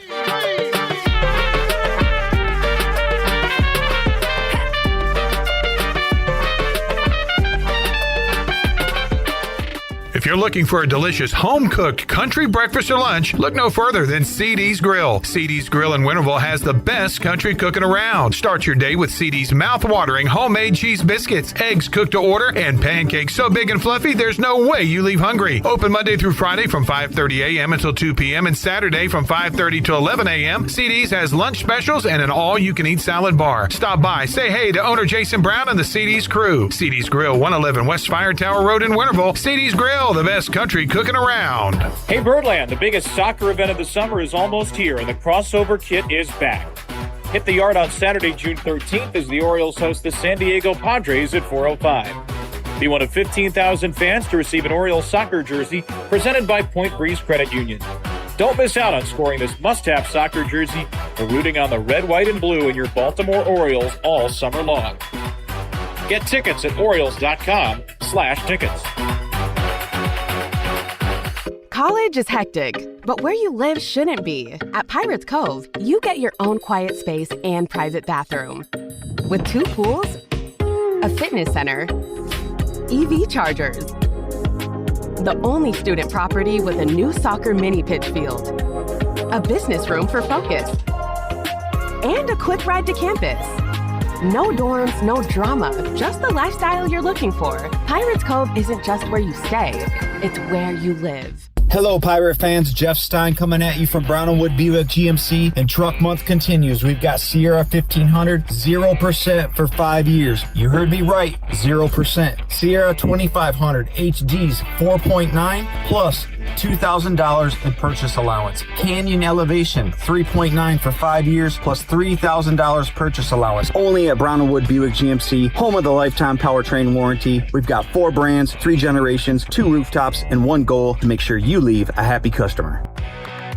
If you're looking for a delicious home-cooked country breakfast or lunch, look no further than CD's Grill. CD's Grill in Winterville has the best country cooking around. Start your day with CD's mouth-watering homemade cheese biscuits, eggs cooked to order, and pancakes so big and fluffy there's no way you leave hungry. Open Monday through Friday from 5:30 a.m. until 2 p.m. and Saturday from 5:30 to 11 a.m. CD's has lunch specials and an all-you-can-eat salad bar. Stop by, say hey to owner Jason Brown and the CD's crew. CD's Grill, 111 West Fire Tower Road in Winterville. CD's Grill, the best country cooking around. Hey Birdland, the biggest soccer event of the summer is almost here and the crossover kit is back. Hit the yard on Saturday, June 13th as the Orioles host the San Diego Padres at 4:05. Be one of 15,000 fans to receive an Orioles soccer jersey presented by Point Breeze Credit Union. Don't miss out on scoring this must-have soccer jersey or rooting on the red, white, and blue in your Baltimore Orioles all summer long. Get tickets at Orioles.com/tickets. College is hectic, but where you live shouldn't be. At Pirates Cove, you get your own quiet space and private bathroom. With 2 pools, a fitness center, EV chargers, the only student property with a new soccer mini pitch field, a business room for focus, and a quick ride to campus. No dorms, no drama, just the lifestyle you're looking for. Pirates Cove isn't just where you stay, it's where you live. Hello, Pirate fans. Jeff Stein coming at you from Brown & Wood Buick GMC, and Truck Month continues. We've got Sierra 1500, 0% for 5 years. You heard me right, 0%. Sierra 2500 HDs 4.9 plus $2,000 in purchase allowance. Canyon Elevation 3.9 for 5 years plus $3,000 purchase allowance. Only at Brown & Wood Buick GMC, home of the lifetime powertrain warranty. We've got 4 brands, 3 generations, 2 rooftops, and 1 goal to make sure you leave a happy customer.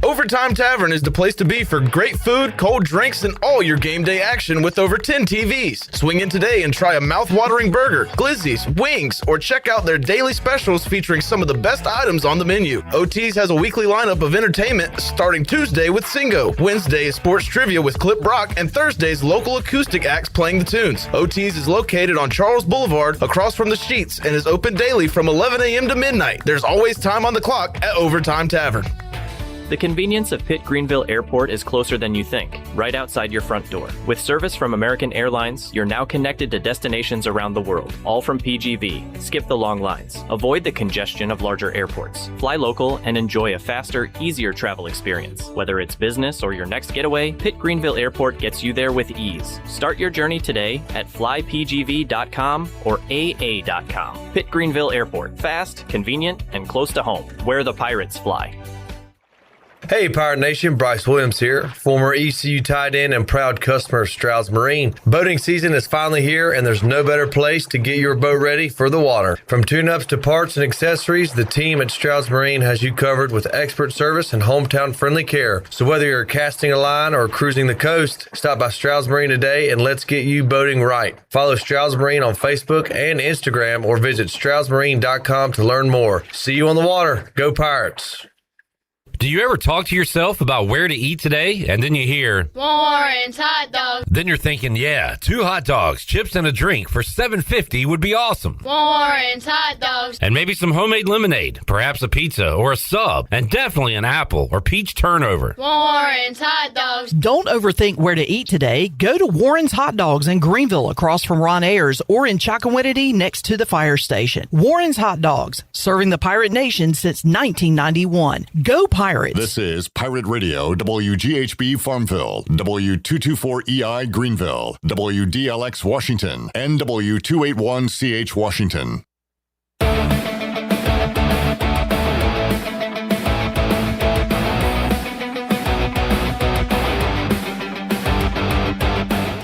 Overtime Tavern is the place to be for great food, cold drinks, and all your game day action with over 10 TVs. Swing in today and try a mouth-watering burger, glizzies, wings, or check out their daily specials featuring some of the best items on the menu. OT's has a weekly lineup of entertainment starting Tuesday with Singo, Wednesday is sports trivia with Clip Brock, and Thursday's local acoustic acts playing the tunes. OT's is located on Charles Boulevard across from the Sheets and is open daily from 11 a.m. to midnight. There's always time on the clock at Overtime Tavern. The convenience of Pitt Greenville Airport is closer than you think, right outside your front door. With service from American Airlines, you're now connected to destinations around the world, all from PGV. Skip the long lines. Avoid the congestion of larger airports. Fly local and enjoy a faster, easier travel experience. Whether it's business or your next getaway, Pitt Greenville Airport gets you there with ease. Start your journey today at flypgv.com or AA.com. Pitt Greenville Airport. Fast, convenient, and close to home, where the Pirates fly. Hey Pirate Nation, Bryce Williams here, former ECU tight end and proud customer of Stroud's Marine. Boating season is finally here and there's no better place to get your boat ready for the water. From tune-ups to parts and accessories, the team at Stroud's Marine has you covered with expert service and hometown friendly care. So whether you're casting a line or cruising the coast, stop by Stroud's Marine today and let's get you boating right. Follow Stroud's Marine on Facebook and Instagram or visit stroudsmarine.com to learn more. See you on the water. Go Pirates! Do you ever talk to yourself about where to eat today, and then you hear Warren's hot dogs? Then you're thinking, yeah, 2 hot dogs, chips, and a drink for $7.50 would be awesome. Warren's hot dogs. And maybe some homemade lemonade, perhaps a pizza or a sub, and definitely an apple or peach turnover. Warren's hot dogs. Don't overthink where to eat today. Go to Warren's Hot Dogs in Greenville across from Ron Ayers or in Chocowinity next to the fire station. Warren's Hot Dogs, serving the Pirate Nation since 1991. Go Pirates! This is Pirate Radio, WGHB Farmville, W224EI Greenville, WDLX Washington, and W281CH Washington.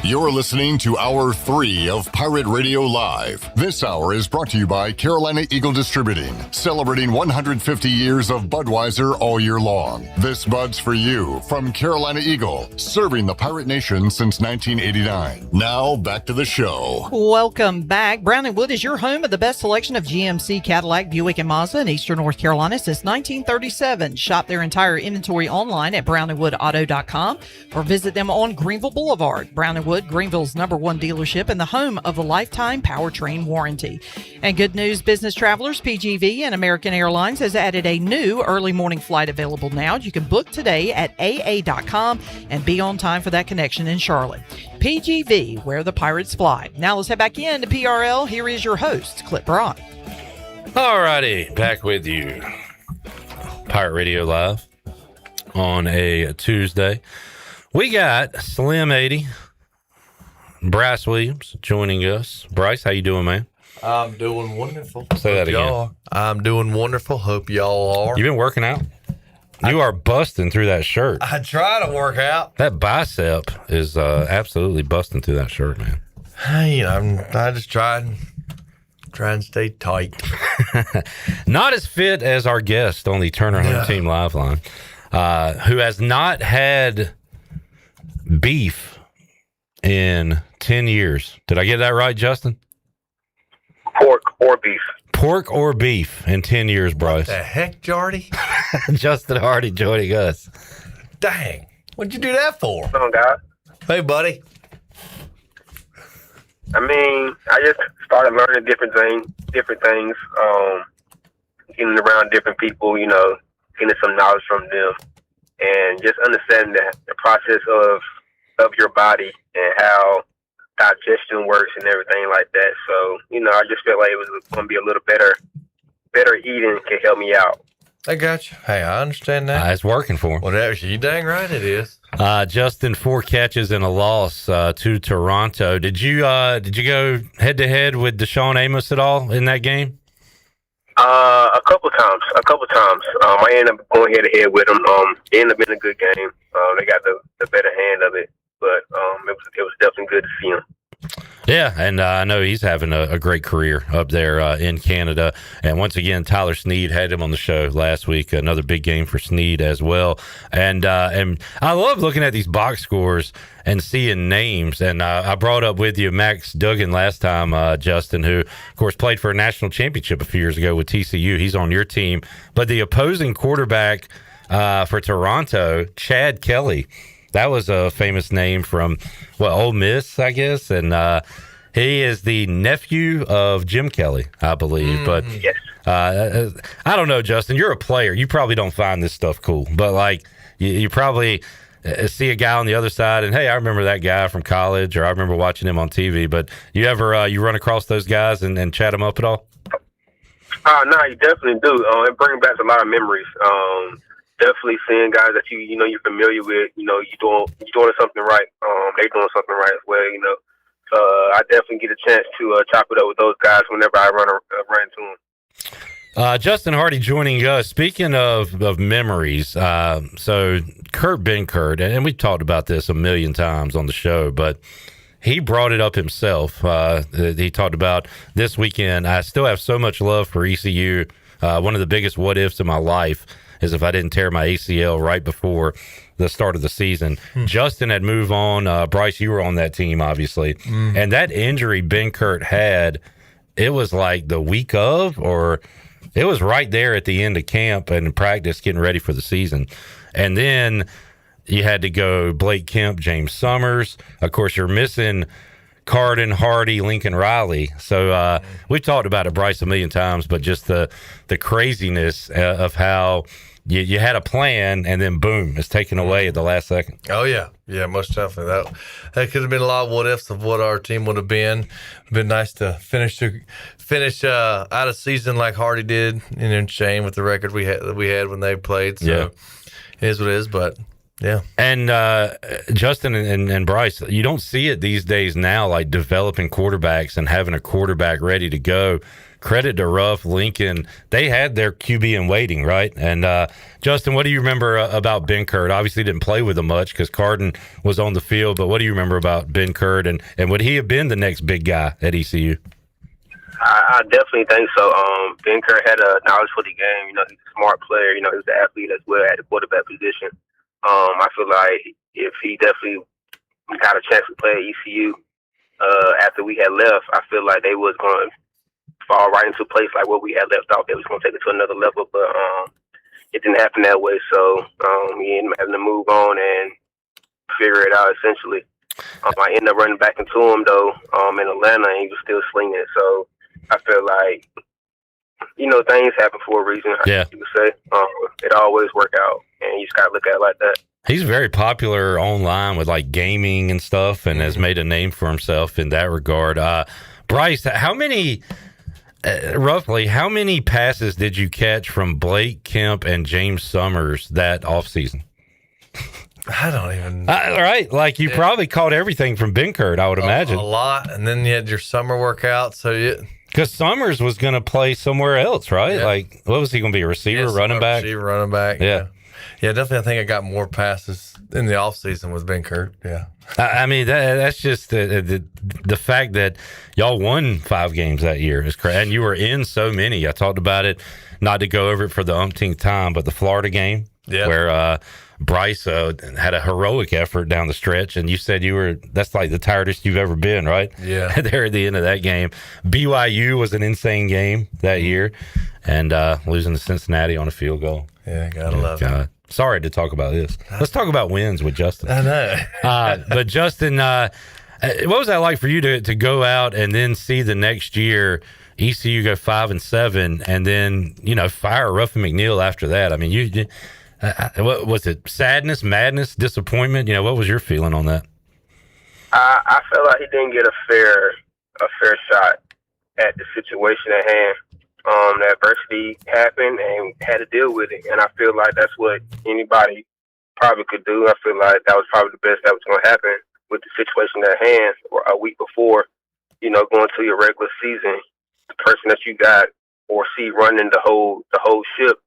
You're listening to Hour 3 of Pirate Radio Live. This hour is brought to you by Carolina Eagle Distributing, celebrating 150 years of Budweiser all year long. This Bud's for you from Carolina Eagle, serving the Pirate Nation since 1989. Now, back to the show. Welcome back. Brown & Wood is your home of the best selection of GMC, Cadillac, Buick, and Mazda in Eastern North Carolina since 1937. Shop their entire inventory online at brownandwoodauto.com or visit them on Greenville Boulevard. Brown & Wood, Greenville's #1 dealership and the home of a lifetime powertrain warranty. And good news, business travelers, PGV and American Airlines has added a new early morning flight available now. You can book today at AA.com and be on time for that connection in Charlotte. PGV, where the Pirates fly. Now let's head back in to PRL. Here is your host, Clip Brock. All righty, back with you. Pirate Radio Live on a Tuesday. We got Slim 80. Bryce Williams joining us. Bryce, how you doing, man? I'm doing wonderful. Say that again. I'm doing wonderful. Hope y'all are. You been working out? You are busting through that shirt. I try to work out. That bicep is absolutely busting through that shirt, man. Hey, I just try and stay tight. Not as fit as our guest on the Turner Home Team Live line, who has not had beef in 10 years. Did I get that right, Justin? Pork or beef. Pork or beef in 10 years, Bryce. What the heck, Jardy? Justin Hardy joining us. Dang. What'd you do that for? Oh, God. Hey, buddy. I mean, I just started learning different things, getting around different people, getting some knowledge from them, and just understanding the process of your body and how digestion works and everything like that. So, I just felt like it was going to be a little better eating can help me out. I got you. Hey, I understand that. It's working for him. Whatever. You dang right it is. Justin, 4 catches and a loss to Toronto. Did you go head to head with Deshaun Amos at all in that game? A couple times. I ended up going head to head with them. It ended up being a good game. They got the better hand of it, but it was definitely good to see him. Yeah, and I know he's having a great career up there in Canada. And once again, Tyler Snead had him on the show last week. Another big game for Snead as well. And I love looking at these box scores and seeing names. And I brought up with you Max Duggan last time, Justin, who, of course, played for a national championship a few years ago with TCU. He's on your team. But the opposing quarterback for Toronto, Chad Kelly, that was a famous name from, Ole Miss, I guess. And he is the nephew of Jim Kelly, I believe. But yes. I don't know, Justin. You're a player. You probably don't find this stuff cool. But, like, you probably see a guy on the other side and, hey, I remember that guy from college, or I remember watching him on TV. But you ever you run across those guys and chat them up at all? No, you definitely do. It brings back a lot of memories. Definitely seeing guys that you're familiar with. You're doing something right. They doing something right as well. I definitely get a chance to chop it up with those guys whenever I run into them. Justin Hardy joining us. Speaking of memories, so Kurt Benkert, and we've talked about this a million times on the show, but he brought it up himself. He talked about this weekend. I still have so much love for ECU. One of the biggest what ifs in my life is if I didn't tear my ACL right before the start of the season. Justin had moved on. Bryce, you were on that team, obviously. And that injury Benkert had, it was like the week of, or it was right there at the end of camp and practice getting ready for the season. And then you had to go Blake Kemp, James Summers. Of course, you're missing Carden, Hardy, Lincoln Riley. So we've talked about it, Bryce, a million times, but just the craziness of how you had a plan and then boom, it's taken away at the last second. Oh yeah, most definitely. That could have been a lot of what ifs of what our team would have been. Been nice to finish out a season like Hardy did, and then Shane with the record we had when they played. So it is what it is, but. Yeah. And Justin and Bryce, you don't see it these days now, like developing quarterbacks and having a quarterback ready to go. Credit to Ruff, Lincoln. They had their QB in waiting, right? And Justin, what do you remember about Benkert? Obviously didn't play with him much because Carden was on the field, but what do you remember about Benkert? And would he have been the next big guy at ECU? I definitely think so. Benkert had a knowledge for the game. He's a smart player. He was an athlete as well at the quarterback position. I feel like if he definitely got a chance to play at ECU after we had left, I feel like they was going to fall right into place like what we had left off. They was going to take it to another level, but it didn't happen that way. So we ended up having to move on and figure it out essentially. I ended up running back into him though in Atlanta, and he was still slinging it. So I feel like things happen for a reason. Yeah, you would say it always work out, and you just gotta look at it like that. He's very popular online with like gaming and stuff, and has made a name for himself in that regard. Bryce, roughly how many passes did you catch from Blake Kemp and James Summers that offseason? I don't even. Right, like you probably caught everything from Benkert, I would imagine. A lot, and then you had your summer workout, so because Summers was going to play somewhere else, right? Yeah. Like, what was he going to be, a receiver, running back? Receiver, running back. Yeah. Yeah, definitely. I think I got more passes in the offseason with Benkert. Yeah. I mean, that's just the fact that y'all won 5 games that year is crazy. And you were in so many. I talked about it, not to go over it for the umpteenth time, but the Florida game where Bryce had a heroic effort down the stretch, and you said that's like the tiredest you've ever been, right? Yeah. There at the end of that game. BYU was an insane game that year, and losing to Cincinnati on a field goal. Yeah, gotta love it. Sorry to talk about this. Let's talk about wins with Justin. I know. But Justin, what was that like for you to go out and then see the next year ECU go 5-7, and then fire Ruffin McNeil after that? I mean, what was it? Sadness, madness, disappointment? What was your feeling on that? I felt like he didn't get a fair shot at the situation at hand. The adversity happened and had to deal with it, and I feel like that's what anybody probably could do. I feel like that was probably the best that was going to happen with the situation at hand. Or a week before, going to your regular season, the person that you got or see running the whole ship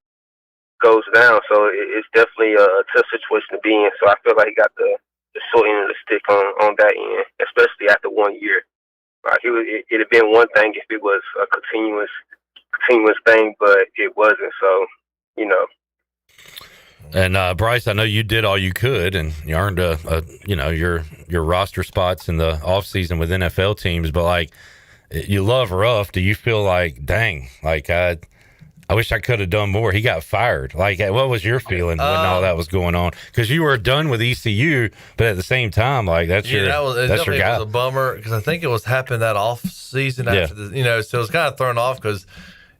goes down. So it's definitely a tough situation to be in. So I feel like he got the short end of the stick on that end, especially after 1 year. It'd have been one thing if it was a continuous thing, but it wasn't. So, you know. And Bryce, I know you did all you could, and you earned your roster spots in the off season with NFL teams. But like, you love Ruff. Do you feel like, dang, like I wish I could have done more? He got fired. Like, what was your feeling when all that was going on? Because you were done with ECU, but at the same time, like that's your guy. It was a bummer because I think it was happening that off season after the, so it was kind of thrown off because.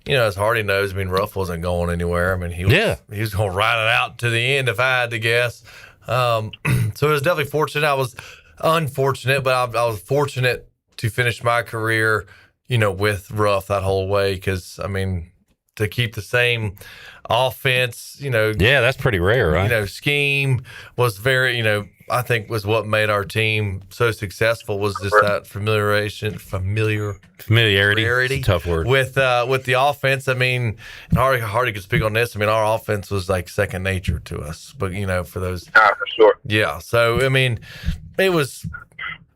As Hardy knows, I mean, Ruff wasn't going anywhere. I mean, he was going to ride it out to the end if I had to guess. So it was definitely fortunate. I was unfortunate, but I was fortunate to finish my career, with Ruff that whole way because, I mean, to keep the same offense, Yeah, that's pretty rare, right? Scheme was very, I think was what made our team so successful was just that familiarity. It's a tough word with the offense. I mean, and Hardy could speak on this. I mean, our offense was like second nature to us. But for those, for sure, yeah. So I mean, it was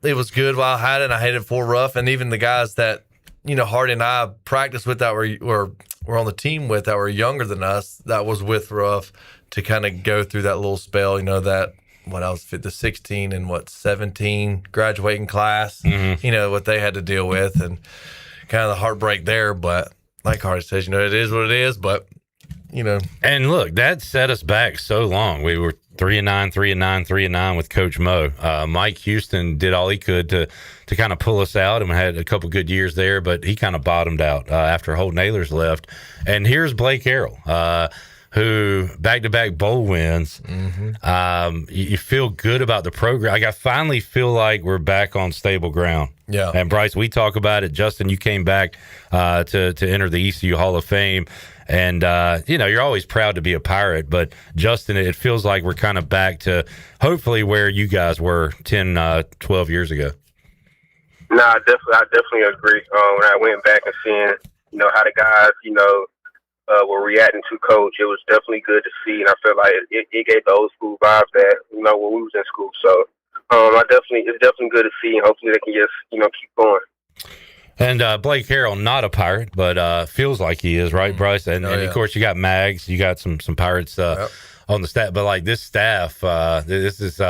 good while I had it. And I hated for Ruff, and even the guys that Hardy and I practiced with that were on the team with that were younger than us. That was with Ruff to kind of go through that little spell. That. What else fit the 16 and 17 graduating class, what they had to deal with and kind of the heartbreak there. But like Hardy says, it is what it is, but And look, that set us back so long. We were 3-9, 3-9, 3-9 with Coach Mo. Mike Houston did all he could to kind of pull us out and we had a couple good years there, but he kind of bottomed out after Holt Naylor's left. And here's Blake Harrell, who back-to-back bowl wins. You feel good about the program. Like I finally feel like we're back on stable ground. Yeah. And Bryce, we talk about it. Justin, you came back to enter the ECU Hall of Fame. And, you're always proud to be a Pirate. But, Justin, it feels like we're kind of back to hopefully where you guys were 10, 12 years ago. No, I definitely agree. When I went back and seeing, how the guys, were reacting to Coach, it was definitely good to see, and I feel like it gave the old school vibes that when we was in school. So, it's definitely good to see, and hopefully they can just keep going. And Blake Harrell, not a Pirate, but feels like he is, right, Bryce? And of course you got Mags, you got some Pirates on the staff, but like this staff, this is.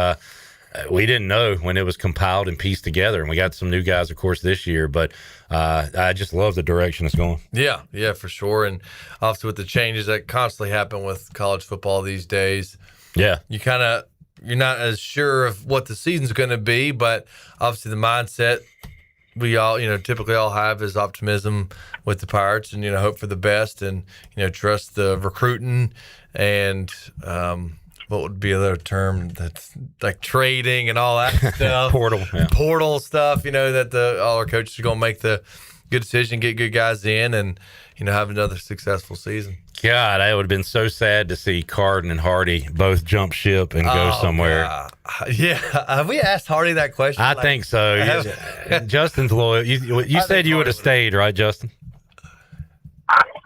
We didn't know when it was compiled and pieced together, and we got some new guys, of course, this year. But I just love the direction it's going. Yeah, for sure. And obviously with the changes that constantly happen with college football these days, you're not as sure of what the season's going to be. But obviously the mindset we all, typically all have is optimism with the Pirates, and hope for the best, and trust the recruiting and. What would be another term that's like trading and all that stuff? Portal stuff, that all our coaches are going to make the good decision, get good guys in, and, have another successful season. God, it would have been so sad to see Carden and Hardy both jump ship and go somewhere. Yeah. Have we asked Hardy that question? I think so. Justin's loyal. You said you would have stayed, right, Justin?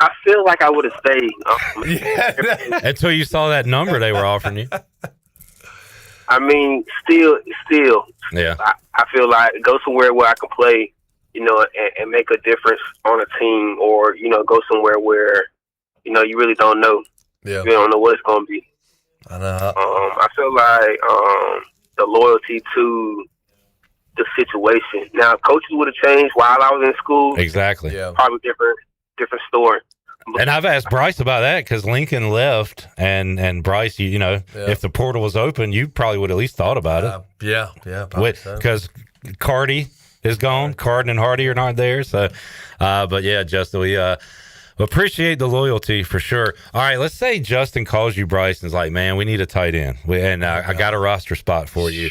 I feel like I would have stayed. Until you saw that number they were offering you. I mean, still. Yeah. I feel like go somewhere where I can play, and make a difference on a team, or go somewhere where, you really don't know. Yeah. You don't know what it's going to be. I know. I feel like the loyalty to the situation. Now, coaches would have changed while I was in school. Exactly. Yeah. Probably different story. And I've asked Bryce about that because Lincoln left, and Bryce, if the portal was open, you probably would at least thought about it. Yeah. Because Cardi is gone, Carden and Hardy are not there. So, but yeah, Justin, we appreciate the loyalty for sure. All right, let's say Justin calls you, Bryce, and is like, "Man, we need a tight end, and I got a roster spot for you."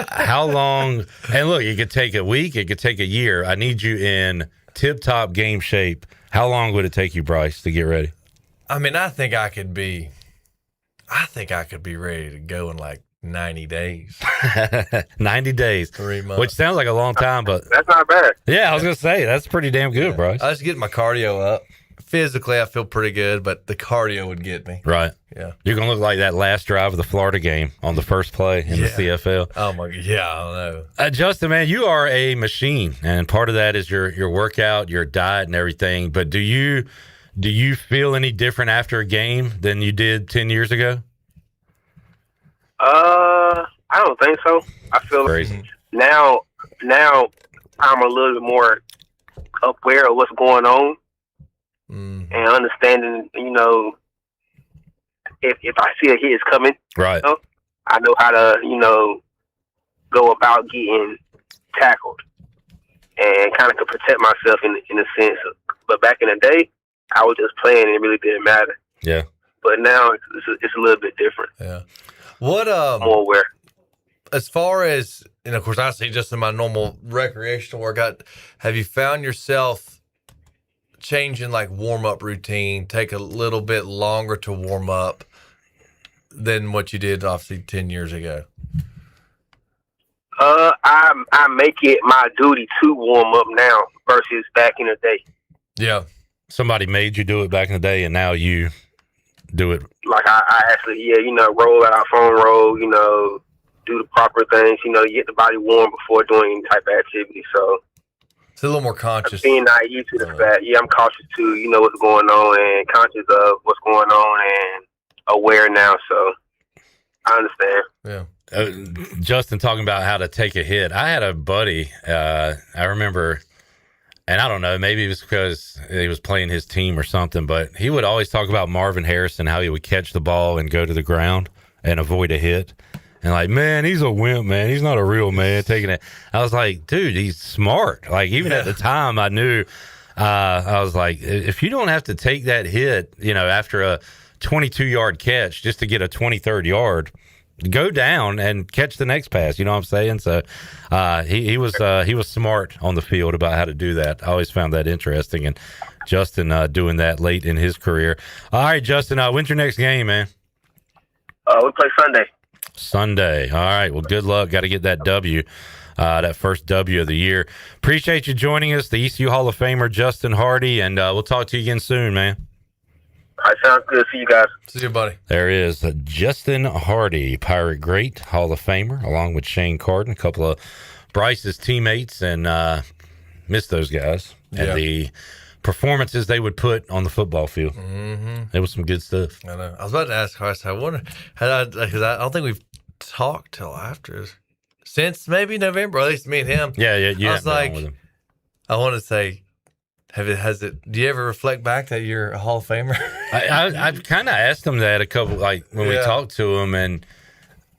How long? And look, it could take a week, it could take a year. I need you in tip-top game shape. How long would it take you, Bryce, to get ready? I mean, I think I could be ready to go in like 90 days. 90 days. 3 months. Which sounds like a long time, but that's not bad. Yeah, I was going to say, that's pretty damn good, Bryce. I was getting my cardio up. physically I feel pretty good, but the cardio would get me. Right. Yeah. You're going to look like that last drive of the Florida game on the first play in the CFL. Oh, my God. Yeah, I don't know. Justin, man, you are a machine, and part of that is your workout, your diet, and everything. But do you feel any different after a game than you did 10 years ago? I don't think so. I feel crazy. Now I'm a little bit more aware of what's going on and understanding, if I see a hit is coming, right? I know how to, go about getting tackled and kind of to protect myself in a sense. But back in the day, I was just playing and it really didn't matter. Yeah. But now it's a little bit different. Yeah. What more aware. As far as, of course, I see just in my normal recreational workout, have you found yourself changing like warm-up routine, take a little bit longer to warm up than what you did obviously 10 years ago? I make it my duty to warm up now versus back in the day. Yeah. Somebody made you do it back in the day, and now you do it. Like I actually, roll out, foam roll, do the proper things, you get the body warm before doing any type of activity. So it's a little more conscious. Being naive to the fact, I'm cautious to, what's going on and conscious of what's going on and aware now. So I understand. Yeah. Justin talking about how to take a hit. I had a buddy, I remember, and I don't know, maybe it was because he was playing his team or something, but he would always talk about Marvin Harrison, how he would catch the ball and go to the ground and avoid a hit. And like, man, he's a wimp, man. He's not a real man taking it. I was like, dude, he's smart. Like, even at the time I knew, I was like, if you don't have to take that hit, after a 22-yard catch just to get a 23rd yard, go down and catch the next pass. You know what I'm saying? So he was smart on the field about how to do that. I always found that interesting. And Justin doing that late in his career. All right, Justin, when's your next game, man? We play Sunday. All right. Well, good luck. Got to get that W, that first W of the year. Appreciate you joining us, the ECU Hall of Famer, Justin Hardy, and we'll talk to you again soon, man. All right, sounds good. See you guys. See you, buddy. There is Justin Hardy, Pirate great, Hall of Famer, along with Shane Carden, a couple of Bryce's teammates, and miss those guys and the performances they would put on the football field. Mm-hmm. It was some good stuff. I know. I was about to ask Carson, I wonder, because I don't think we've talked till after, since maybe November, or at least me and him. Yeah. I was like, I want to say, do you ever reflect back that you're a Hall of Famer? I kind of asked him that a couple, like when we talked to him, and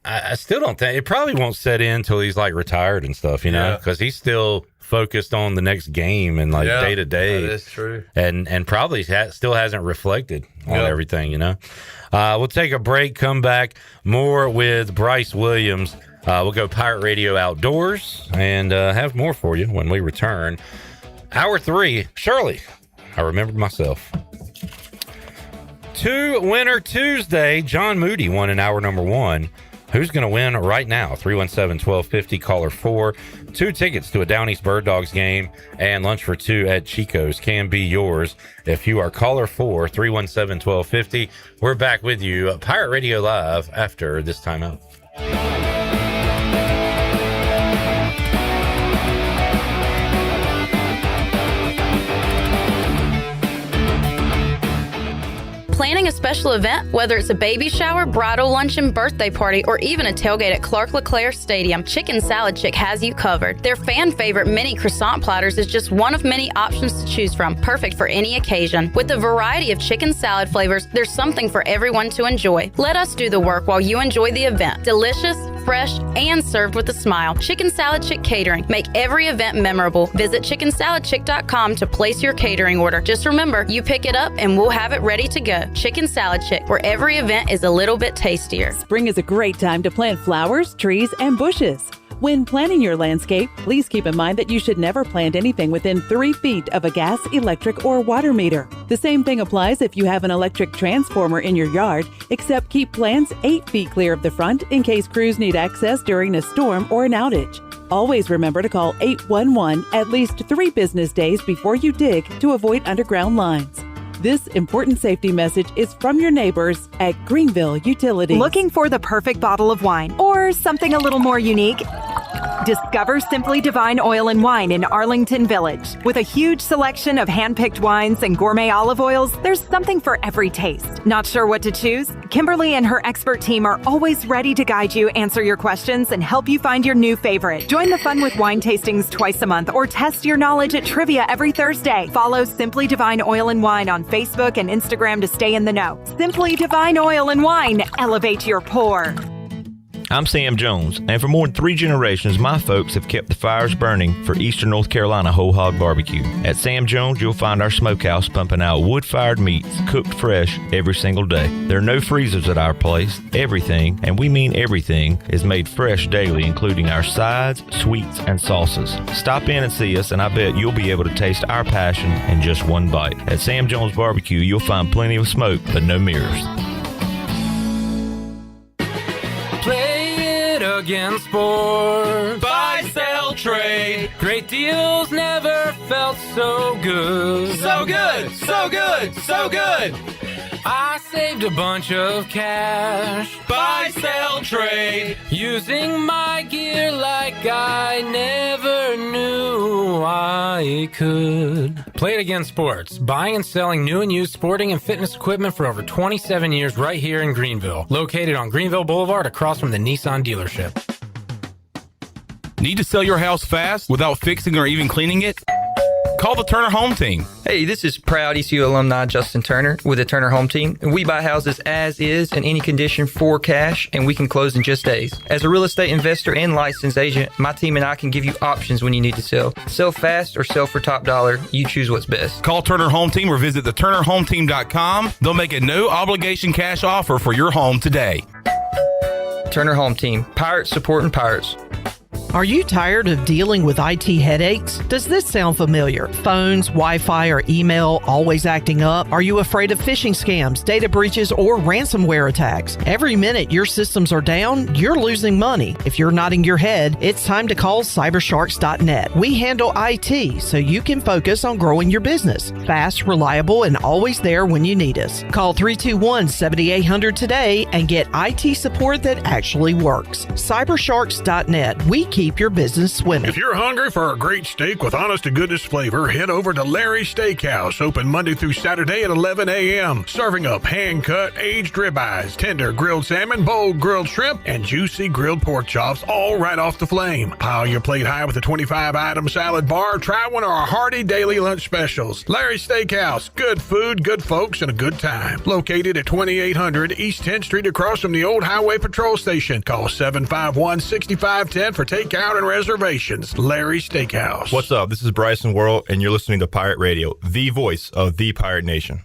I still don't think it probably won't set in until he's like retired and stuff, because he's still focused on the next game and like day to day. That is true. And probably still hasn't reflected on everything, We'll take a break, come back, more with Bryce Williams. We'll go Pirate Radio Outdoors and have more for you when we return. Hour 3, Shirley, I remembered myself. Winner Tuesday, John Moody won in hour number 1. Who's going to win right now? 317-1250, caller 4. 2 tickets to a Down East Bird Dogs game and lunch for 2 at Chico's can be yours if you are caller 4, 317-1250. We're back with you, Pirate Radio Live, after this timeout. Planning a special event, whether it's a baby shower, bridal luncheon, birthday party, or even a tailgate at Clark LeClaire Stadium, Chicken Salad Chick has you covered. Their fan favorite mini croissant platters is just one of many options to choose from, perfect for any occasion. With a variety of chicken salad flavors, there's something for everyone to enjoy. Let us do the work while you enjoy the event. Delicious, fresh, and served with a smile. Chicken Salad Chick Catering. Make every event memorable. Visit chickensaladchick.com to place your catering order. Just remember, you pick it up and we'll have it ready to go. Chicken Salad Chick, where every event is a little bit tastier. Spring is a great time to plant flowers, trees, and bushes. When planning your landscape, please keep in mind that you should never plant anything within 3 feet of a gas, electric, or water meter. The same thing applies if you have an electric transformer in your yard, except keep plants 8 feet clear of the front in case crews need access during a storm or an outage. Always remember to call 811 at least 3 business days before you dig to avoid underground lines. This important safety message is from your neighbors at Greenville Utilities. Looking for the perfect bottle of wine or something a little more unique? Discover Simply Divine Oil and Wine in Arlington Village. With a huge selection of hand-picked wines and gourmet olive oils, there's something for every taste. Not sure what to choose? Kimberly and her expert team are always ready to guide you, answer your questions, and help you find your new favorite. Join the fun with wine tastings twice a month or test your knowledge at trivia every Thursday. Follow Simply Divine Oil and Wine on Facebook and Instagram to stay in the know. Simply Divine Oil and Wine. Elevate your pour. I'm Sam Jones, and for more than 3 generations, my folks have kept the fires burning for Eastern North Carolina Whole Hog Barbecue. At Sam Jones, you'll find our smokehouse pumping out wood-fired meats cooked fresh every single day. There are no freezers at our place. Everything, and we mean everything, is made fresh daily, including our sides, sweets, and sauces. Stop in and see us, and I bet you'll be able to taste our passion in just one bite. At Sam Jones Barbecue, you'll find plenty of smoke, but no mirrors. Against sports. Buy, sell, trade. Great deals never felt so good. So good, so good, so good. I saved a bunch of cash. Buy, sell, trade. Using my gear like I never knew I could. Play It Again Sports. Buying and selling new and used sporting and fitness equipment for over 27 years right here in Greenville. Located on Greenville Boulevard across from the Nissan dealership. Need to sell your house fast without fixing or even cleaning it? Call the Turner Home Team. Hey, this is proud ECU alumni Justin Turner with the Turner Home Team. We buy houses as is in any condition for cash, and we can close in just days. As a real estate investor and licensed agent, my team and I can give you options when you need to sell. Sell fast or sell for top dollar. You choose what's best. Call Turner Home Team or visit theturnerhometeam.com. They'll make a no-obligation cash offer for your home today. Turner Home Team. Pirates supporting pirates. Are you tired of dealing with IT headaches? Does this sound familiar? Phones, Wi-Fi, or email always acting up? Are you afraid of phishing scams, data breaches, or ransomware attacks? Every minute your systems are down, you're losing money. If you're nodding your head, it's time to call cybersharks.net. We handle IT so you can focus on growing your business. Fast, reliable, and always there when you need us. Call 321-7800 today and get IT support that actually works. Cybersharks.net. We keep your business swimming. If you're hungry for a great steak with honest-to-goodness flavor, head over to Larry's Steakhouse, open Monday through Saturday at 11 a.m. Serving up hand-cut, aged ribeyes, tender grilled salmon, bold grilled shrimp, and juicy grilled pork chops, all right off the flame. Pile your plate high with a 25-item salad bar. Try one of our hearty daily lunch specials. Larry's Steakhouse, good food, good folks, and a good time. Located at 2800 East 10th Street across from the old Highway Patrol Station. Call 751-6510 for takeout and reservations. Larry's Steakhouse. What's up? This is Bryson Worrell, and you're listening to Pirate Radio, the voice of the Pirate Nation.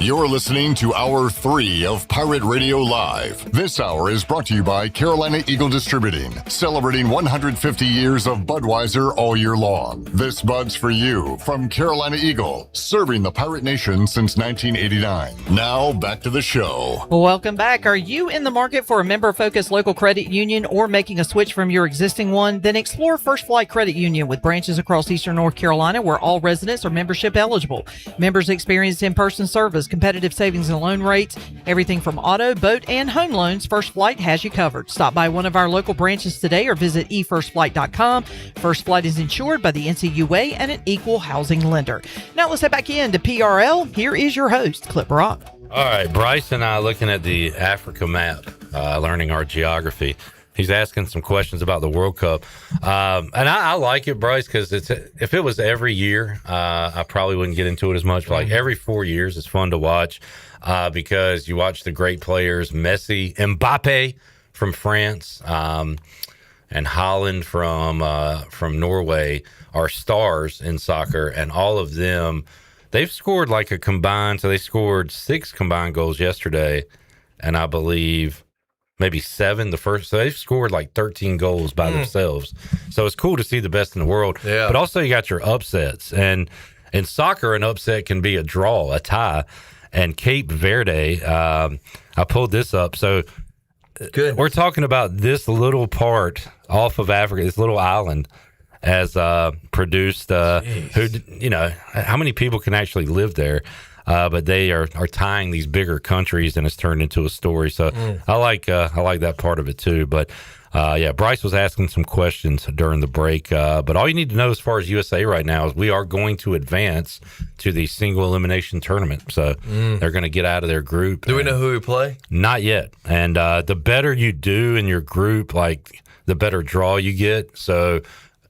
You're listening to Hour 3 of Pirate Radio Live. This hour is brought to you by Carolina Eagle Distributing, celebrating 150 years of Budweiser all year long. This Bud's for you from Carolina Eagle, serving the Pirate Nation since 1989. Now, back to the show. Welcome back. Are you in the market for a member-focused local credit union or making a switch from your existing one? Then explore First Flight Credit Union with branches across Eastern North Carolina where all residents are membership eligible. Members experience in-person service, competitive savings and loan rates, everything from auto, boat, and home loans. First Flight has you covered. Stop by one of our local branches today or visit efirstflight.com. First Flight is insured by the NCUA and an equal housing lender. Now let's head back into PRL. Here is your host, Clip Rock. All right, Bryce and I looking at the Africa map, learning our geography. He's asking some questions about the World Cup. And I like it, Bryce, because if it was every year, I probably wouldn't get into it as much. But like every 4 years, it's fun to watch because you watch the great players, Messi, Mbappe from France, and Haaland from Norway are stars in soccer. And all of them, they've scored like a combined, so they scored 6 combined goals yesterday. And I believe maybe 7 the first. So they've scored like 13 goals by themselves. So it's cool to see the best in the world. Yeah. But also you got your upsets. And in soccer, an upset can be a draw, a tie. And Cape Verde, I pulled this up. So Good. We're talking about this little part off of Africa, this little island, has produced who, you know, how many people can actually live there? But they are tying these bigger countries, and it's turned into a story. So I like that part of it too. But yeah, Bryce was asking some questions during the break. But all you need to know as far as USA right now is we are going to advance to the single elimination tournament. So they're going to get out of their group. Do we know who we play? Not yet. And the better you do in your group, like the better draw you get. So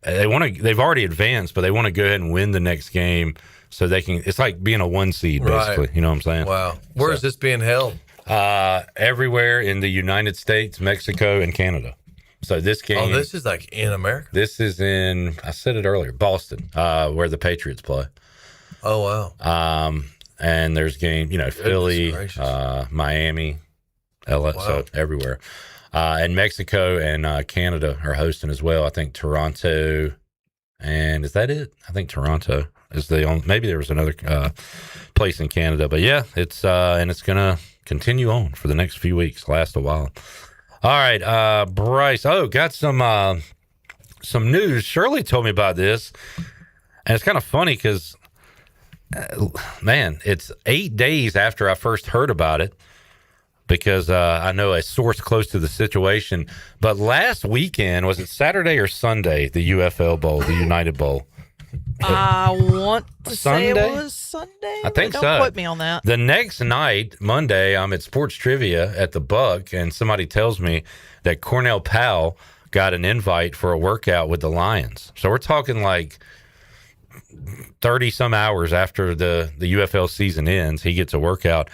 they've already advanced, but they want to go ahead and win the next game. So they can, it's like being a 1 seed, basically. Right. You know what I'm saying? Wow. Where is this being held? Everywhere in the United States, Mexico, and Canada. So this game. Oh, this is like in America? This is in, I said it earlier, Boston, where the Patriots play. Oh, wow. And there's game, you know, Philly, Miami, LA, so everywhere. And Mexico and Canada are hosting as well. I think Toronto, and is that it? I think Toronto is the only, maybe there was another place in Canada, but yeah, it's and it's gonna continue on for the next few weeks, last a while. All right, Bryce. Oh, got some news. Shirley told me about this, and it's kind of funny because, man, it's 8 days after I first heard about it. Because I know a source close to the situation. But last weekend, was it Saturday or Sunday, the UFL Bowl, the United Bowl? I want to say it was Sunday. I think so. Don't quote me on that. The next night, Monday, I'm at Sports Trivia at the Buck, and somebody tells me that Cornell Powell got an invite for a workout with the Lions. So we're talking like 30 some hours after the UFL season ends, he gets a workout.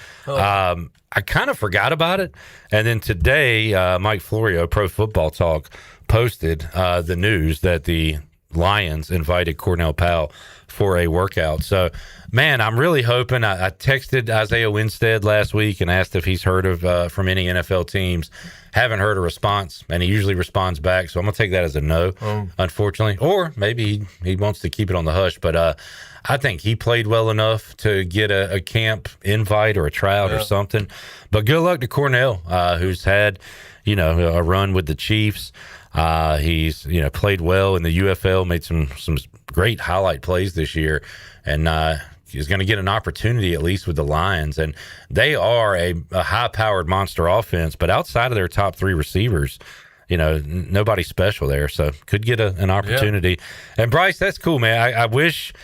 I kind of forgot about it. And then today, Mike Florio, Pro Football Talk, posted the news that the Lions invited Cornell Powell for a workout. So, man, I'm really hoping. I texted Isaiah Winstead last week and asked if he's heard of from any NFL teams. Haven't heard a response, and he usually responds back. So I'm going to take that as a no, unfortunately. Or maybe he wants to keep it on the hush. But I think he played well enough to get a camp invite or a tryout or something. But good luck to Cornell, who's had, you know, a run with the Chiefs. He's, you know, played well in the UFL, made some great highlight plays this year, and he's going to get an opportunity at least with the Lions. And they are a high-powered monster offense, but outside of their top three receivers, you know, nobody special there. So could get an opportunity. Yeah. And Bryce, that's cool, man. I wish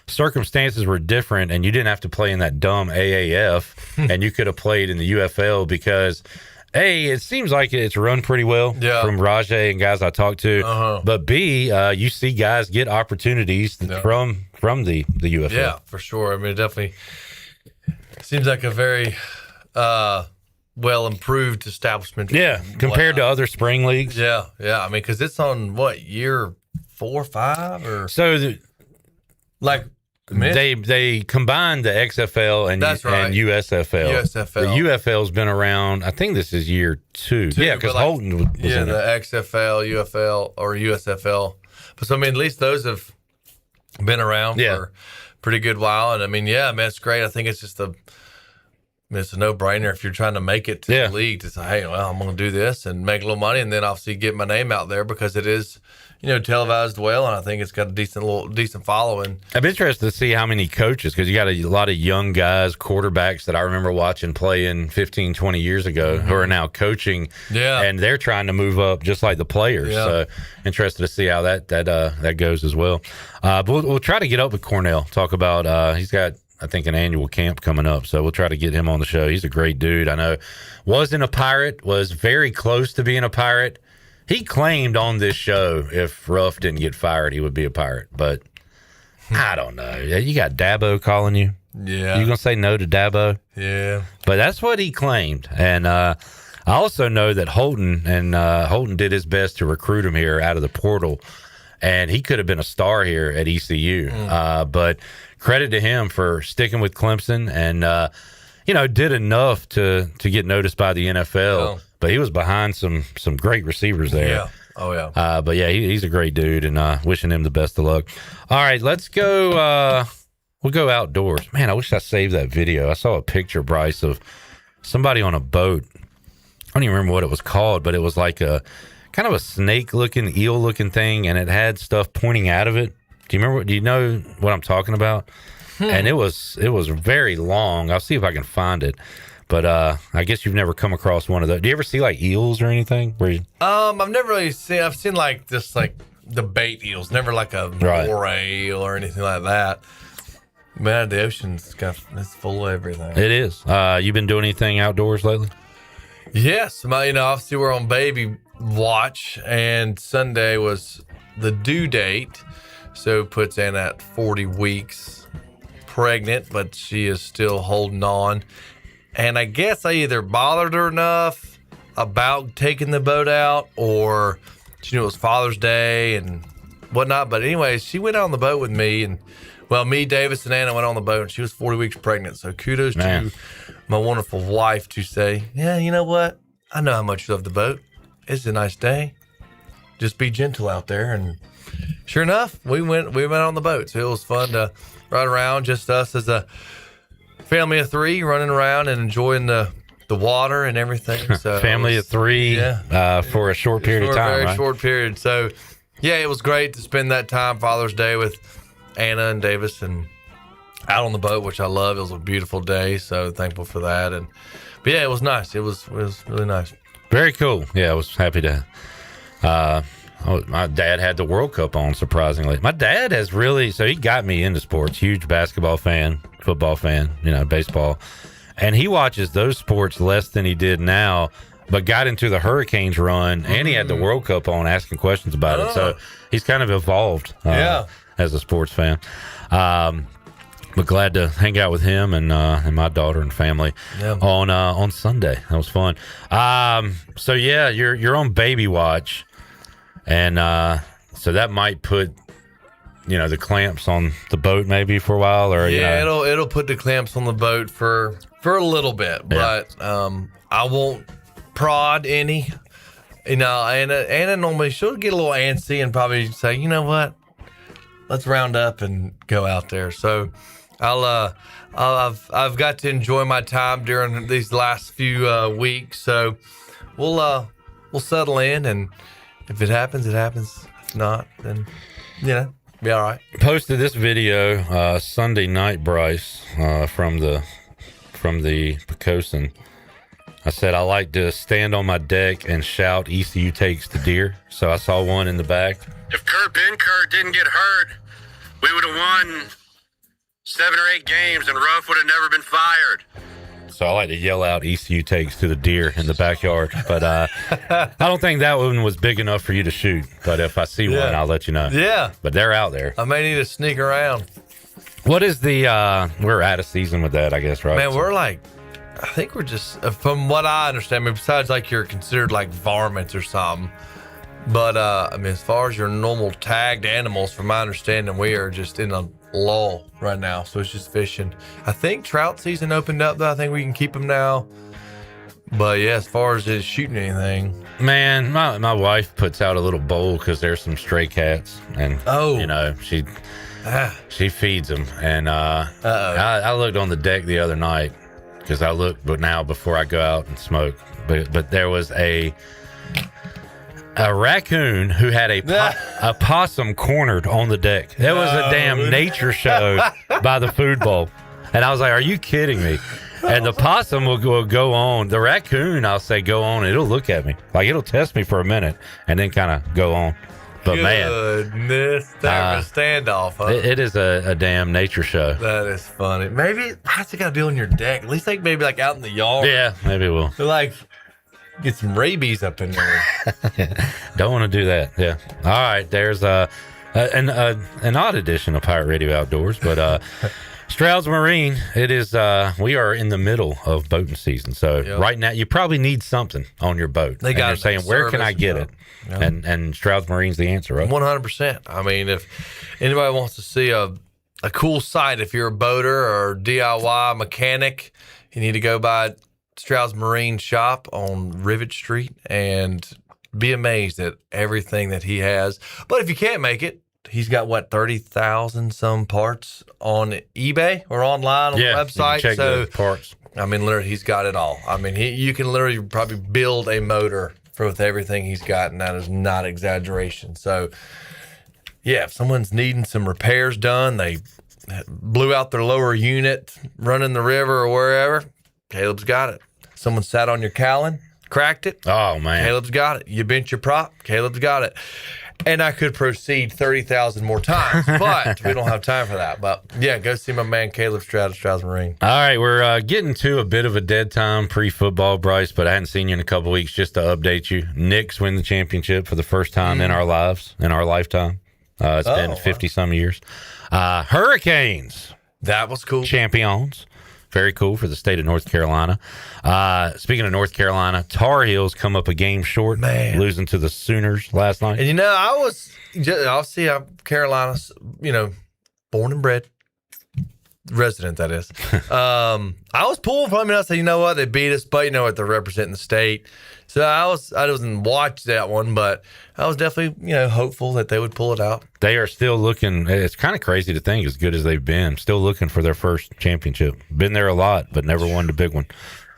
circumstances were different and you didn't have to play in that dumb AAF and you could have played in the UFL because – A, it seems like it's run pretty well from Rajay and guys I talked to. But B, you see guys get opportunities from the UFL. Yeah, for sure. I mean, it definitely seems like a very well improved establishment. Yeah, compared to other spring leagues. Yeah. I mean, because it's on what, year 4 or 5 or so. They combined the XFL and USFL. The UFL's been around. I think this is year 2. Yeah, because Holton was in the XFL, UFL, or USFL. But so I mean, at least those have been around for a pretty good while. And I mean, yeah, man, it's great. I think it's just it's a no-brainer if you're trying to make it to the league to say, hey, well, I'm going to do this and make a little money, and then obviously get my name out there because it is, you know, televised well, and I think it's got a decent following. I'm interested to see how many coaches, because you got a lot of young guys, quarterbacks that I remember watching playing 15, 20 years ago who are now coaching, and they're trying to move up just like the players. So interested to see how that goes as well. But we'll try to get up with Cornell, talk about he's got, I think, an annual camp coming up, so we'll try to get him on the show. He's a great dude. I know wasn't a Pirate, was very close to being a Pirate. He claimed on this show if Ruff didn't get fired, he would be a Pirate. But I don't know. You got Dabo calling you. Yeah. You going to say no to Dabo? Yeah. But that's what he claimed. And I also know that Holton did his best to recruit him here out of the portal. And he could have been a star here at ECU. But credit to him for sticking with Clemson and, you know, did enough to get noticed by the NFL. But he was behind some great receivers there. Yeah. Oh, yeah. But, yeah, he's a great dude, and wishing him the best of luck. All right, let's go. We'll go outdoors. Man, I wish I saved that video. I saw a picture, Bryce, of somebody on a boat don't even remember what it was called, but it was like a kind of a snake-looking, eel-looking thing, and it had stuff pointing out of it. Do you know what I'm talking about? And it was very long. I'll see if I can find it. But I guess you've never come across one of those. Do you ever see like eels or anything? I've never really seen. I've seen like just like the bait eels, never like a moray eel or anything like that. Man, the ocean's it's full of everything. It is. You been doing anything outdoors lately? Yes, obviously we're on baby watch, and Sunday was the due date, so puts in at 40 weeks pregnant, but she is still holding on. And I guess I either bothered her enough about taking the boat out, or she knew it was Father's Day and whatnot. But anyways, she went out on the boat with me, and me, Davis, and Anna went on the boat, and she was 40 weeks pregnant. So kudos to my wonderful wife to say, yeah, you know what? I know how much you love the boat. It's a nice day. Just be gentle out there. And sure enough, we went on the boat. So it was fun to ride around, just us as a family of three running around and enjoying the water and everything. So family of three for a short period of time, for a very right? short period. So yeah, it was great to spend that time Father's Day with Anna and Davis and out on the boat, which I love. It was a beautiful day, so thankful for that. But yeah, it was nice. It was really nice. Very cool. Yeah, I was happy to. My dad had the World Cup on, surprisingly. My dad has so he got me into sports. Huge basketball fan, football fan, baseball. And he watches those sports less than he did now, but got into the Hurricanes run, and he had the World Cup on, asking questions about it. So he's kind of evolved as a sports fan. But glad to hang out with him and my daughter and family on Sunday. That was fun. So yeah, you're on baby watch, and so that might put the clamps on the boat maybe for a while, or it'll put the clamps on the boat for a little bit, but I won't prod any. Anna normally she'll get a little antsy and probably say, you know what, let's round up and go out there. So I've got to enjoy my time during these last few weeks. So we'll settle in, and if it happens, it happens. If not, then be all right. Posted this video Sunday night, Bryce, from the Pocosin. I said I like to stand on my deck and shout ECU takes the deer. So I saw one in the back. If Kurt Benkert didn't get hurt, we would have won 7 or 8 games, and Ruff would have never been fired. So I like to yell out ECU takes to the deer in the backyard. But I don't think that one was big enough for you to shoot. But if I see one, I'll let you know. Yeah. But they're out there. I may need to sneak around. What is we're out of season with that, I guess, right? Man, I think we're just, from what I understand, besides like you're considered like varmints or something. But as far as your normal tagged animals, from my understanding, we are just in a lull right now, so it's just fishing. I think trout season opened up though. I think we can keep them now, but yeah, as far as just shooting anything, man, my wife puts out a little bowl because there's some stray cats, and she feeds them. And I looked on the deck the other night because I looked, but now before I go out and smoke, but there was a raccoon who had a possum cornered on the deck. It was a damn nature show by the food bowl. And I was like, are you kidding me? And the possum will go on. The raccoon, I'll say, go on. It'll look at me. Like, it'll test me for a minute and then kind of go on. But goodness, that was a standoff, huh? It is a damn nature show. That is funny. Maybe, how's it got to be on your deck? At least maybe out in the yard. Yeah, maybe we'll. So get some rabies up in there. Don't want to do that. Yeah. All right. There's an odd edition of Pirate Radio Outdoors, but Stroud's Marine. It is. We are in the middle of boating season, so right now you probably need something on your boat. You're saying, where can I get it? Yep. And Stroud's Marine's the answer, right? 100%. I mean, if anybody wants to see a cool sight, if you're a boater or DIY mechanic, you need to go by Stroud's Marine Shop on Rivet Street and be amazed at everything that he has. But if you can't make it, he's got 30,000 some parts on eBay or online on the website. Check the parts. I mean, literally, he's got it all. I mean, you can literally probably build a motor with everything he's got, and that is not exaggeration. So, yeah, if someone's needing some repairs done, they blew out their lower unit running the river or wherever, Caleb's got it. Someone sat on your Callan, cracked it. Oh, man. Caleb's got it. You bent your prop, Caleb's got it. And I could proceed 30,000 more times, but we don't have time for that. But, yeah, go see my man Caleb Stroud at Stroud's Marine. All right, we're getting to a bit of a dead time pre-football, Bryce, but I hadn't seen you in a couple weeks. Just to update you, Knicks win the championship for the first time in our lives, in our lifetime. It's been 50-some years. Hurricanes. That was cool. Champions. Very cool for the state of North Carolina. Speaking of North Carolina, Tar Heels come up a game short, losing to the Sooners last night. And, I'll see how Carolina's, born and bred. Resident, that is. I was pulling from it. I said, you know what? They beat us, but you know what? They're representing the state. So I didn't watch that one, but I was definitely, hopeful that they would pull it out. They are still looking. It's kind of crazy to think, as good as they've been, still looking for their first championship. Been there a lot, but never won the big one.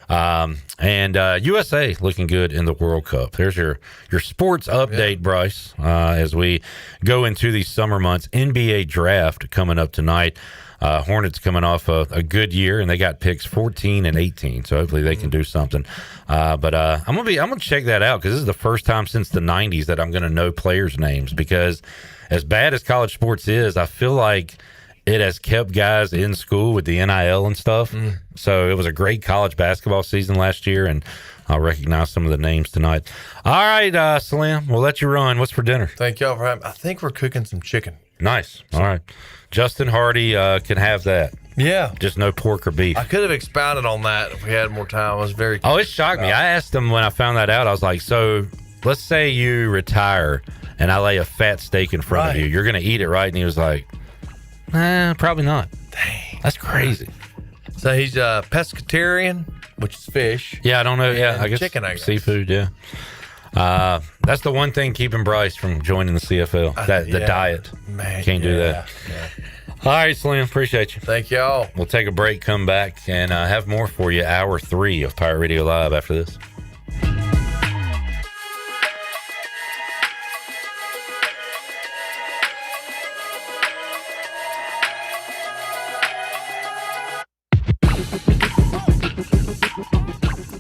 And USA looking good in the World Cup. There's your sports update, Bryce, as we go into these summer months. NBA draft coming up tonight. Hornets coming off a good year, and they got picks 14 and 18, so hopefully they can do something. But I'm gonna check that out, because this is the first time since the 90s that I'm gonna know players' names, because as bad as college sports is, I feel like it has kept guys in school with the NIL and stuff. So it was a great college basketball season last year, and I'll recognize some of the names tonight. All right, Slim, we'll let you run. What's for dinner? Thank y'all for having me. I think we're cooking some chicken. Nice. All right. Justin Hardy can have that. Yeah. Just no pork or beef. I could have expounded on that if we had more time. I was very Oh, it shocked me. I asked him when I found that out. I was like, so let's say you retire and I lay a fat steak in front of you. You're going to eat it, right? And he was like, probably not. Dang. That's crazy. So he's a pescatarian, which is fish. Yeah, I don't know. Yeah, I guess chicken, I guess. Seafood, yeah. That's the one thing keeping Bryce from joining the CFL. The diet. Man, can't do that. Yeah. All right, Slim. Appreciate you. Thank y'all. We'll take a break, come back, and have more for you. Hour 3 of Pirate Radio Live after this.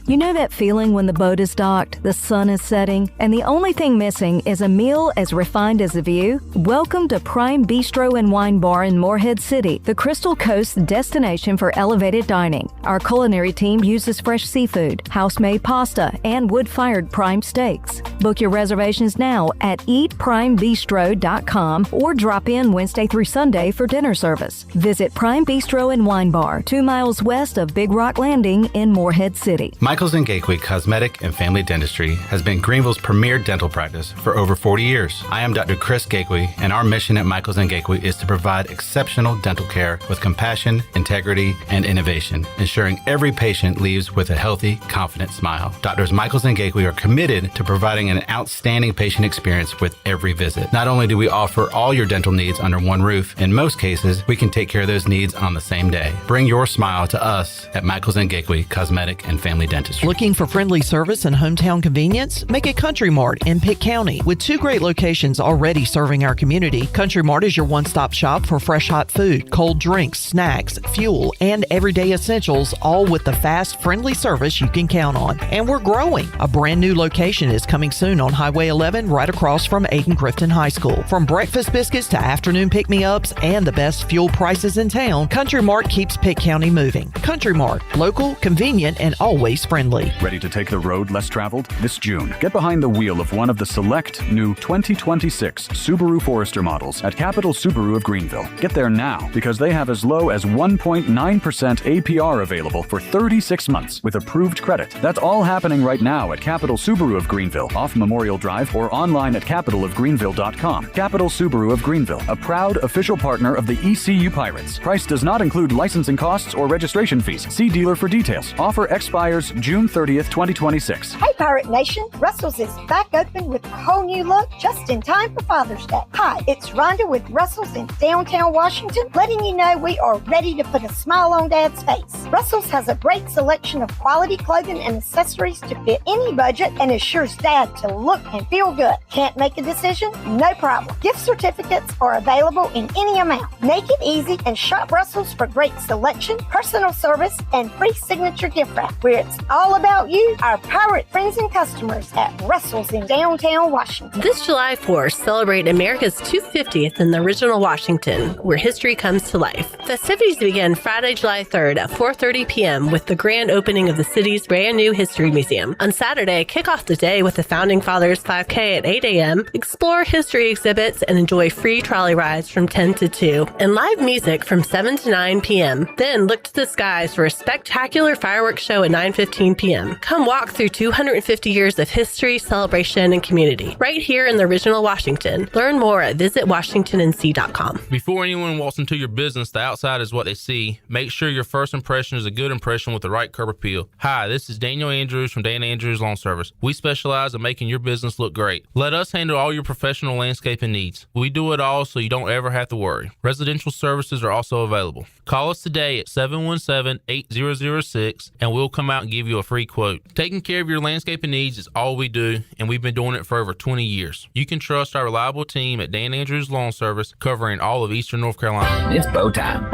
You know that feeling when the boat is docked, the sun is setting, and the only thing missing is a meal as refined as the view? Welcome to Prime Bistro and Wine Bar in Morehead City, the Crystal Coast's destination for elevated dining. Our culinary team uses fresh seafood, house-made pasta, and wood-fired prime steaks. Book your reservations now at eatprimebistro.com or drop in Wednesday through Sunday for dinner service. Visit Prime Bistro and Wine Bar, 2 miles west of Big Rock Landing in Morehead City. Michaels & Gateway Cosmetic and Family Dentistry has been Greenville's premier dental practice for over 40 years. I am Dr. Chris Gateway, and our mission at Michaels & Gateway is to provide exceptional dental care with compassion, integrity, and innovation, ensuring every patient leaves with a healthy, confident smile. Doctors Michaels & Gateway are committed to providing an outstanding patient experience with every visit. Not only do we offer all your dental needs under one roof, in most cases, we can take care of those needs on the same day. Bring your smile to us at Michaels & Gateway Cosmetic and Family Dentistry. Looking for friendly service and hometown convenience? Make it Country Mart in Pitt County. With 2 great locations already serving our community, Country Mart is your one-stop shop for fresh hot food, cold drinks, snacks, fuel, and everyday essentials, all with the fast, friendly service you can count on. And we're growing. A brand new location is coming soon on Highway 11 right across from Aidan Crifton High School. From breakfast biscuits to afternoon pick-me-ups and the best fuel prices in town, Country Mart keeps Pitt County moving. Country Mart, local, convenient, and always friendly. Ready to take the road less traveled? This June, get behind the wheel of one of the select new 2026 Subaru Forester models at Capital Subaru of Greenville. Get there now, because they have as low as 1.9% APR available for 36 months with approved credit. That's all happening right now at Capital Subaru of Greenville, off Memorial Drive, or online at capitalofgreenville.com. Capital Subaru of Greenville, a proud official partner of the ECU Pirates. Price does not include licensing costs or registration fees. See dealer for details. Offer expires June 30th, 2026. Hey, Pirate Nation. Russell's is back open with a whole new look just in time for Father's Day. Hi, it's Rhonda with Russell's in downtown Washington, letting you know we are ready to put a smile on Dad's face. Russell's has a great selection of quality clothing and accessories to fit any budget and assures Dad to look and feel good. Can't make a decision? No problem. Gift certificates are available in any amount. Make it easy and shop Russell's for great selection, personal service, and free signature gift wrap, where it's all about you, our pirate friends and customers at Russell's in downtown Washington. This July 4th, celebrate America's 250th in the original Washington, where history comes to life. Festivities begin Friday, July 3rd at 4:30 p.m. with the grand opening of the city's brand new History Museum. On Saturday, kick off the day with the Founding Fathers 5K at 8 a.m., explore history exhibits, and enjoy free trolley rides from 10 to 2, and live music from 7 to 9 p.m. Then look to the skies for a spectacular fireworks show at 9:15 p.m. Come walk through 250 years of history, celebration, and community, right here in the original Washington. Learn more at visitwashingtonnc.com. Before anyone walks into your business, the outside is what they see. Make sure your first impression is a good impression with the right curb appeal. Hi, this is Daniel Andrews from Dan Andrews Lawn Service. We specialize in making your business look great. Let us handle all your professional landscaping needs. We do it all so you don't ever have to worry. Residential services are also available. Call us today at 717-8006 and we'll come out and give you a free quote. Taking care of your landscaping needs is all we do, and we've been doing it for over 20 years. You can trust our reliable team at Dan Andrews Lawn Service, covering all of Eastern North Carolina. It's bow time.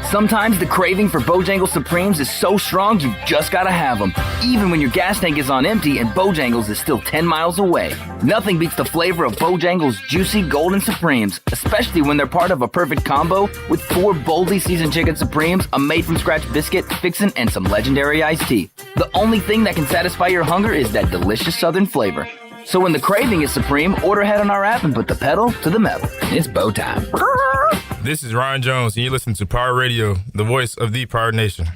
Sometimes the craving for Bojangles Supremes is so strong you've just gotta have them, even when your gas tank is on empty and Bojangles is still 10 miles away. Nothing beats the flavor of Bojangles juicy golden Supremes, especially when they're part of a perfect combo with 4 boldly seasoned chicken Supremes, a made-from-scratch biscuit, fixin', and some legendary iced tea. The only thing that can satisfy your hunger is that delicious southern flavor. So when the craving is supreme, order ahead on our app and put the pedal to the metal. It's bow time. This is Ryan Jones, and you listen to Pirate Radio, the voice of the Pirate Nation.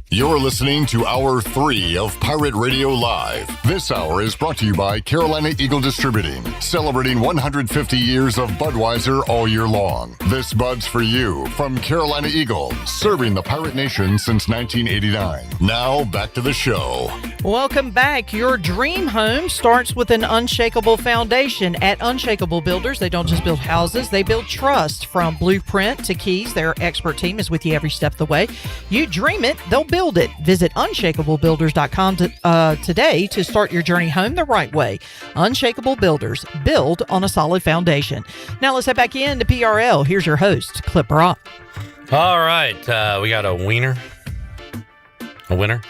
You're listening to Hour 3 of Pirate Radio Live. This hour is brought to you by Carolina Eagle Distributing, celebrating 150 years of Budweiser all year long. This Bud's for you from Carolina Eagle, serving the Pirate Nation since 1989. Now, back to the show. Welcome back. Your dream home starts with an unshakable foundation. At Unshakable Builders, they don't just build houses, they build trust. From blueprint to keys, their expert team is with you every step of the way. You dream it, they'll build it. Visit unshakablebuilders.com today to start your journey home the right way. Unshakable Builders, build on a solid foundation. Now let's head back into PRL. Here's your host, Clip Rock. All right, we got a winner. A winner?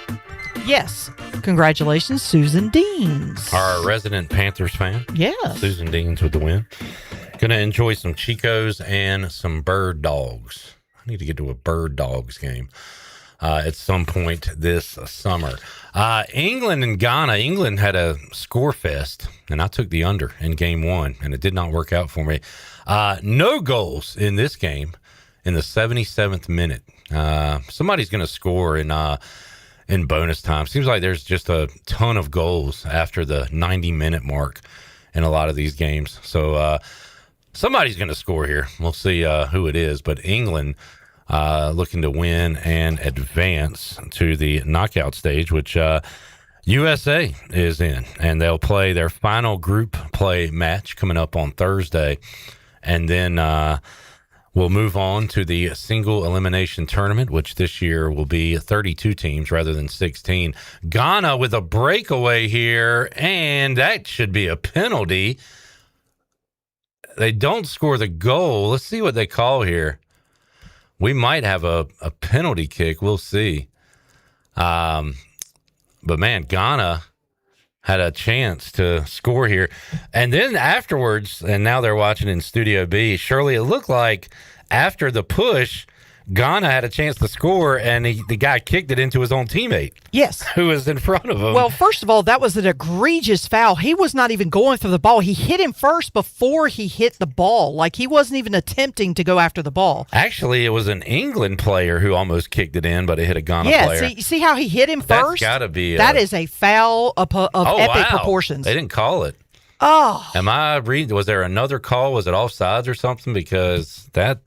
Yes. Congratulations, Susan Deans. Our resident Panthers fan. Yes. Susan Deans with the win. Gonna enjoy some Chicos and some Bird Dogs. I need to get to a Bird Dogs game at some point this summer. England and Ghana. England had a score fest, and I took the under in game 1, and it did not work out for me. No goals in this game in the 77th minute. Somebody's going to score in bonus time. Seems like there's just a ton of goals after the 90-minute mark in a lot of these games. So somebody's going to score here. We'll see who it is, but England looking to win and advance to the knockout stage, which USA is in, and they'll play their final group play match coming up on Thursday, and then we'll move on to the single elimination tournament, which this year will be 32 teams rather than 16. Ghana with a breakaway here, and that should be a penalty. They don't score the goal. Let's see what they call here. We might have a penalty kick. We'll see. But, man, Ghana had a chance to score here. And then afterwards, and now they're watching in Studio B, Shirley, it looked like after the push, Ghana had a chance to score, and the guy kicked it into his own teammate. Yes. Who was in front of him. Well, first of all, that was an egregious foul. He was not even going for the ball. He hit him first before he hit the ball. Like, he wasn't even attempting to go after the ball. Actually, it was an England player who almost kicked it in, but it hit a Ghana player. Yeah, see how he hit him first? That's got to be that is a foul of epic proportions. They didn't call it. Oh. Am I reading? Was there another call? Was it offsides or something? Because that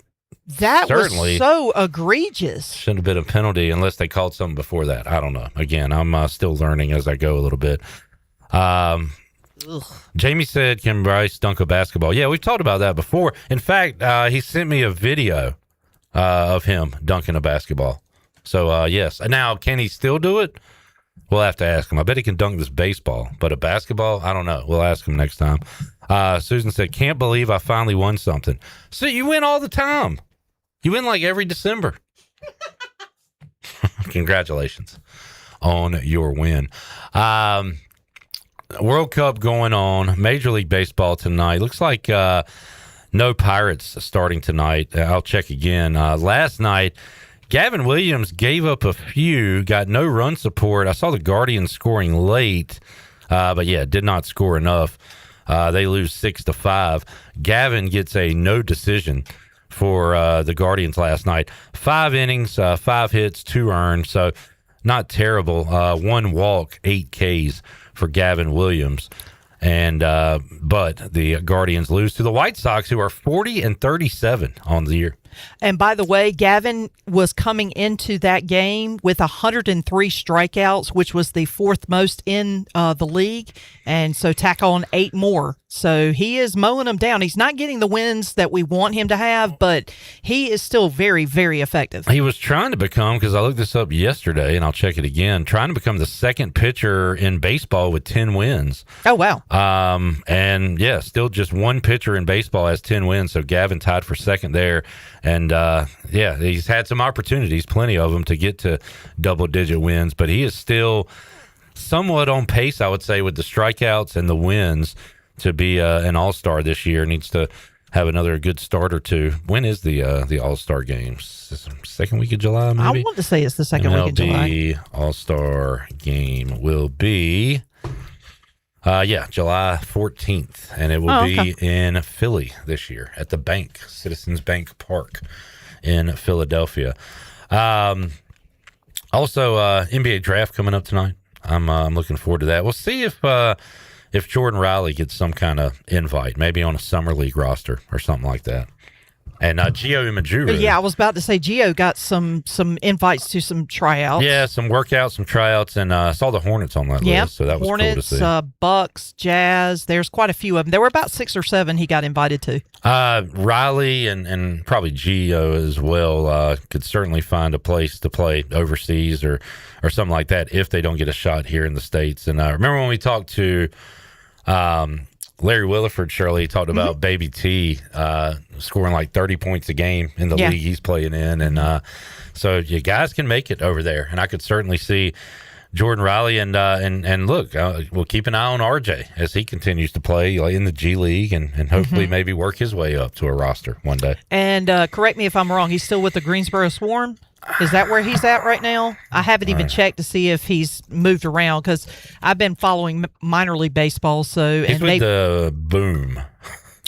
certainly was so egregious. Shouldn't have been a penalty unless they called something before that. I don't know. Again, I'm still learning as I go a little bit. Jamie said, can Bryce dunk a basketball? Yeah, we've talked about that before. In fact, he sent me a video of him dunking a basketball. So, yes. Now, can he still do it? We'll have to ask him. I bet he can dunk this baseball, but a basketball, I don't know. We'll ask him next time. Susan said, can't believe I finally won something. So you win all the time. You win like every December. Congratulations on your win. World Cup going on. Major League Baseball tonight. Looks like no Pirates starting tonight. I'll check again. Last night, Gavin Williams gave up a few, got no run support. I saw the Guardians scoring late, but yeah, did not score enough. They lose 6-5. Gavin gets a no decision for the Guardians last night. 5 innings, 5 hits, 2 earned, so not terrible. 1 walk, 8 Ks for Gavin Williams. And but the Guardians lose to the White Sox, who are 40-37 on the year. And by the way, Gavin was coming into that game with 103 strikeouts, which was the 4th most in the league. And so tack on 8 more. So he is mowing them down. He's not getting the wins that we want him to have, but he is still very, very effective. He was trying to become, because I looked this up yesterday, and I'll check it again, trying to become the 2nd pitcher in baseball with 10 wins. Oh, wow. And, yeah, still just 1 pitcher in baseball has 10 wins, so Gavin tied for 2nd there. And, yeah, he's had some opportunities, plenty of them, to get to double-digit wins, but he is still somewhat on pace, I would say, with the strikeouts and the wins to be an all-star this year. Needs to have another good start or two. When is the all-star games? Second week of July, maybe? I want to say it's the second week of July. The all-star game will be, July 14th, and it will be in Philly this year at the bank, Citizens Bank Park in Philadelphia. Also, NBA draft coming up tonight. I'm looking forward to that. We'll see if Jordan Riley gets some kind of invite, maybe on a summer league roster or something like that. And Gio Imajuru. Yeah, I was about to say Gio got some invites to some tryouts. Yeah, some workouts, some tryouts, and I saw the Hornets on that list, so that was Hornets, cool to see. Bucks, Jazz. There's quite a few of them. There were about 6 or 7 he got invited to. Riley and probably Gio as well could certainly find a place to play overseas or something like that if they don't get a shot here in the States. And I remember when we talked to Larry Williford, Shirley, talked about Baby T scoring like 30 points a game in the league he's playing in. And so you guys can make it over there. And I could certainly see Jordan Riley and look, we'll keep an eye on RJ as he continues to play in the G League and hopefully maybe work his way up to a roster one day. And correct me if I'm wrong, he's still with the Greensboro Swarm? Is that where he's at right now? I haven't even checked to see if he's moved around because I've been following minor league baseball. So he's with the Boom.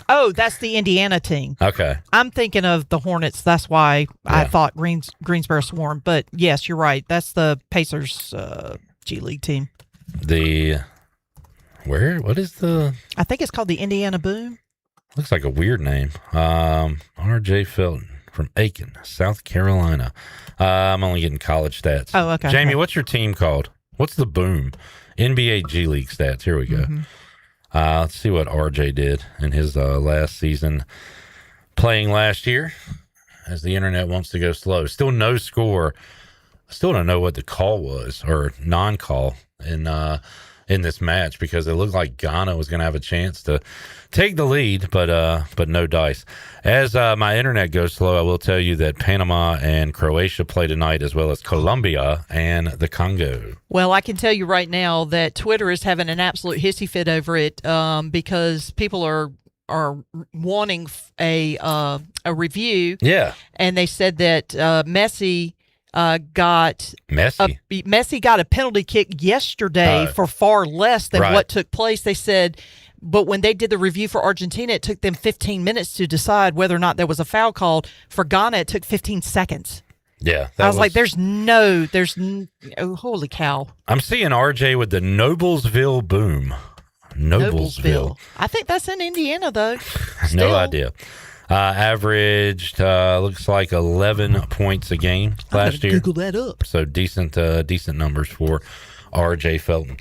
Oh, that's the Indiana team. Okay. I'm thinking of the Hornets. That's why I thought Greensboro Swarm. But yes, you're right. That's the Pacers G League team. What is the? I think it's called the Indiana Boom. Looks like a weird name. R.J. Felton from Aiken, South Carolina. I'm only getting college stats. Oh, okay. Jamie, what's your team called? What's the Boom? NBA G League stats. Here we go. Let's see what RJ did in his last season playing last year, as the internet wants to go slow. Still no score. Still don't know what the call was or non-call in this match because it looked like Ghana was going to have a chance to take the lead, but no dice. As my internet goes slow, I will tell you that Panama and Croatia play tonight, as well as Colombia and the Congo. Well, I can tell you right now that Twitter is having an absolute hissy fit over it because people are wanting a review. Yeah, and they said that Messi got a penalty kick yesterday for far less than what took place. They said, but when they did the review for Argentina, it took them 15 minutes to decide whether or not there was a foul called. For Ghana, it took 15 seconds. Yeah. I was like, holy cow. I'm seeing RJ with the Noblesville Boom. Noblesville. I think that's in Indiana, though. No idea. Averaged looks like 11 points a game last year. Google that up. So decent numbers for R.J. Felton.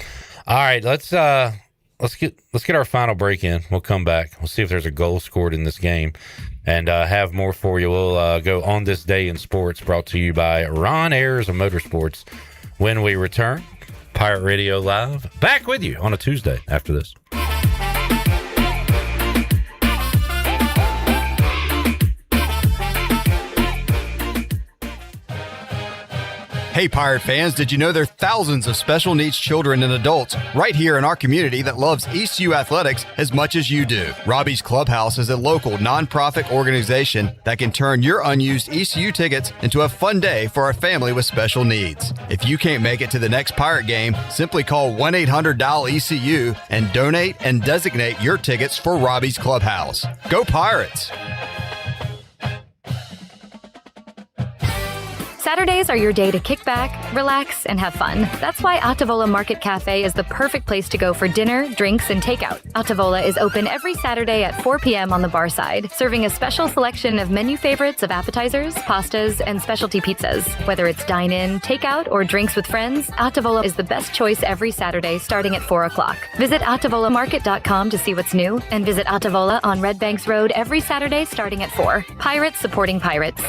All right, let's get our final break in. We'll come back. We'll see if there's a goal scored in this game, and have more for you. We'll go on this day in sports, brought to you by Ron Ayers of Motorsports. When we return, Pirate Radio Live, back with you on a Tuesday after this. Hey Pirate fans, did you know there are thousands of special needs children and adults right here in our community that loves ECU athletics as much as you do? Robbie's Clubhouse is a local nonprofit organization that can turn your unused ECU tickets into a fun day for a family with special needs. If you can't make it to the next Pirate game, simply call 1-800-DIAL-ECU and donate and designate your tickets for Robbie's Clubhouse. Go Pirates! Saturdays are your day to kick back, relax, and have fun. That's why Altavola Market Cafe is the perfect place to go for dinner, drinks, and takeout. Altavola is open every Saturday at 4 p.m. on the bar side, serving a special selection of menu favorites of appetizers, pastas, and specialty pizzas. Whether it's dine-in, takeout, or drinks with friends, Altavola is the best choice every Saturday starting at 4 o'clock. Visit AltavolaMarket.com to see what's new, and visit Altavola on Red Banks Road every Saturday starting at 4. Pirates supporting pirates.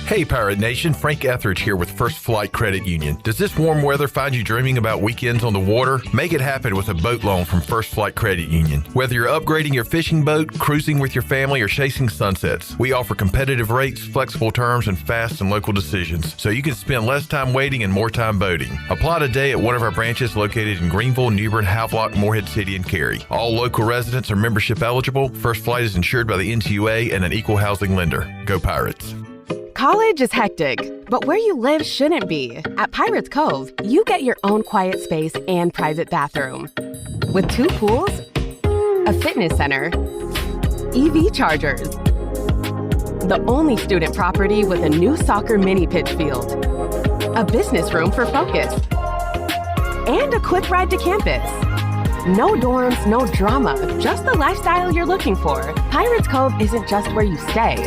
Hey Pirate Nation, Frank Etheridge here with First Flight Credit Union. Does this warm weather find you dreaming about weekends on the water? Make it happen with a boat loan from First Flight Credit Union. Whether you're upgrading your fishing boat, cruising with your family, or chasing sunsets, we offer competitive rates, flexible terms, and fast and local decisions, so you can spend less time waiting and more time boating. Apply today at one of our branches located in Greenville, New Bern, Havelock, Morehead City, and Cary. All local residents are membership eligible. First Flight is insured by the NCUA and an equal housing lender. Go Pirates. College is hectic, but where you live shouldn't be. At Pirates Cove, you get your own quiet space and private bathroom. With 2 pools, a fitness center, EV chargers, the only student property with a new soccer mini pitch field, a business room for focus, and a quick ride to campus. No dorms, no drama, just the lifestyle you're looking for. Pirates Cove isn't just where you stay,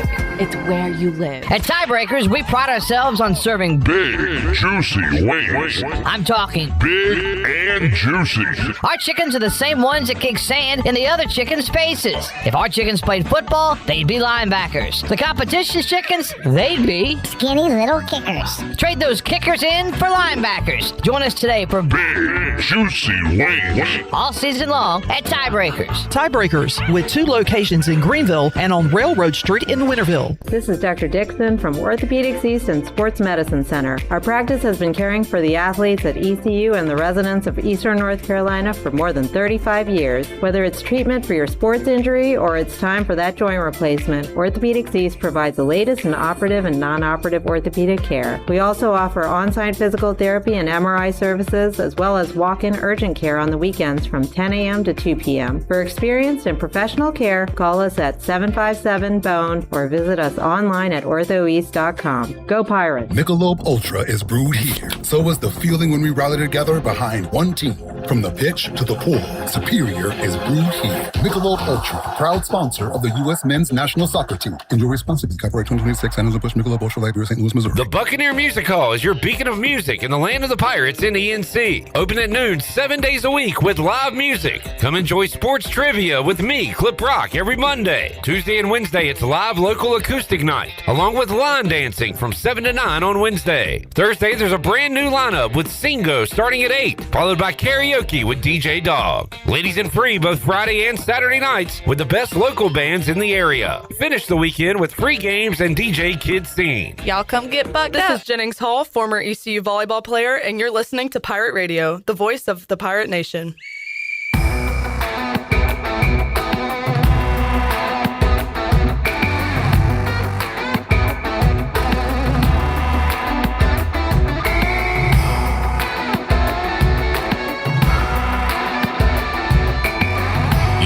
it's where you live. At Tiebreakers, we pride ourselves on serving big, juicy wings. I'm talking big and juicy. Our chickens are the same ones that kick sand in the other chickens' faces. If our chickens played football, they'd be linebackers. The competition's chickens, they'd be skinny little kickers. Trade those kickers in for linebackers. Join us today for big, juicy wings. All season long at Tiebreakers. Tiebreakers, with 2 locations in Greenville and on Railroad Street in Winterville. This is Dr. Dixon from Orthopedics East and Sports Medicine Center. Our practice has been caring for the athletes at ECU and the residents of Eastern North Carolina for more than 35 years. Whether it's treatment for your sports injury or it's time for that joint replacement, Orthopedics East provides the latest in operative and non-operative orthopedic care. We also offer on-site physical therapy and MRI services, as well as walk-in urgent care on the weekends from 10 a.m. to 2 p.m. For experienced and professional care, call us at 757-BONE or visit us online at orthoeast.com. Go Pirates! Michelob Ultra is brewed here. So was the feeling when we rallied together behind one team. From the pitch to the pool, Superior is brewed here. Michelob Ultra, proud sponsor of the U.S. men's national soccer team. Enjoy responsibly. Copyright 2026, Anheuser-Busch Michelob Ultra Light Beer, St. Louis, Missouri. The Buccaneer Music Hall is your beacon of music in the land of the Pirates in the NC. Open at noon 7 days a week with live music. Come enjoy sports trivia with me, Clip Rock, every Monday. Tuesday and Wednesday, it's live local acoustic night, along with line dancing from 7 to 9 on Wednesday. Thursday, there's a brand new lineup with Singo starting at 8, followed by karaoke with DJ Dog. Ladies and free both Friday and Saturday nights with the best local bands in the area. Finish the weekend with free games and DJ Kids Scene. Y'all come get bucked up. This is Jennings Hall, former ECU volleyball player, and you're listening to Pirate Radio, the voice of the Pirate Nation.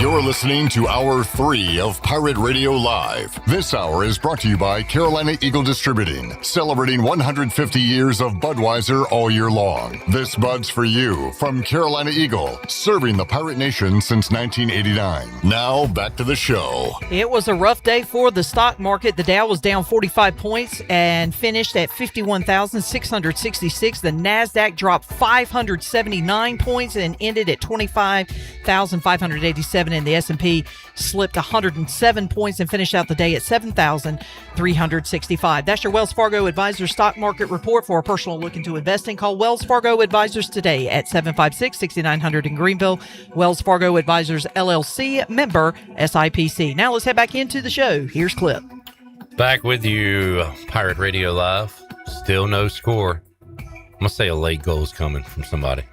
You're listening to Hour 3 of Pirate Radio Live. This hour is brought to you by Carolina Eagle Distributing, celebrating 150 years of Budweiser all year long. This Bud's for you from Carolina Eagle, serving the Pirate Nation since 1989. Now, back to the show. It was a rough day for the stock market. The Dow was down 45 points and finished at 51,666. The NASDAQ dropped 579 points and ended at 25,587. And the S&P slipped 107 points and finished out the day at 7,365. That's your Wells Fargo Advisors Stock Market Report. For a personal look into investing, call Wells Fargo Advisors today at 756-6900 in Greenville. Wells Fargo Advisors, LLC, member SIPC. Now let's head back into the show. Here's Clip. Back with you, Pirate Radio Live. Still no score. I'm going to say a late goal is coming from somebody.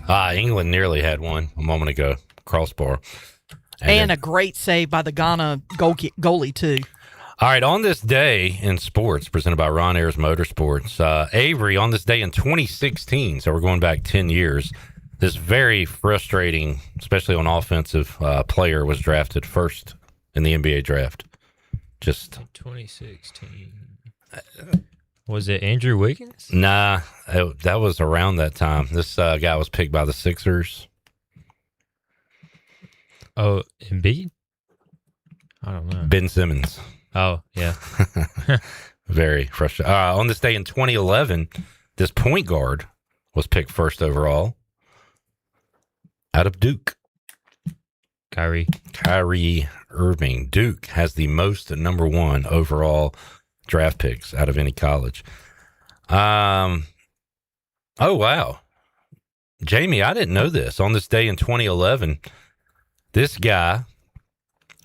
England nearly had one a moment ago. Crossbar. And a great save by the Ghana goalie, too. All right, on this day in sports, presented by Ron Ayers Motorsports, Avery, on this day in 2016, so we're going back 10 years, this very frustrating, especially on offensive, player was drafted first in the NBA draft. Just 2016. Was it Andrew Wiggins? Nah, that was around that time. This guy was picked by the Sixers. Oh, Embiid? I don't know. Ben Simmons. Oh, yeah. Very frustrating. On this day in 2011, this point guard was picked first overall out of Duke. Kyrie Irving. Duke has the most number one overall draft picks out of any college. Oh, wow. Jamie, I didn't know this. On this day in 2011, this guy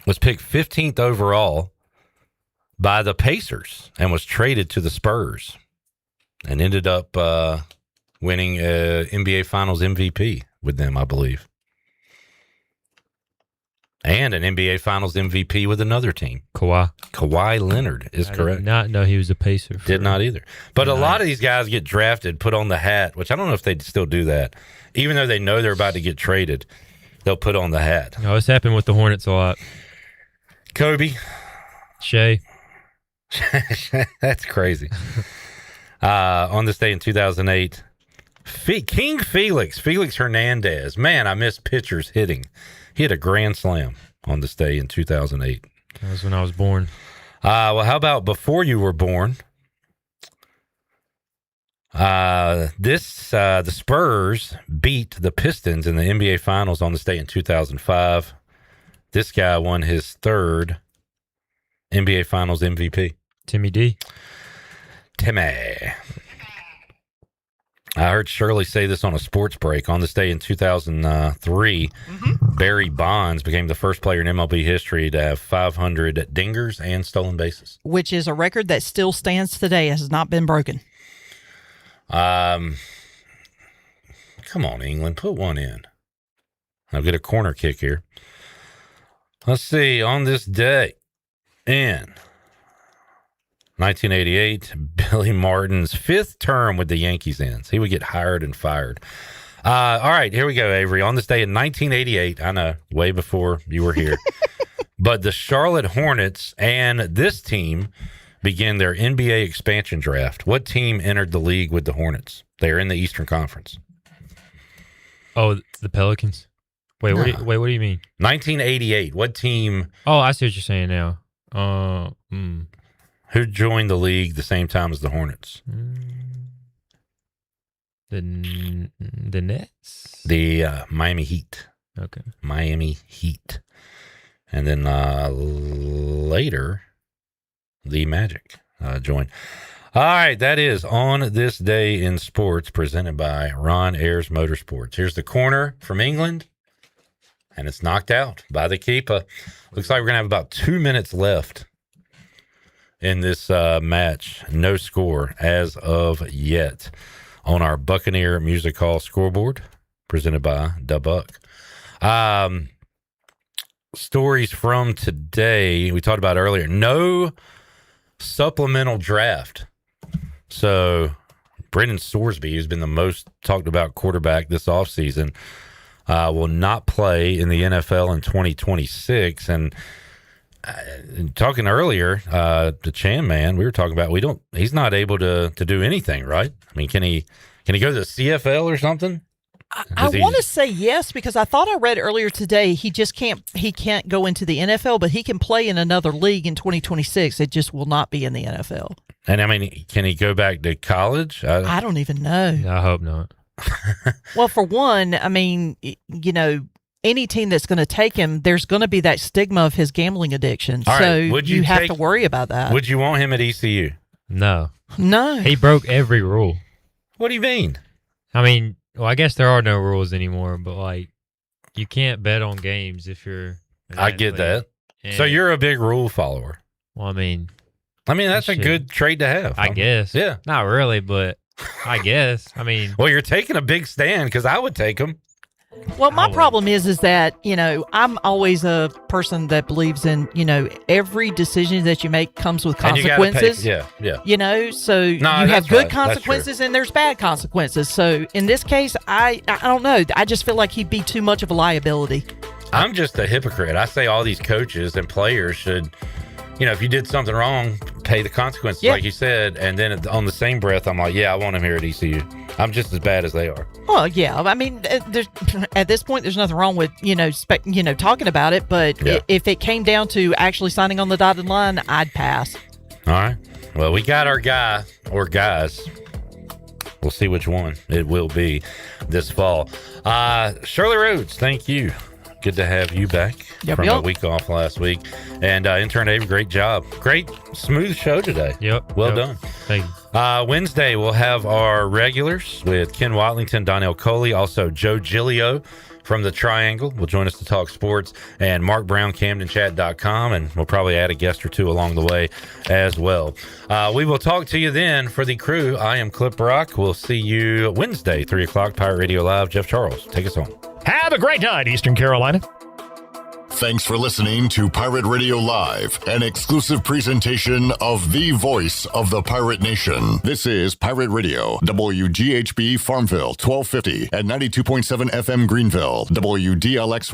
was picked 15th overall by the Pacers and was traded to the Spurs and ended up winning NBA Finals MVP with them, I believe. And an NBA Finals MVP with another team. Kawhi Leonard is correct. Did not know he was a Pacer. Did not either. But a lot of these guys get drafted, put on the hat, which I don't know if they still do that. Even though they know they're about to get traded, they'll put on the hat. Oh, it's happened with the Hornets a lot. Kobe. Shea. That's crazy. On this day in 2008, King Felix Hernandez. Man, I miss pitchers hitting. He had a grand slam on this day in 2008. That was when I was born. Well, how about before you were born? The Spurs beat the Pistons in the NBA Finals on this day in 2005. This guy won his third NBA Finals MVP. Timmy D. Timmy. I heard Shirley say this on a sports break. On this day in 2003, Barry Bonds became the first player in MLB history to have 500 dingers and stolen bases. Which is a record that still stands today, has not been broken. Come on, England, put one in. I'll get a corner kick here. Let's see, on this day in 1988, Billy Martin's fifth term with the Yankees ends. He would get hired and fired. All right, here we go, Avery. On this day in 1988, I know, way before you were here, but the Charlotte Hornets and this team began their NBA expansion draft. What team entered the league with the Hornets? They are in the Eastern Conference. Oh, the Pelicans. Wait, no. What do you mean? 1988. What team? Oh, I see what you're saying now. Who joined the league the same time as the Hornets? The Nets? The Miami Heat. Okay. Miami Heat. And then later, the Magic joined. All right, that is On This Day in Sports, presented by Ron Ayers Motorsports. Here's the corner from England, and it's knocked out by the keeper. Looks like we're going to have about 2 minutes left in this match. No score as of yet on our Buccaneer Music Hall scoreboard, presented by Da Buck. Stories from today, we talked about earlier. No supplemental draft. So Brendan Sorsby, who's been the most talked about quarterback this offseason, will not play in the NFL in 2026. And talking earlier, the Chan man, we were talking about, he's not able to do anything, right? I mean, can he go to the CFL or something? I want to say yes, because I thought I read earlier today he can't go into the NFL, but he can play in another league in 2026. It just will not be in the NFL. And I mean, can he go back to college? I don't even know. I hope not. Well, for one, I mean, any team that's going to take him, there's going to be that stigma of his gambling addiction. All so right. you have to worry about that. Would you want him at ECU? No. No. He broke every rule. What do you mean? I mean, well, I guess there are no rules anymore, but like, you can't bet on games if you're. I get that. So you're a big rule follower. Well, I mean, that's a good trade to have. I guess. Yeah. Not really, but I guess. I mean, well, you're taking a big stand because I would take him. Well, my problem is that, I'm always a person that believes in, every decision that you make comes with consequences. Yeah. So you have good consequences and there's bad consequences. So in this case, I don't know. I just feel like he'd be too much of a liability. I'm just a hypocrite. I say all these coaches and players should, if you did something wrong, pay the consequences, like you said. And then on the same breath, I'm like, I want him here at ECU. I'm just as bad as they are. Well, yeah. I mean, at this point, there's nothing wrong with, talking about it. But if it came down to actually signing on the dotted line, I'd pass. All right. Well, we got our guy or guys. We'll see which one it will be this fall. Shirley Rhodes, thank you. Good to have you back from a week off last week. And intern Dave, great job. Great, smooth show today. Yep. Well done. Thank you. Wednesday, we'll have our regulars with Ken Watlington, Donnell Coley, also Joe Giglio from the Triangle will join us to talk sports, and Mark Brown, CamdenChat.com, and we'll probably add a guest or two along the way as well. We will talk to you then. For the crew, I am Clip Brock. We'll see you Wednesday, 3 o'clock, Pirate Radio Live. Jeff Charles, take us home. Have a great night, Eastern Carolina. Thanks for listening to Pirate Radio Live, an exclusive presentation of the voice of the Pirate Nation. This is Pirate Radio, WGHB Farmville, 1250 at 92.7 FM Greenville, WDLX